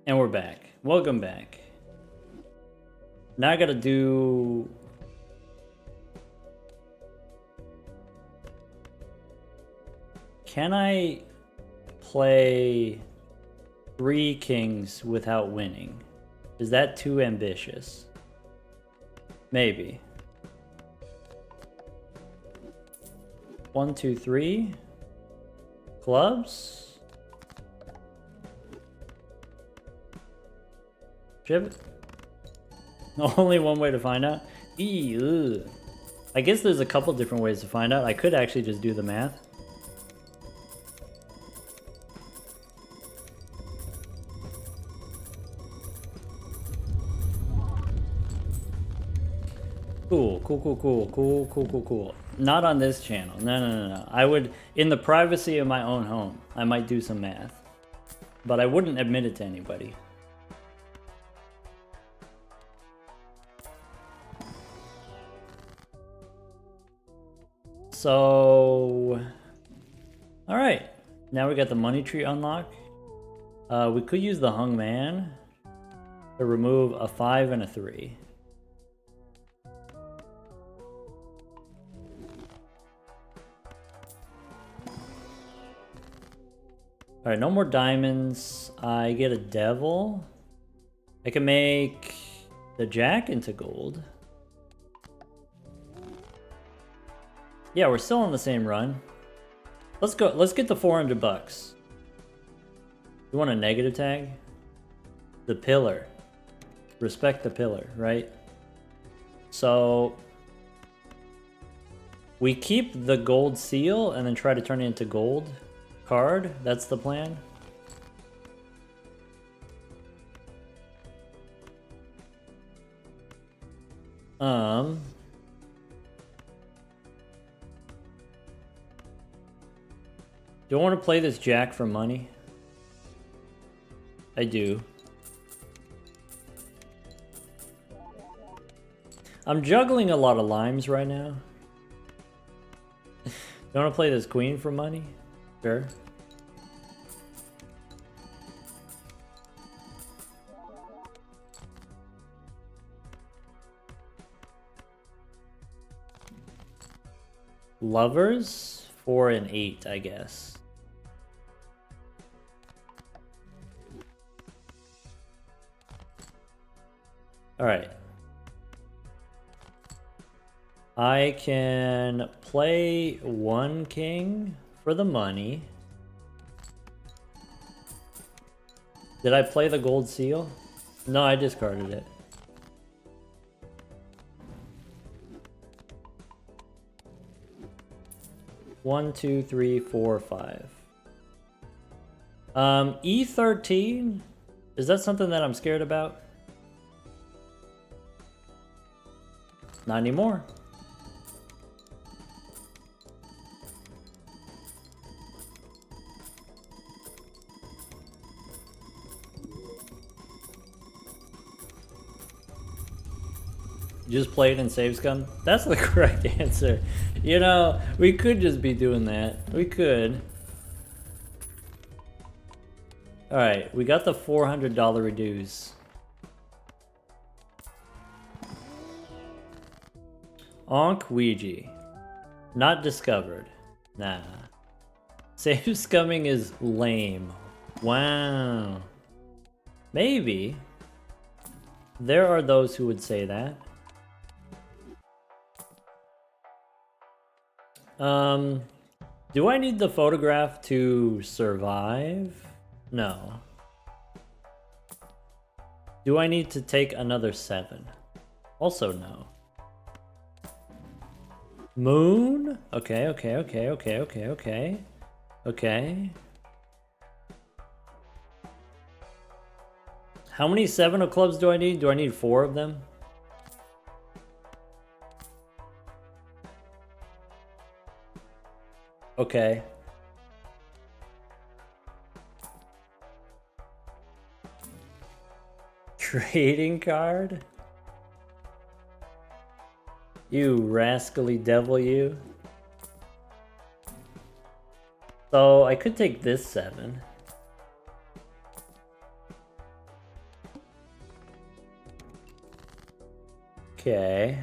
And we're back. Welcome back. Now I gotta do... can I play 3 kings without winning. Is that too ambitious? Maybe. 1, 2, 3. Clubs? Chip? Only one way to find out? Ew. I guess there's a couple different ways to find out. I could actually just do the math. Cool. Not on this channel. No. I would, in the privacy of my own home, I might do some math. But I wouldn't admit it to anybody. So... Alright. Now we got the money tree unlocked. We could use the hung man to remove a 5 and a 3. Alright, no more diamonds. I get a devil. I can make the jack into gold. Yeah, we're still on the same run. Let's go. Let's get the 400 bucks. You want a negative tag? The pillar. Respect the pillar, right? So we keep the gold seal and then try to turn it into gold card. That's the plan. Do I want to play this jack for money? I do. I'm juggling a lot of limes right now. Do you want to play this queen for money? Sure. Lovers? 4 and 8, I guess. Alright. I can play 1 king for the money. Did I play the gold seal? No, I discarded it. One, two, three, four, 5. E13? Is that something that I'm scared about? Not anymore. Just play it in save scum? That's the correct answer. You know, we could just be doing that. We could. Alright, we got the $400 reduce. Onk Ouija. Not discovered. Nah. Save scumming is lame. Wow. Maybe. There are those who would say that. Do I need the photograph to survive? No. Do I need to take another 7? Also no. Moon? Okay. Okay. How many 7 of clubs do I need? Do I need 4 of them? Okay. Trading card? You rascally devil, you. So I could take this 7. Okay.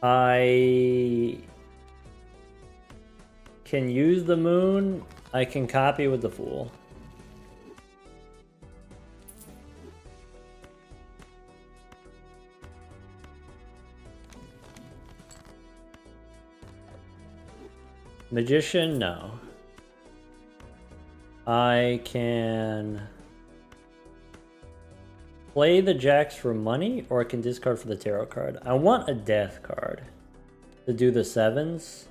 I can use the moon. I can copy with the fool. Magician, no. I can play the jacks for money, or I can discard for the tarot card. I want a death card to do the sevens.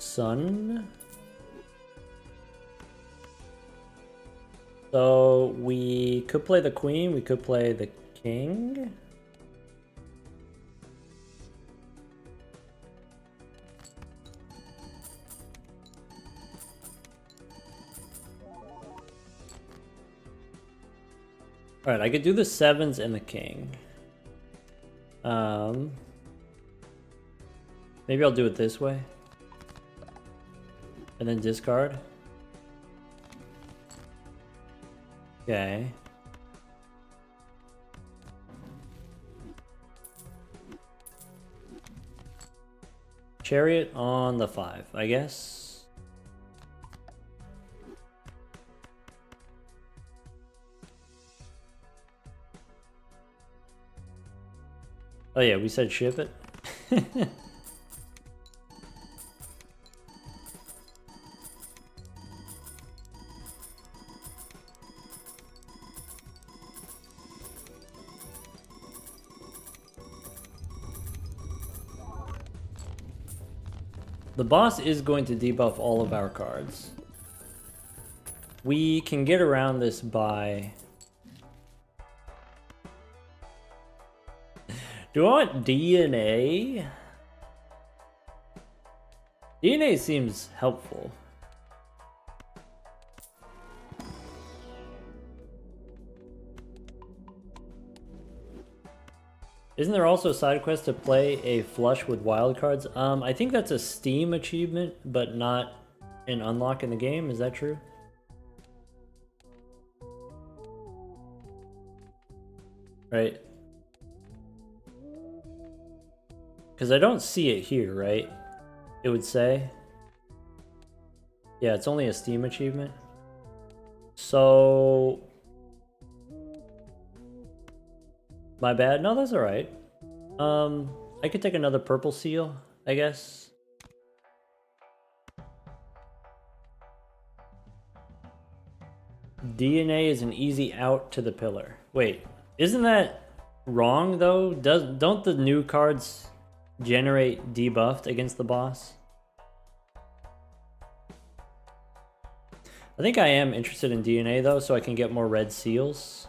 Sun. So we could play the queen, we could play the king. Alright, I could do the sevens and the king. Maybe I'll do it this way. And then discard. Okay. Chariot on the 5, I guess. Oh yeah, we said ship it. The boss is going to debuff all of our cards. We can get around this by... Do I want DNA? DNA seems helpful. Isn't there also a side quest to play a flush with wild cards? I think that's a Steam achievement, but not an unlock in the game. Is that true? Right. Because I don't see it here, right? It would say. Yeah, it's only a Steam achievement. So... My bad. No, that's alright. I could take another purple seal, I guess. DNA is an easy out to the pillar. Wait, isn't that wrong though? Don't the new cards generate debuffed against the boss? I think I am interested in DNA though, so I can get more red seals.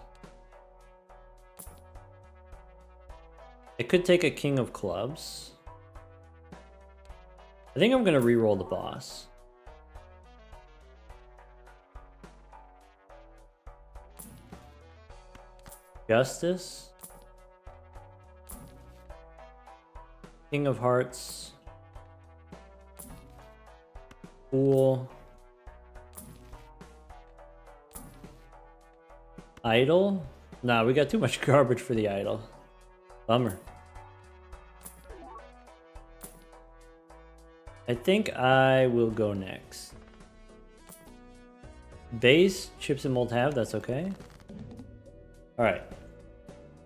I could take a king of clubs. I think I'm gonna re-roll the boss. Justice. King of hearts. Fool. Idol? Nah, we got too much garbage for the idol. Bummer. I think I will go next. Base, chips and mold have, that's okay. Alright.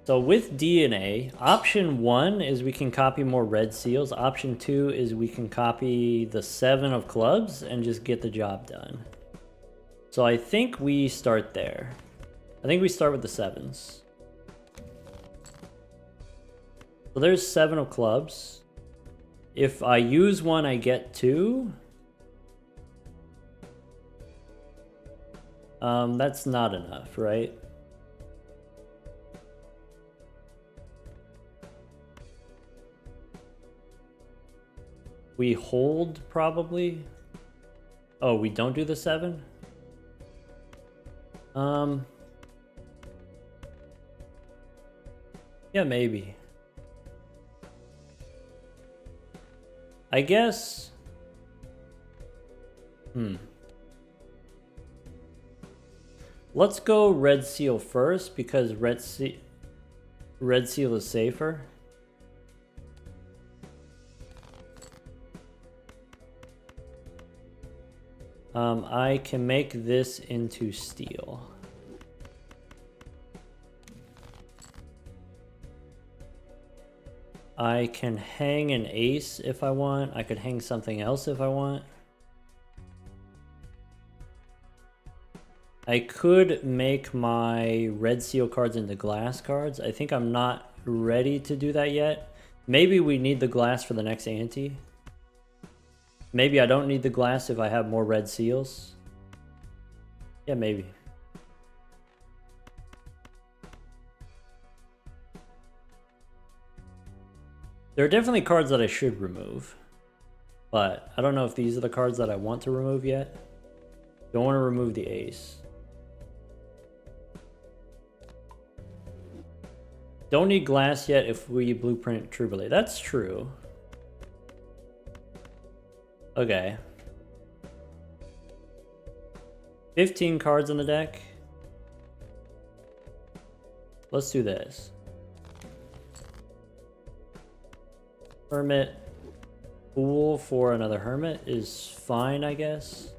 So with DNA, option 1 is we can copy more red seals. Option 2 is we can copy the 7 of clubs and just get the job done. So I think we start there. I think we start with the 7s. So there's 7 of clubs. If I use one, I get 2. That's not enough, right? We hold, probably. Oh, we don't do the 7? Yeah, maybe. I guess... Let's go red seal first, because red red seal is safer. I can make this into steel. I can hang an ace if I want. I could hang something else if I want. I could make my red seal cards into glass cards. I think I'm not ready to do that yet. Maybe we need the glass for the next ante. Maybe I don't need the glass if I have more red seals. Yeah, maybe. There are definitely cards that I should remove, but I don't know if these are the cards that I want to remove yet. Don't want to remove the ace. Don't need glass yet if we blueprint True Belay. That's true. Okay. 15 cards in the deck. Let's do this. Hermit. Fool for another Hermit is fine, I guess.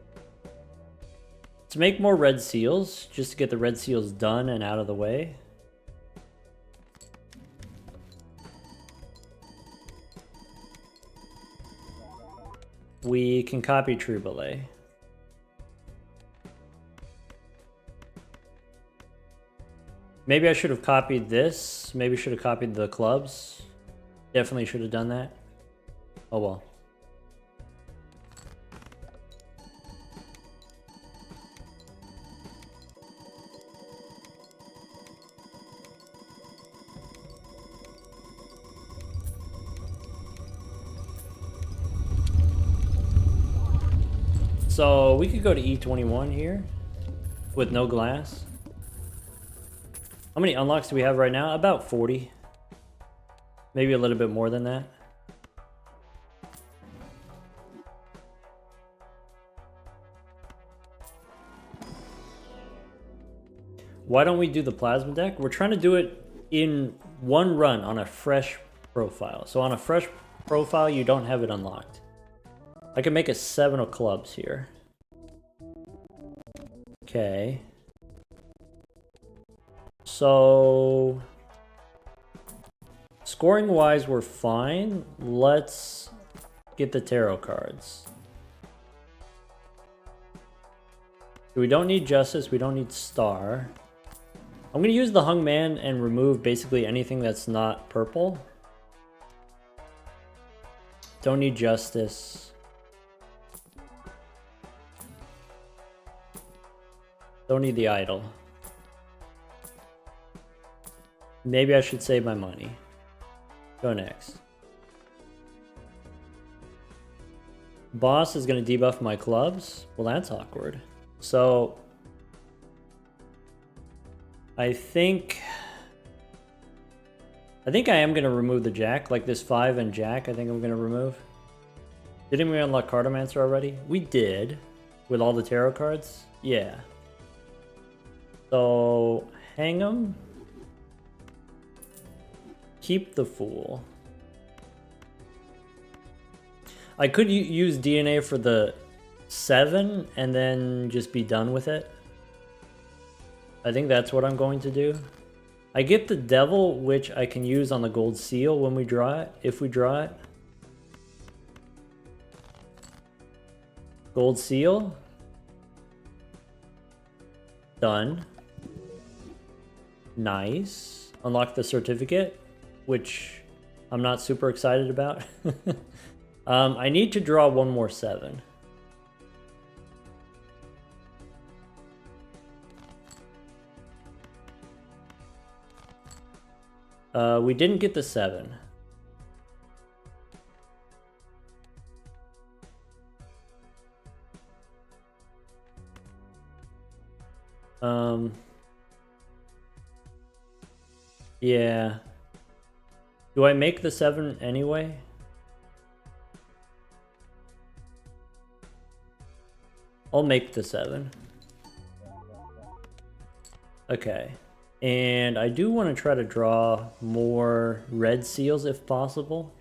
To make more red seals, just to get the red seals done and out of the way. We can copy True Belay. Maybe I should have copied this. Maybe I should have copied the clubs. Definitely should have done that. Oh well. So we could go to E21 here with no glass. How many unlocks do we have right now? About 40. Maybe a little bit more than that. Why don't we do the plasma deck? We're trying to do it in one run on a fresh profile. So on a fresh profile, you don't have it unlocked. I can make a 7 of clubs here. Okay. So scoring wise, we're fine. Let's get the tarot cards. We don't need Justice, we don't need Star. I'm gonna use the Hung Man and remove basically anything that's not purple. Don't need Justice. Don't need the Idol. Maybe I should save my money. Go next. Boss is going to debuff my clubs. Well, that's awkward. So I think I am going to remove the Jack. Like this 5 and Jack, I think I'm going to remove. Didn't we unlock Cartomancer already? We did. With all the tarot cards? Yeah. So hang them. Keep the Fool. I could use DNA for the 7 and then just be done with it. I think that's what I'm going to do. I get the Devil, which I can use on the gold seal when we draw it, if we draw it. Gold seal. Done. Nice. Unlock the certificate, which I'm not super excited about. I need to draw one more 7. We didn't get the 7. Yeah. Do I make the 7 anyway? I'll make the 7. Okay. And I do want to try to draw more red seals if possible.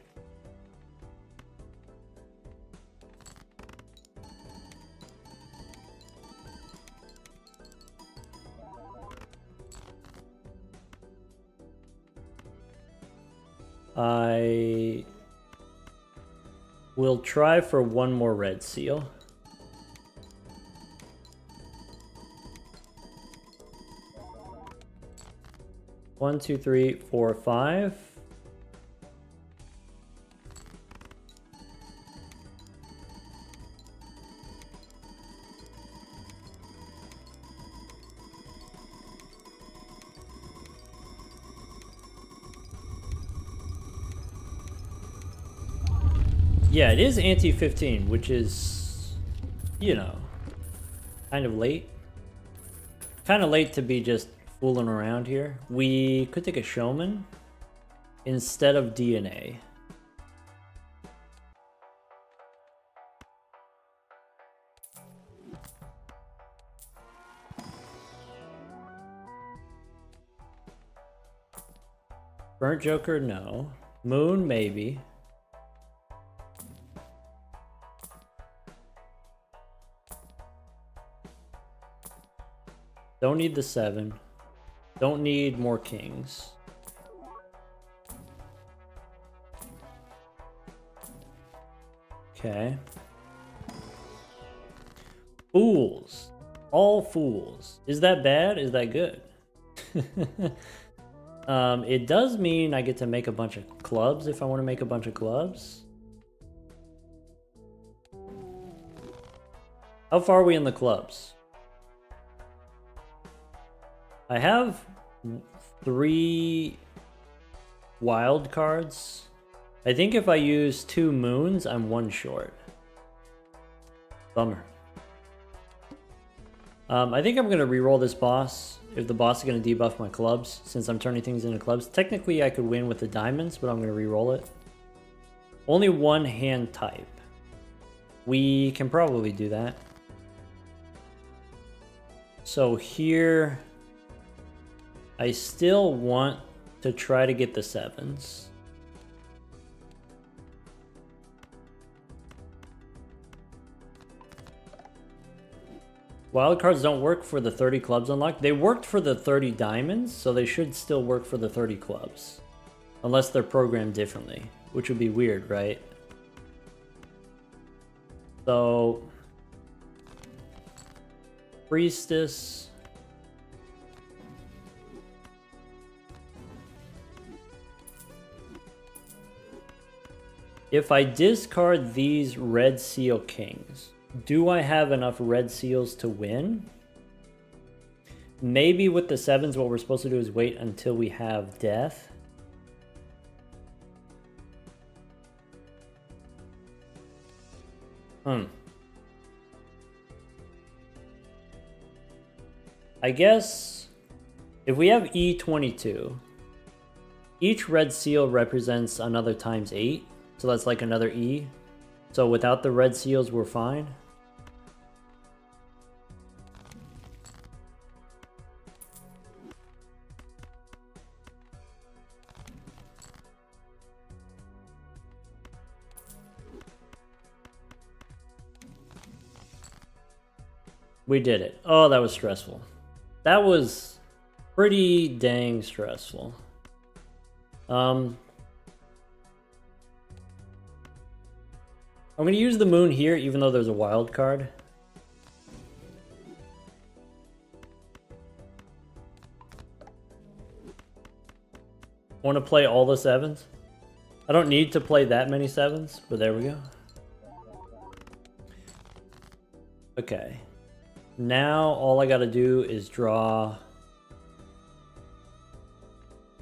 I will try for one more red seal. One, two, three, four, five. Yeah, it is anti-15, which is, you know, kind of late. Kind of late to be just fooling around here. We could take a showman instead of DNA. Burnt Joker, no. Moon, maybe. Don't need the 7. Don't need more kings. Okay. Fools. All fools. Is that bad? Is that good? It does mean I get to make a bunch of clubs if I want to make a bunch of clubs. How far are we in the clubs? I have 3 wild cards. I think if I use 2 moons, I'm 1 short. Bummer. I think I'm going to reroll this boss if the boss is going to debuff my clubs, since I'm turning things into clubs. Technically, I could win with the diamonds, but I'm going to reroll it. Only 1 hand type. We can probably do that. So here, I still want to try to get the 7s. Wildcards don't work for the 30 clubs unlocked. They worked for the 30 diamonds, so they should still work for the 30 clubs. Unless they're programmed differently, which would be weird, right? So, Priestess. If I discard these red seal kings, do I have enough red seals to win? Maybe with the 7s, what we're supposed to do is wait until we have death. I guess if we have E22, each red seal represents another times 8. So that's like another E. So without the red seals, we're fine. We did it. Oh, that was stressful. That was pretty dang stressful. I'm going to use the moon here, even though there's a wild card. Want to play all the 7s? I don't need to play that many 7s, but there we go. Okay. Now all I got to do is draw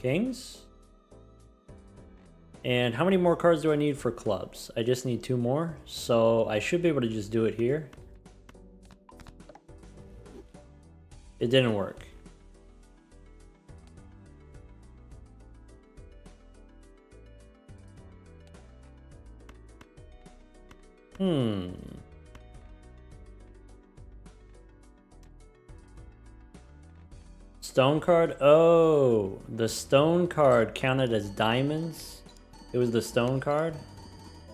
kings. And how many more cards do I need for clubs? I just need 2 more, so I should be able to just do it here. It didn't work. Stone card? Oh, the stone card counted as diamonds? It was the stone card?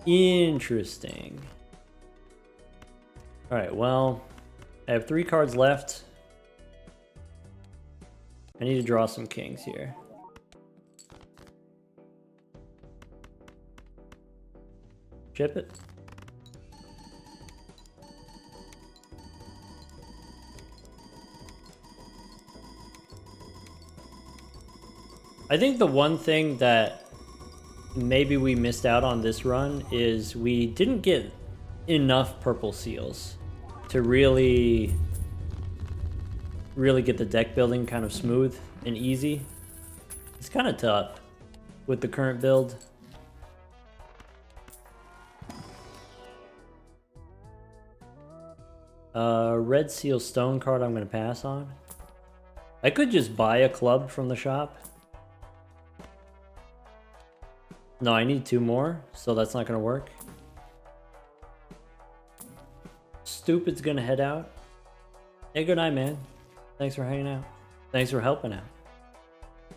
Interesting. Alright, well, I have 3 cards left. I need to draw some kings here. Chip it. I think the one thing that maybe we missed out on this run is we didn't get enough purple seals to really get the deck building kind of smooth and easy. It's kind of tough with the current build. Red seal stone card I'm going to pass on. I could just buy a club from the shop. No, I need 2 more, so that's not going to work. Stupid's going to head out. Hey, good night, man. Thanks for hanging out. Thanks for helping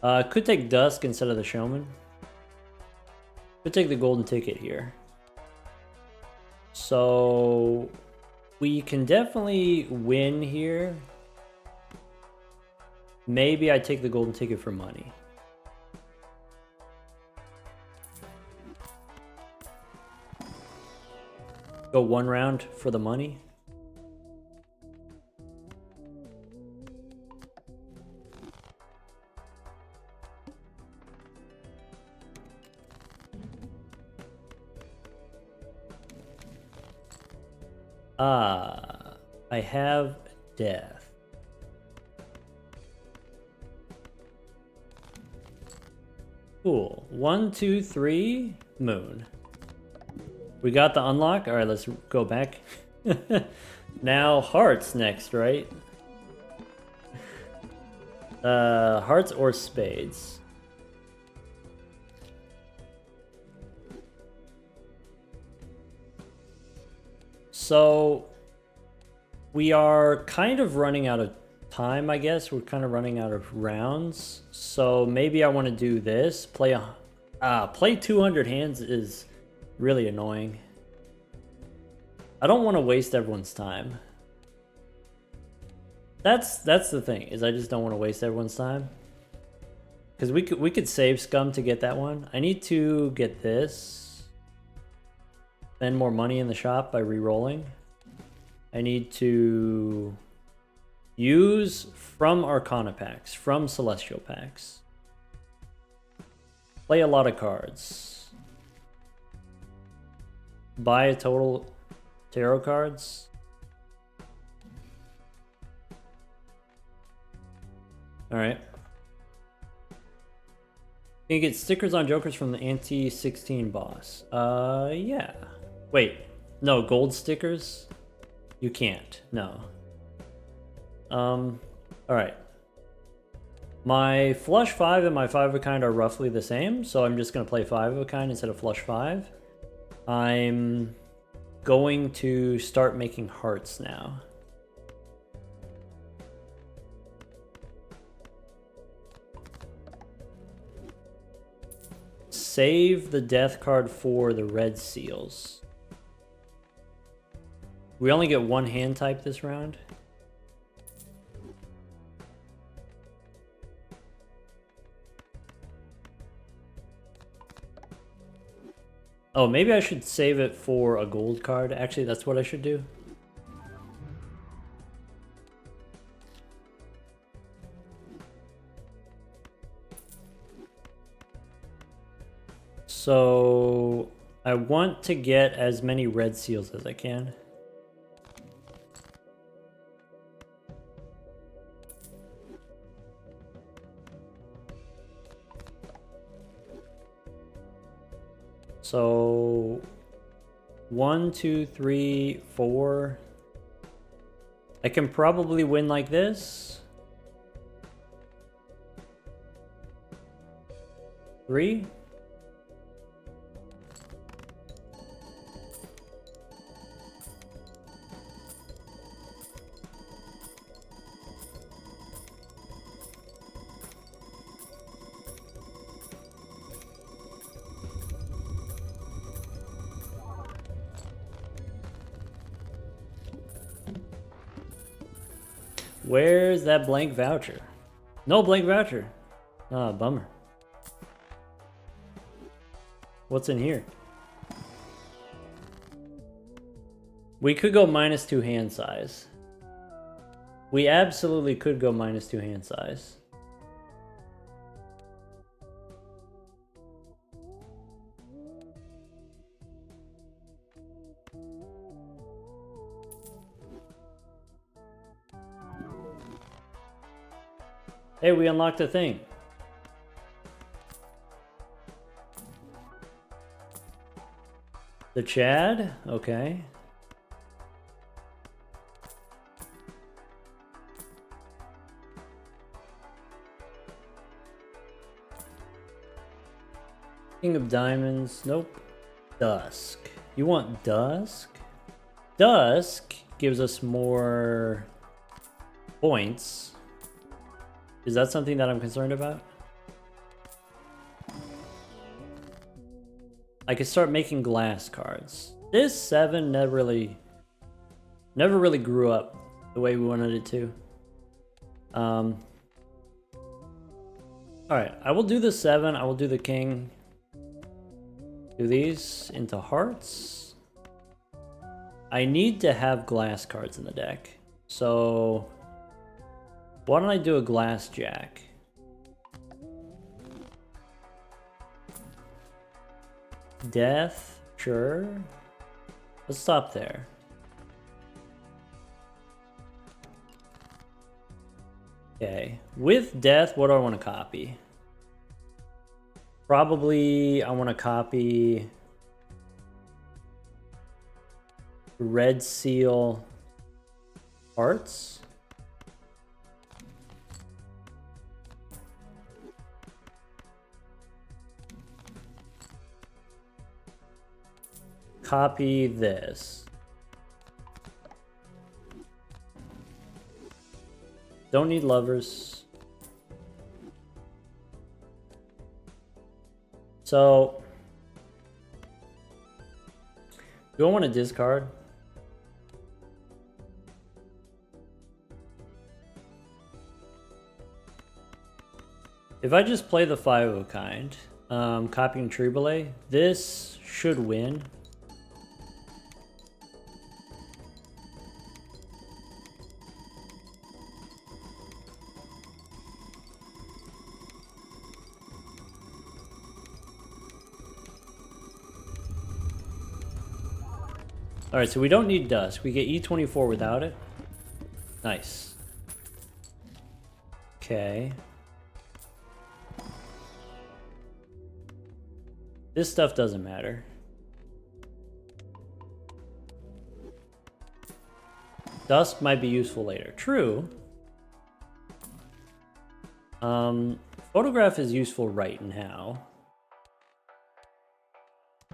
out. Could take Dusk instead of the Showman. Could take the golden ticket here. So we can definitely win here. Maybe I take the golden ticket for money. Go 1 round for the money. I have death. Cool. 1, 2, 3, moon. We got the unlock. All right, let's go back. Now hearts next, right? Hearts or spades? So we are kind of running out of time, I guess. We're kind of running out of rounds. So maybe I want to do this. Play 200 hands is really annoying. I don't want to waste everyone's time. That's the thing, is I just don't want to waste everyone's time. Because we could save scum to get that one. I need to get this. Spend more money in the shop by re-rolling. I need to use from Arcana packs, from Celestial packs. Play a lot of cards. Buy a total tarot cards. Alright. Can you get stickers on jokers from the anti-16 boss? Yeah. Wait, no, gold stickers? You can't, no. Alright. My flush 5 and my 5 of a kind are roughly the same, so I'm just going to play 5 of a kind instead of flush 5. I'm going to start making hearts now. Save the death card for the red seals. We only get 1 hand type this round. Oh, maybe I should save it for a gold card. Actually, that's what I should do. So I want to get as many red seals as I can. So 1, 2, 3, 4. I can probably win like this. 3. Where's that blank voucher? No blank voucher. Ah, bummer. What's in here? We could go -2 hand size. We absolutely could go -2 hand size. Hey, we unlocked a thing. The Chad? Okay. King of Diamonds. Nope. Dusk. You want Dusk? Dusk gives us more points. Is that something that I'm concerned about? I could start making glass cards. This 7 never really grew up the way we wanted it to. Alright, I will do the 7, I will do the king. Do these into hearts. I need to have glass cards in the deck. So why don't I do a glass jack? Death, sure. Let's stop there. Okay, with death, what do I want to copy? Probably I want to copy red seal hearts. Copy this. Don't need lovers. So, do I want to discard? If I just play the 5 of a kind, copying Triboulet, this should win. Alright, so we don't need Dusk. We get E24 without it. Nice. Okay. This stuff doesn't matter. Dusk might be useful later. True. Photograph is useful right now.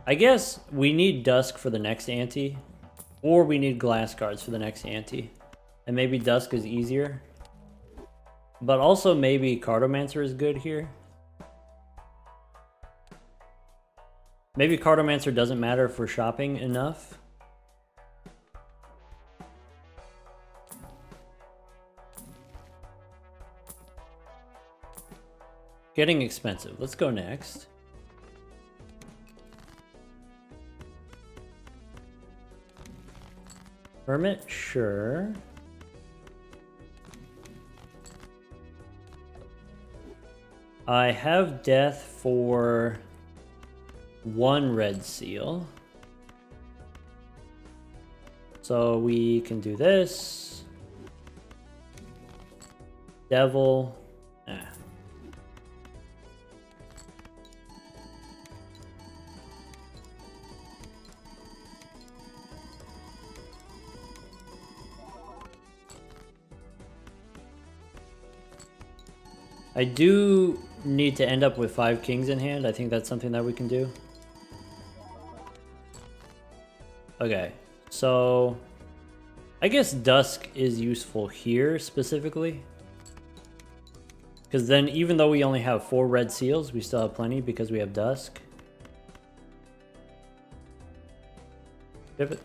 I guess we need Dusk for the next ante, or we need glass cards for the next ante. And maybe Dusk is easier. But also maybe Cartomancer is good here. Maybe Cartomancer doesn't matter for shopping enough. Getting expensive. Let's go next. Hermit, sure. I have death for 1 red seal. So we can do this. Devil. I do need to end up with 5 kings in hand. I think that's something that we can do. Okay, so I guess Dusk is useful here specifically. Because then even though we only have 4 red seals, we still have plenty because we have Dusk. Pivot.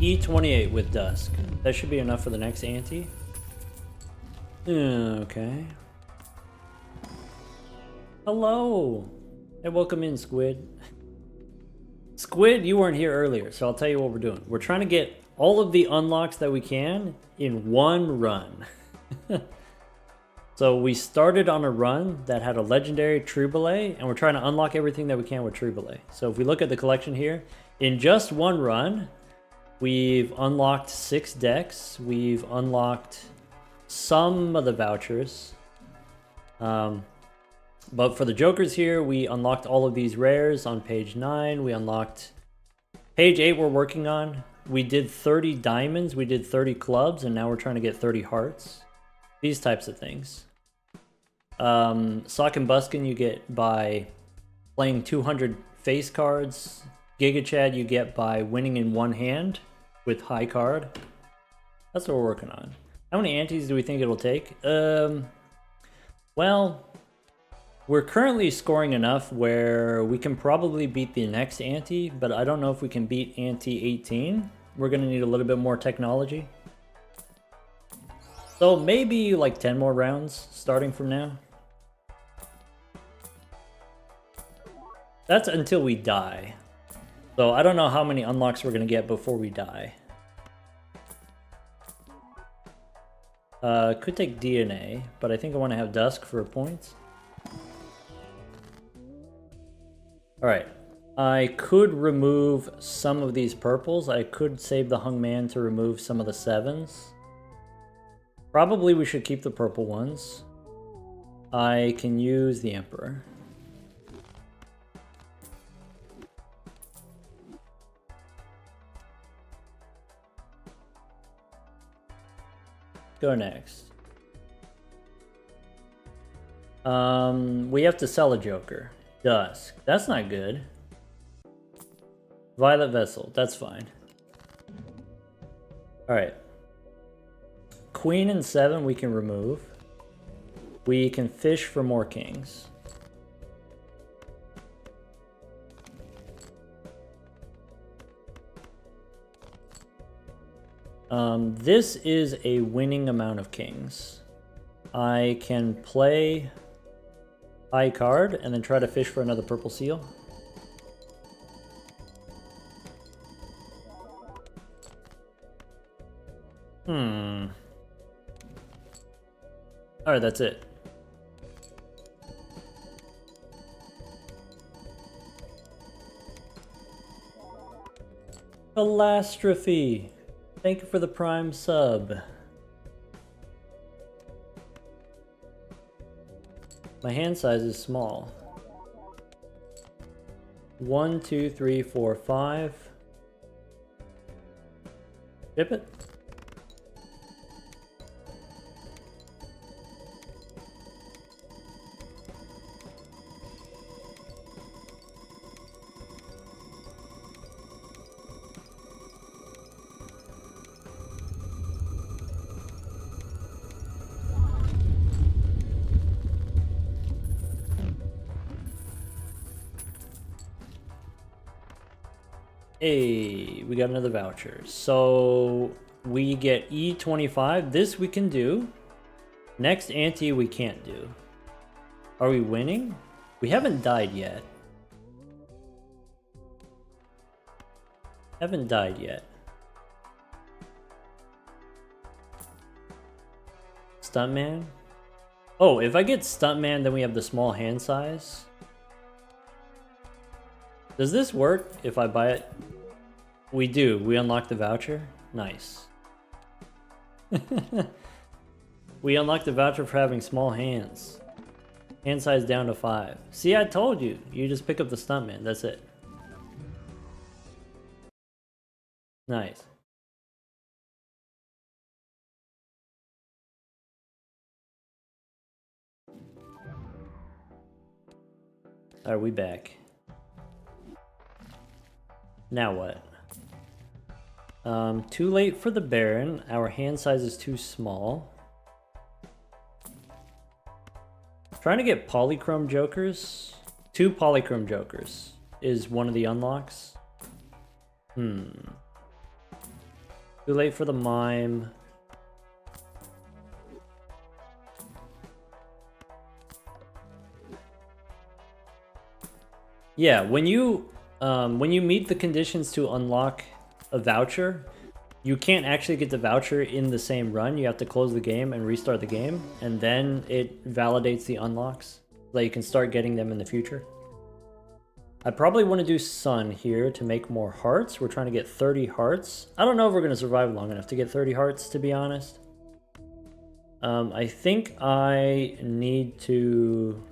E28 with Dusk. That should be enough for the next ante. Okay. Hello. Hey, welcome in, Squid. Squid, you weren't here earlier, so I'll tell you what we're doing. We're trying to get all of the unlocks that we can in one run. So we started on a run that had a legendary Trubelay, and we're trying to unlock everything that we can with Trubelay. So if we look at the collection here, in just one run, we've unlocked 6 decks. We've unlocked some of the vouchers. But for the Jokers here, we unlocked all of these rares on page 9. We unlocked page 8 we're working on. We did 30 diamonds, we did 30 clubs, and now we're trying to get 30 hearts. These types of things. Sock and Buskin you get by playing 200 face cards. Giga Chad you get by winning in one hand with high card. That's what we're working on. How many antes do we think it'll take? Well, we're currently scoring enough where we can probably beat the next ante, but I don't know if we can beat ante 18. We're gonna need a little bit more technology. So maybe like 10 more rounds starting from now. That's until we die. So I don't know how many unlocks we're gonna get before we die. Could take DNA, but I think I want to have Dusk for points. Alright, I could remove some of these purples. I could save the Hung Man to remove some of the 7s. Probably we should keep the purple ones. I can use the Emperor. Go next. We have to sell a Joker. Dusk. That's not good. Violet Vessel. That's fine. Alright. Queen and 7 we can remove. We can fish for more kings. This is a winning amount of kings. I can play high card and then try to fish for another purple seal. Alright, that's it. Balastrophe! Thank you for the Prime sub. My hand size is small. 1, 2, 3, 4, 5. Ship it. Hey, we got another voucher. So we get E25. This we can do. Next ante we can't do. Are we winning? We haven't died yet. Haven't died yet. Stuntman? Oh, if I get Stuntman, then we have the small hand size. Does this work if I buy it? We do. We unlock the voucher. Nice. We unlocked the voucher for having small hands. Hand size down to 5. See, I told you. You just pick up the Stuntman. That's it. Nice. Alright, we back. Now what? Too late for the Baron. Our hand size is too small. Trying to get Polychrome Jokers. 2 Polychrome Jokers is one of the unlocks. Too late for the mime. Yeah, when you meet the conditions to unlock a voucher, you can't actually get the voucher in the same run. You have to close the game and restart the game, and then it validates the unlocks so that you can start getting them in the future. I probably want to do Sun here to make more hearts. We're trying to get 30 hearts. I don't know if we're going to survive long enough to get 30 hearts, to be honest. I think I need to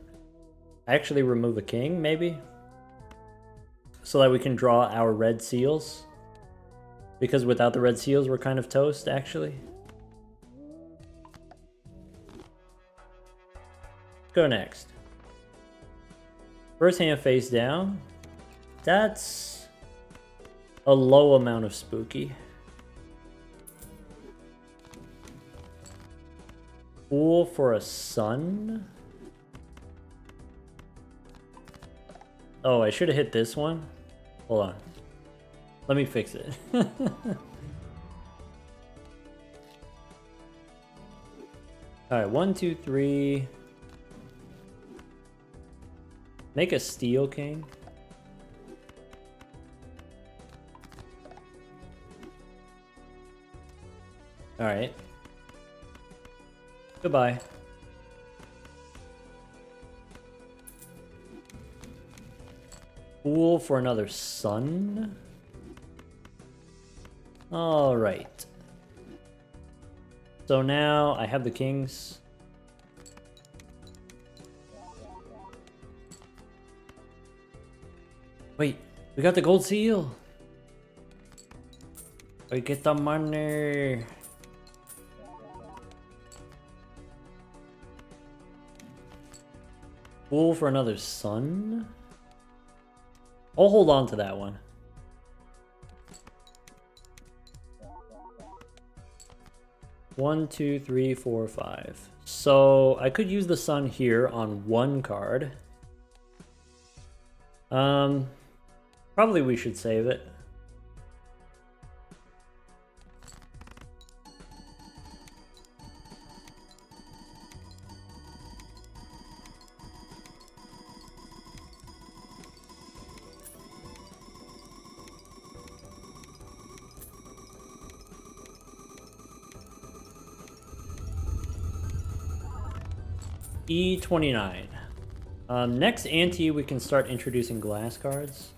actually remove a king, maybe, so that we can draw our red seals. Because without the red seals, we're kind of toast, actually. Go next. First hand face down. That's a low amount of spooky. Fool for a sun. Oh, I should have hit this one. Hold on. Let me fix it. Alright, 1, 2, 3. Make a steel king. Alright. Goodbye. Fool for another sun. Alright. So now I have the kings. Wait, we got the gold seal. We get the money. Fool for another sun. I'll hold on to that one. One, two, three, four, five. So I could use the sun here on one card. Probably we should save it. E29. Next ante, we can start introducing glass cards.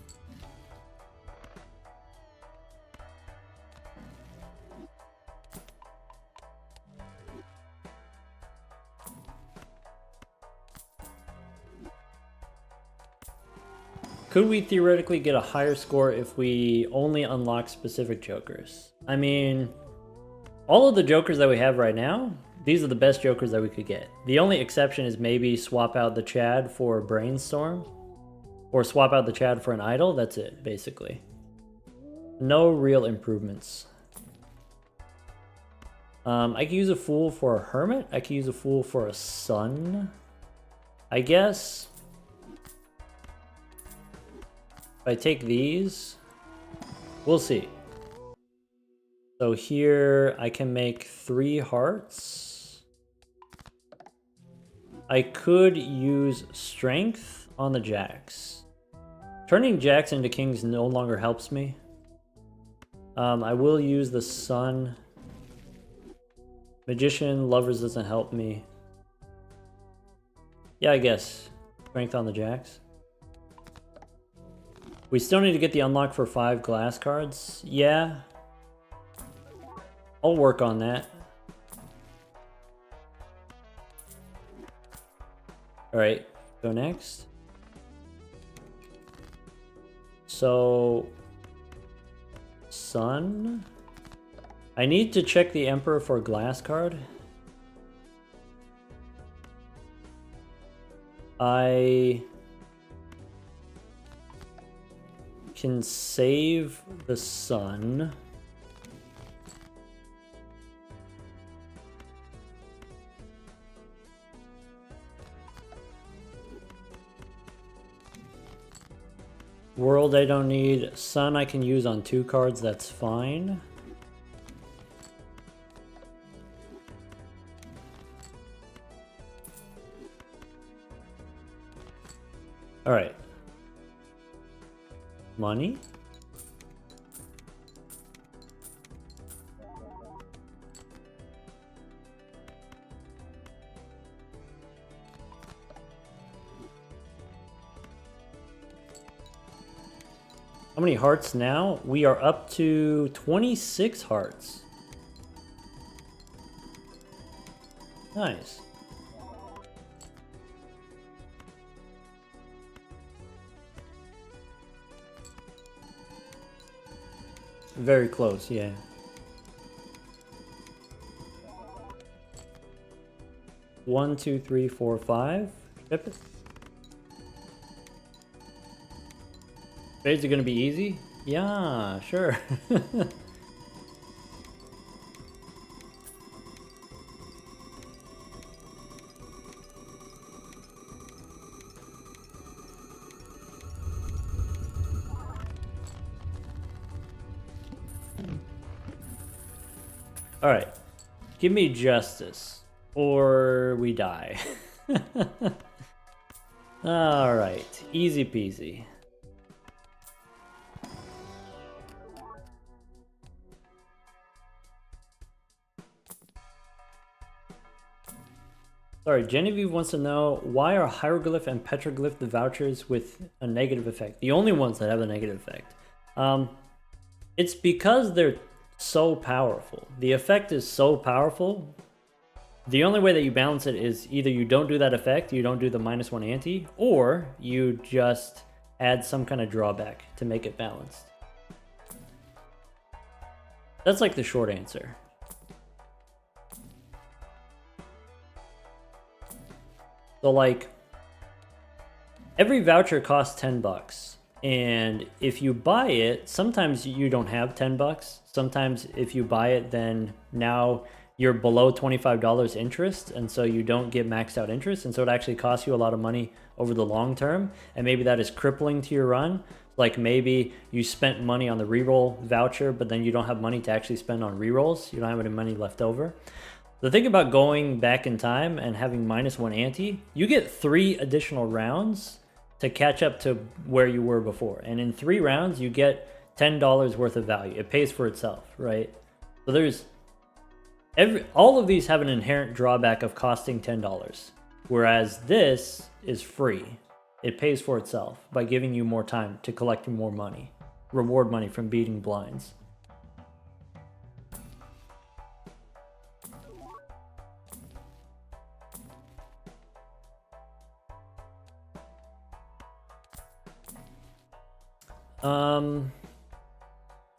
Could we theoretically get a higher score if we only unlock specific jokers? I mean, all of the jokers that we have right now, these are the best jokers that we could get. The only exception is maybe swap out the Chad for Brainstorm. Or swap out the Chad for an idol. That's it, basically. No real improvements. I could use a Fool for a Hermit. I could use a Fool for a Sun. I guess if I take these, we'll see. So here I can make 3 hearts. I could use strength on the jacks. Turning jacks into kings no longer helps me. I will use the sun. Magician, lovers doesn't help me. Yeah, I guess. Strength on the jacks. We still need to get the unlock for 5 glass cards. Yeah. I'll work on that. Alright, go next. So, sun. I need to check the Emperor for a glass card. I can save the sun. World I don't need. Sun I can use on 2 cards, that's fine. All right. Money. How many hearts now? We are up to 26 hearts. Nice. Very close, yeah. One, two, three, four, five. Ship it. Trades are gonna be easy? Yeah, sure. Alright. Give me justice. Or we die. Alright. Easy peasy. Sorry, Genevieve wants to know, why are hieroglyph and petroglyph the vouchers with a negative effect? The only ones that have a negative effect. It's because they're so powerful. The effect is so powerful. The only way that you balance it is either you don't do that effect, you don't do the -1 ante, or you just add some kind of drawback to make it balanced. That's like the short answer. So like, every voucher costs 10 bucks. And if you buy it, sometimes you don't have 10 bucks. Sometimes if you buy it, then now you're below $25 interest. And so you don't get maxed out interest. And so it actually costs you a lot of money over the long term. And maybe that is crippling to your run. Like maybe you spent money on the reroll voucher, but then you don't have money to actually spend on rerolls. You don't have any money left over. The thing about going back in time and having -1 ante, you get 3 additional rounds to catch up to where you were before. And in 3 rounds, you get $10 worth of value. It pays for itself, right? So there's all of these have an inherent drawback of costing $10, whereas this is free. It pays for itself by giving you more time to collect more money, reward money from beating blinds.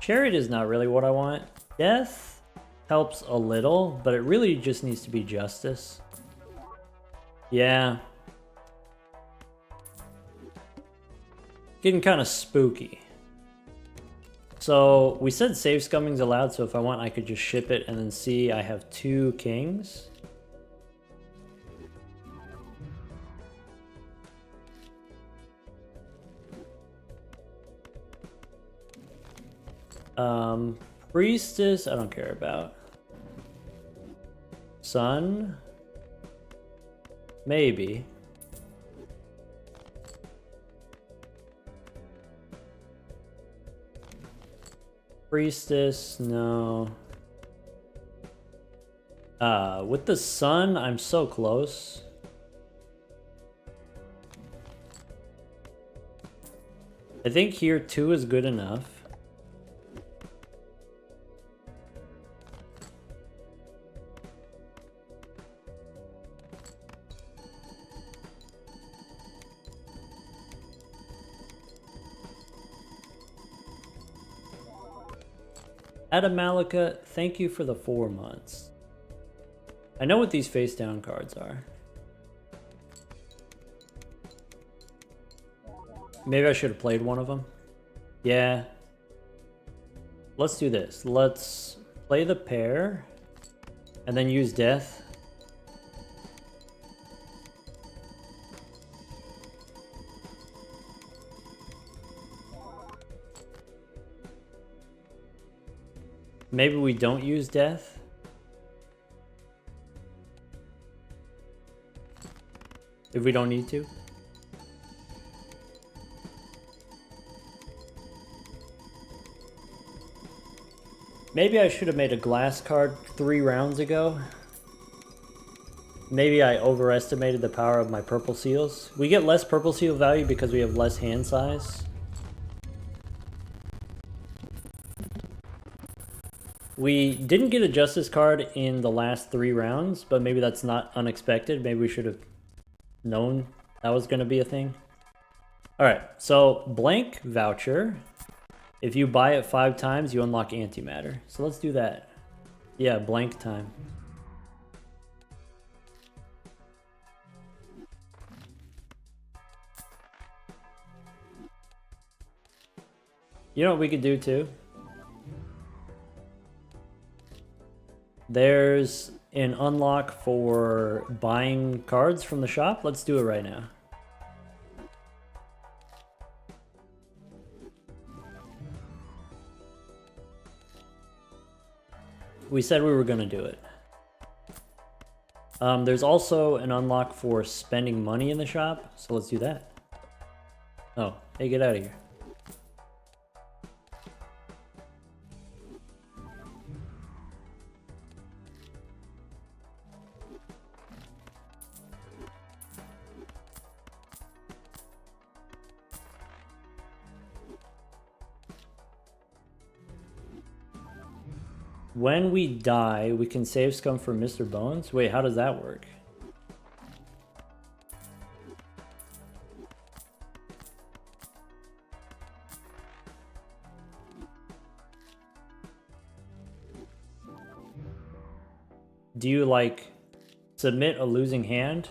Chariot is not really what I want. Death helps a little, but it really just needs to be justice. Yeah. Getting kind of spooky. So we said save scumming's allowed, so if I want I could just ship it and then see I have 2 kings. Priestess, I don't care about. Sun, maybe. Priestess, no. With the sun, I'm so close. I think here 2 is good enough. Adamalika, thank you for the 4 months. I know what these face down cards are. Maybe I should have played one of them. Yeah. Let's do this. Let's play the pair and then use death. Maybe we don't use death. If we don't need to. Maybe I should have made a glass card 3 rounds ago. Maybe I overestimated the power of my purple seals. We get less purple seal value because we have less hand size. We didn't get a justice card in the last 3 rounds, but maybe that's not unexpected. Maybe we should have known that was going to be a thing. Alright, so blank voucher. If you buy it 5 times, you unlock antimatter. So let's do that. Yeah, blank time. You know what we could do too? There's an unlock for buying cards from the shop. Let's do it right now. We said we were going to do it. There's also an unlock for spending money in the shop, so let's do that. Oh, hey, get out of here. When we die, we can save scum for Mr. Bones? Wait, how does that work? Do you, like, submit a losing hand?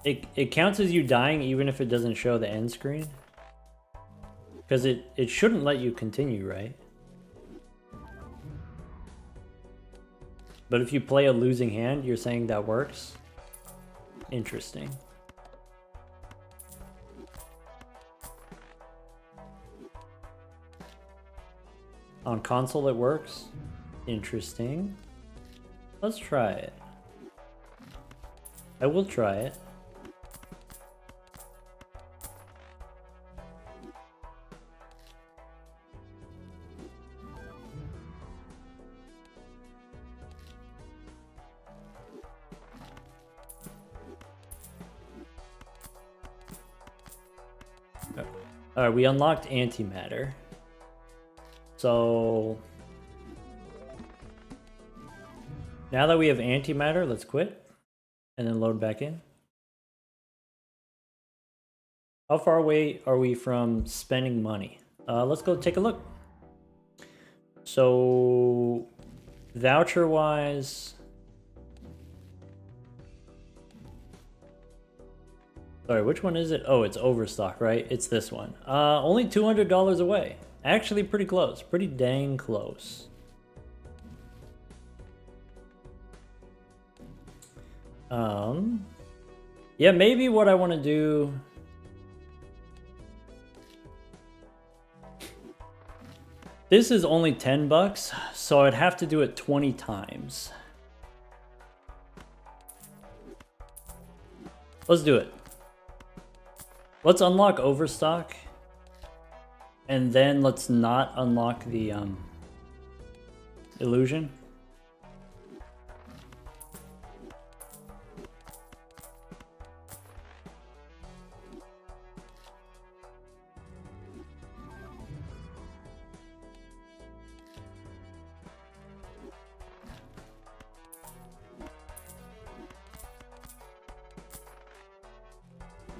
It counts as you dying even if it doesn't show the end screen? Because it shouldn't let you continue, right? But if you play a losing hand, you're saying that works? Interesting. On console it works? Interesting. Let's try it. I will try it. Alright, we unlocked antimatter. So now that we have antimatter, let's quit and then load back in. How far away are we from spending money? Let's go take a look. So voucher wise, sorry, which one is it? Oh, it's Overstock, right? It's this one. Only $200 away. Actually pretty close. Pretty dang close. Yeah, maybe what I want to do... This is only 10 bucks, so I'd have to do it 20 times. Let's do it. Let's unlock Overstock. And then let's not unlock the illusion.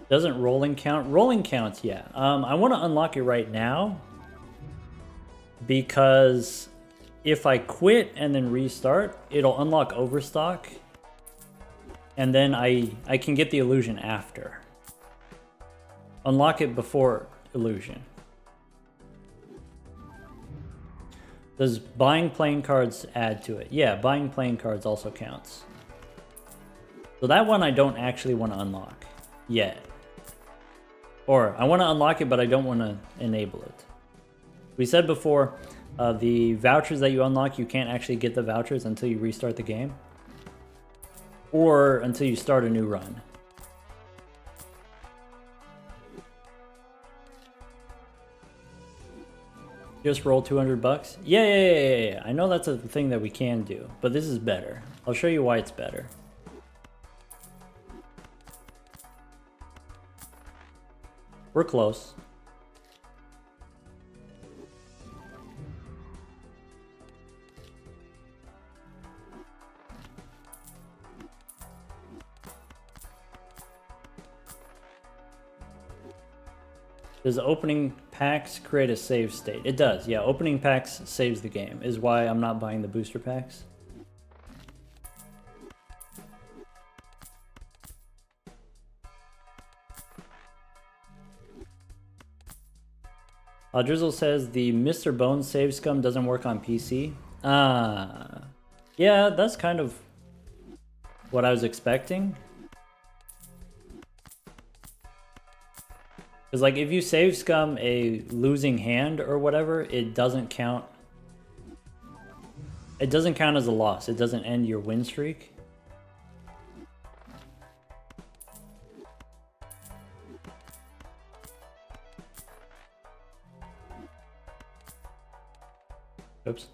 Doesn't rolling count? Rolling counts, yeah. I want to unlock it right now because if I quit and then restart, it'll unlock Overstock and then I can get the illusion after. Unlock it before illusion. Does buying playing cards add to it? Yeah, buying playing cards also counts. So that one I don't actually want to unlock yet. Or I want to unlock it, but I don't want to enable it. We said before, the vouchers that you unlock, you can't actually get the vouchers until you restart the game. Or until you start a new run. Just roll 200 bucks? Yeah. I know that's a thing that we can do, but this is better. I'll show you why it's better. We're close. Does opening packs create a save state? It does, yeah. Opening packs saves the game, is why I'm not buying the booster packs. Drizzle says the Mr. Bones save scum doesn't work on PC. Yeah, that's kind of what I was expecting. Because like if you save scum a losing hand or whatever, it doesn't count. It doesn't count as a loss. It doesn't end your win streak. Oops.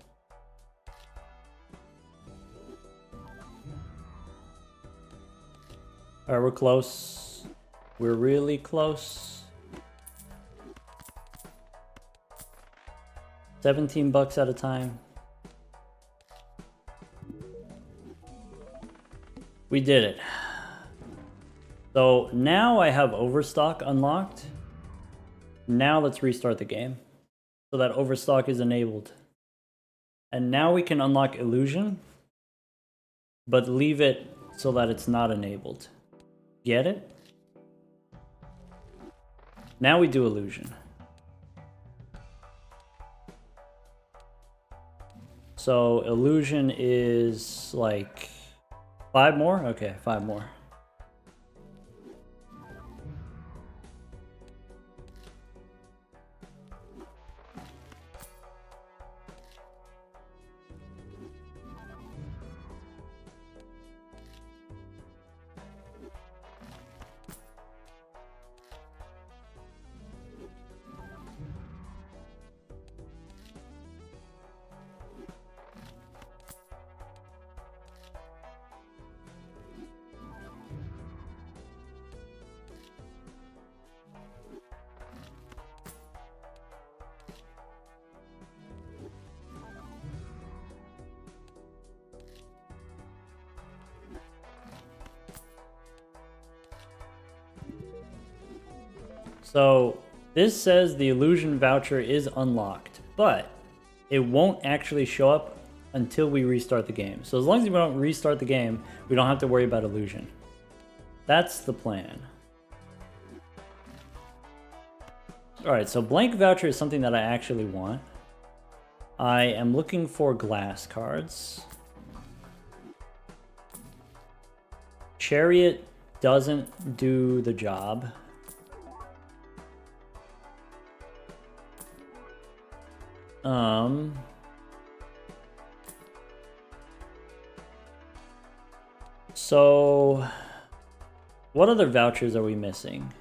Alright, we're close. We're really close. 17 bucks at a time. We did it. So now I have Overstock unlocked. Now let's restart the game. So that Overstock is enabled. And now we can unlock Illusion, but leave it so that it's not enabled. Get it? Now we do Illusion. So Illusion is like 5 more? Okay, 5 more. So this says the Illusion voucher is unlocked, but it won't actually show up until we restart the game. So as long as we don't restart the game, we don't have to worry about Illusion. That's the plan. Alright, so blank voucher is something that I actually want. I am looking for glass cards. Chariot doesn't do the job. So what other vouchers are we missing?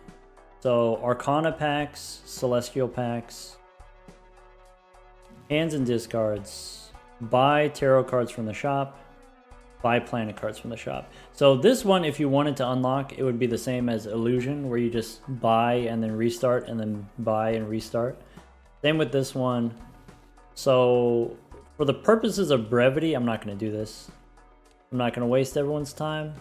So Arcana packs, Celestial packs, hands and discards, buy tarot cards from the shop, buy planet cards from the shop. So this one, if you wanted to unlock, it would be the same as Illusion, where you just buy and then restart and then buy and restart. Same with this one. So for the purposes of brevity, I'm not going to do this. I'm not going to waste everyone's time.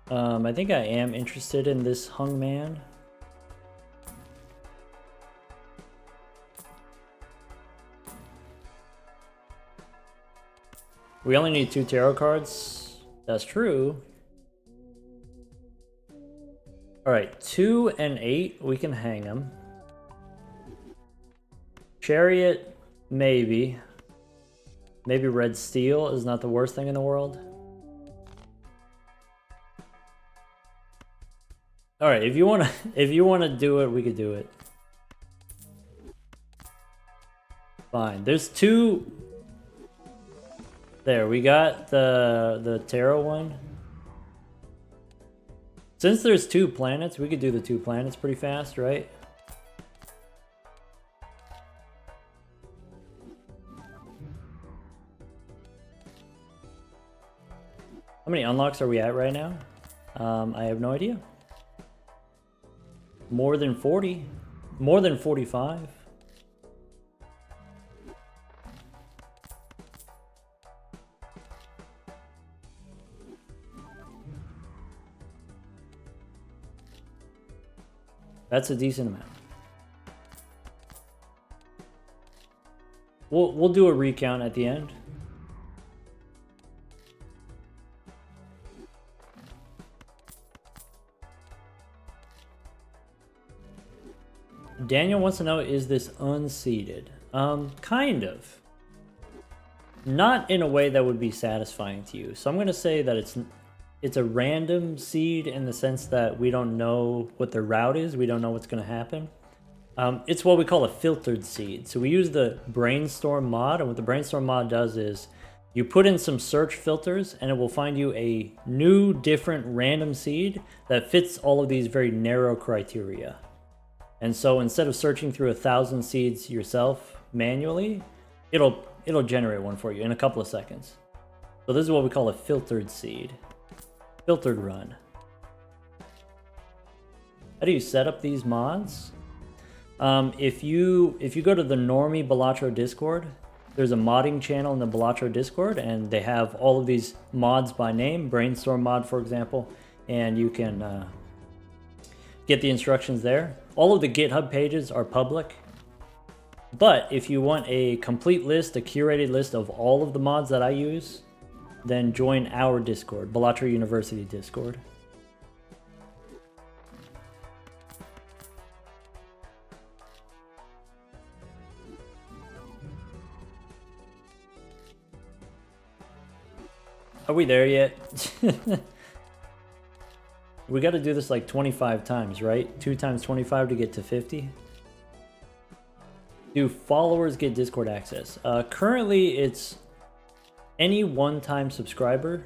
I think I am interested in this Hung Man. We only need 2 tarot cards. That's true. Alright, 2 and 8, we can hang them. Chariot, maybe. Maybe Red Steel is not the worst thing in the world. Alright, if you wanna do it, we could do it. Fine. There's 2. There, we got the tarot one. Since there's 2 planets, we could do the 2 planets pretty fast, right? How many unlocks are we at right now? I have no idea. More than 40. More than 45. That's a decent amount. We'll do a recount at the end. Daniel wants to know, is this unseeded? Kind of. Not in a way that would be satisfying to you. So I'm going to say that it's a random seed in the sense that we don't know what the route is. We don't know what's going to happen. It's what we call a filtered seed. So we use the brainstorm mod, and what the brainstorm mod does is you put in some search filters and it will find you a new, different, random seed that fits all of these very narrow criteria. And so instead of searching through 1,000 seeds yourself manually, it'll generate one for you in a couple of seconds. So this is what we call a filtered seed. Filtered run. How do you set up these mods? If you go to the normie BalatroU Discord, there's a modding channel in the BalatroU Discord, and they have all of these mods by name, brainstorm mod for example, and you can get the instructions there. All of the GitHub pages are public, but if you want a complete list, a curated list of all of the mods that I use, then join our Discord, BalatroU University Discord. Are we there yet? We got to do this like 25 times, right? 2 times 25 to get to 50. Do followers get Discord access? Currently, it's any one-time subscriber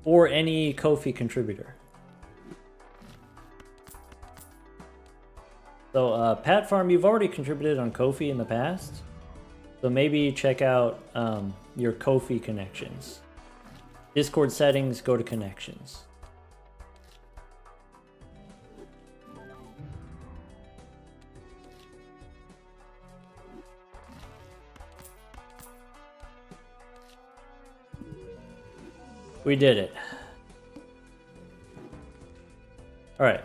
or any Ko-fi contributor. So, Pat Farm, you've already contributed on Ko-fi in the past. So maybe check out your Ko-fi connections. Discord settings, go to connections. We did it. All right.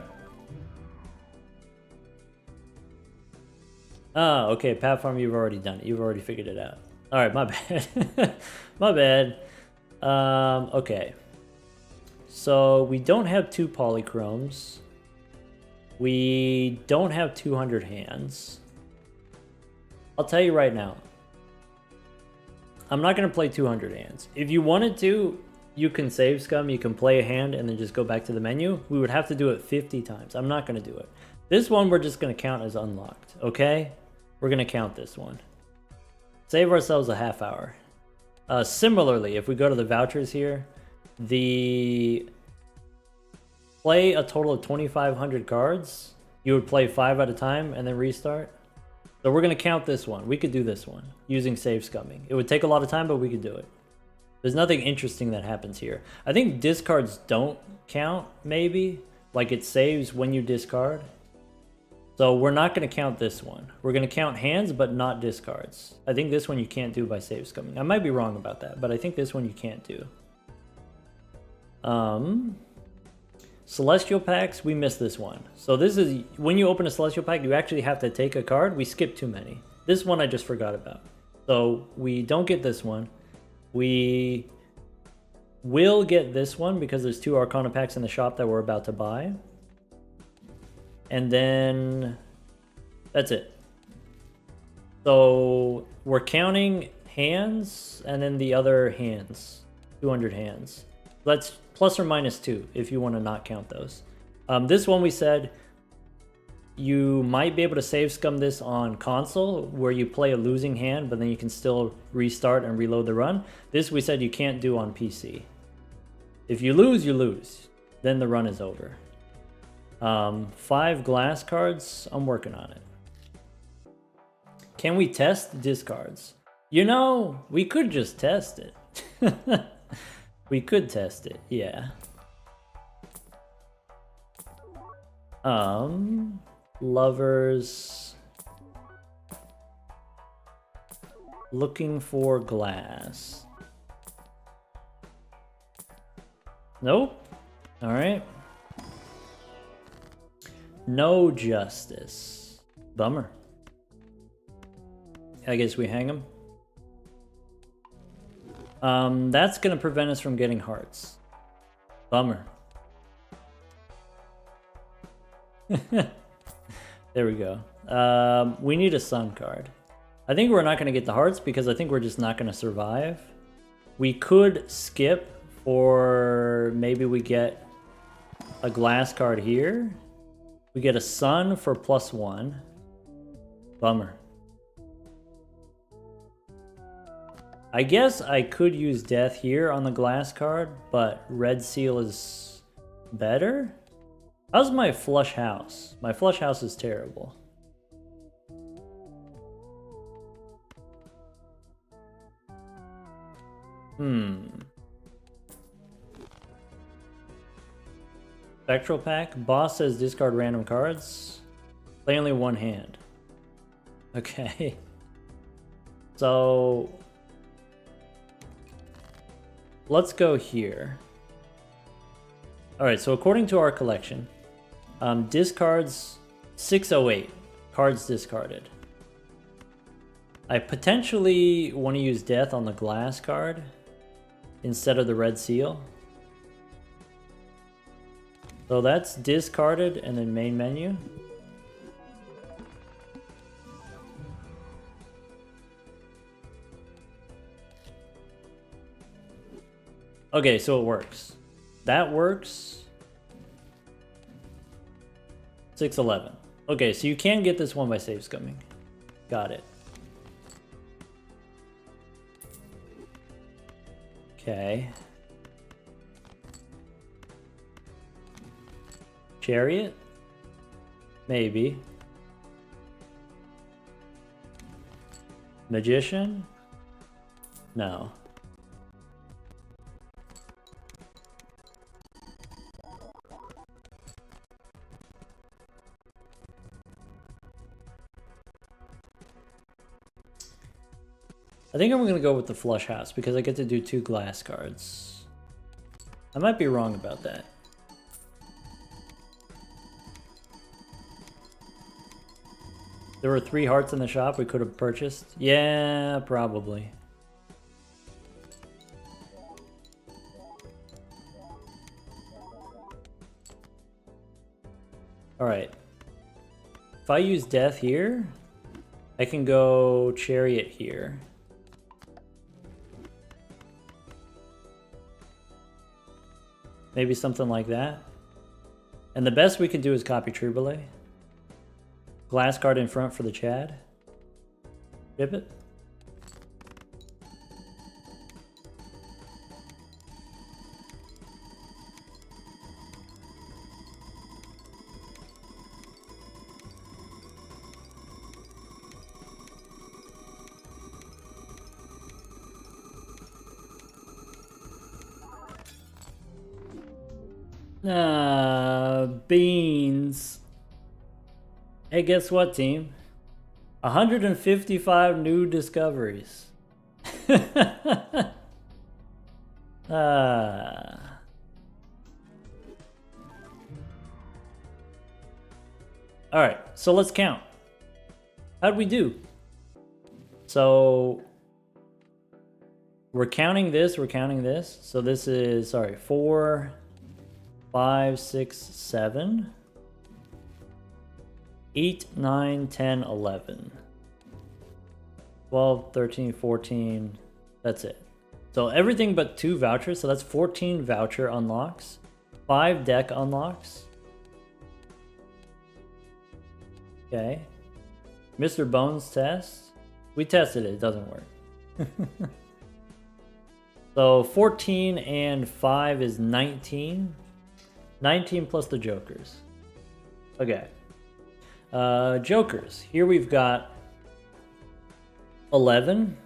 Oh, okay, Pat Farm, you've already done it. You've already figured it out. All right, my bad. My bad. Okay. So we don't have 2 polychromes. We don't have 200 hands. I'll tell you right now. I'm not going to play 200 hands. If you wanted to, you can save scum, you can play a hand and then just go back to the menu. We would have to do it 50 times. I'm not going to do it. This one we're just going to count as unlocked, okay? We're going to count this one. Save ourselves a half hour. Similarly, if we go to the vouchers here, play a total of 2,500 cards. You would play 5 at a time and then restart. So we're going to count this one. We could do this one using save scumming. It would take a lot of time, but we could do it. There's nothing interesting that happens here. I think discards don't count, maybe. Like it saves when you discard. So we're not going to count this one. We're going to count hands, but not discards. I think this one you can't do by save scumming. I might be wrong about that, but I think this one you can't do. Celestial packs, we missed this one. So this is, when you open a celestial pack, you actually have to take a card. We skipped too many. This one I just forgot about. So we don't get this one. We will get this one because there's 2 Arcana packs in the shop that we're about to buy. And then that's it. So we're counting hands and then the other hands, 200 hands. That's plus or minus 2 if you want to not count those. This one we said you might be able to save scum this on console where you play a losing hand, but then you can still restart and reload the run. This we said you can't do on PC. If you lose, you lose. Then the run is over. 5 glass cards. I'm working on it. Can we test discards? You know, we could just test it. We could test it, yeah. Lovers. Looking for glass. Nope. All right. No justice. Bummer. I guess we hang him. That's gonna prevent us from getting hearts. Bummer. There we go. We need a sun card. I think we're not gonna get the hearts because I think we're just not gonna survive. We could skip, or maybe we get a glass card here. We get a sun for +1. Bummer. I guess I could use death here on the glass card, but red seal is better? How's my flush house? My flush house is terrible. Spectral pack. Boss says discard random cards. Play only one hand. Okay. So let's go here. Alright, so according to our collection, discards 608. Cards discarded. I potentially want to use death on the glass card instead of the red seal. So that's discarded and then main menu. Okay, so it works. That works. 611. Okay, so you can get this one by save scumming. Got it. Okay. Chariot? Maybe. Magician? No. I think I'm gonna go with the flush house because I get to do 2 glass cards. I might be wrong about that. There were 3 hearts in the shop we could have purchased. Yeah, probably. Alright. If I use death here, I can go chariot here. Maybe something like that. And the best we could do is copy Troubalet. Glass card in front for the Chad. Rip it. Beans. Hey, guess what, team? 155 new discoveries. Alright, so let's count. How'd we do? So we're counting this, So this is, sorry, 4, 5, 6, 7, 8, 9, 10, 11, 12, 13, 14. That's it. So everything but 2 vouchers. So that's 14 voucher unlocks, 5 deck unlocks. Okay. Mr. Bones test. We tested it. It doesn't work. So 14 and 5 is 19. 19 plus the jokers. Okay. Jokers. Here we've got 11.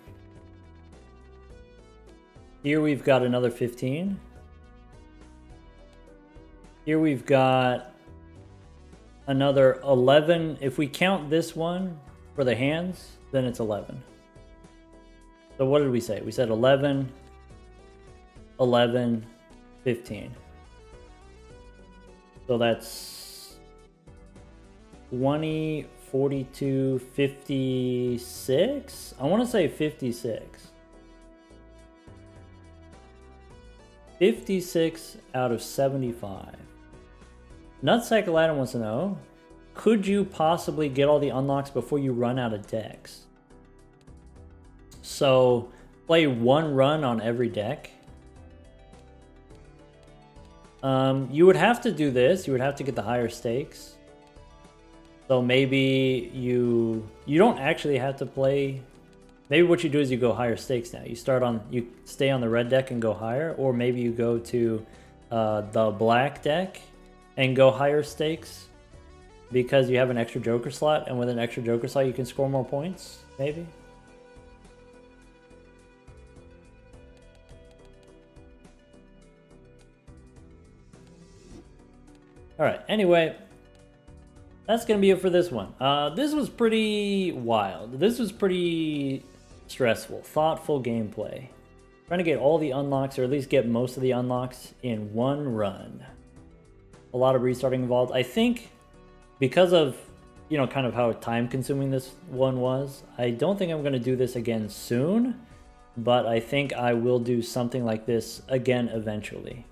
Here we've got another 15. Here we've got another 11. If we count this one for the hands, then it's 11. So what did we say? We said 11, 11, 15. So that's 20, 42, 56? I want to say 56. 56 out of 75. Nutsack Aladdin wants to know, could you possibly get all the unlocks before you run out of decks? So, play one run on every deck. You would have to do this. You would have to get the higher stakes. So maybe you don't actually have to play. Maybe what you do is you go higher stakes now. You stay on the red deck and go higher, or maybe you go to the black deck and go higher stakes because you have an extra joker slot, and with an extra joker slot you can score more points. Maybe. Alright, anyway, that's going to be it for this one. This was pretty wild. This was pretty stressful, thoughtful gameplay. Trying to get all the unlocks, or at least get most of the unlocks in one run. A lot of restarting involved. I think because of, you know, kind of how time consuming this one was, I don't think I'm going to do this again soon, but I think I will do something like this again eventually.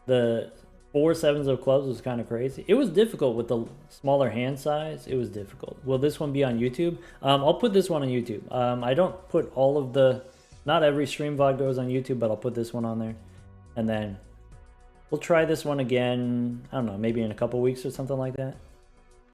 The 4 sevens of clubs was kind of crazy. It was difficult with the smaller hand size. It was difficult. Will this one be on YouTube? I'll put this one on YouTube. I don't put all of the, not every stream VOD goes on YouTube, but I'll put this one on there. And then we'll try this one again, I don't know, maybe in a couple weeks or something like that.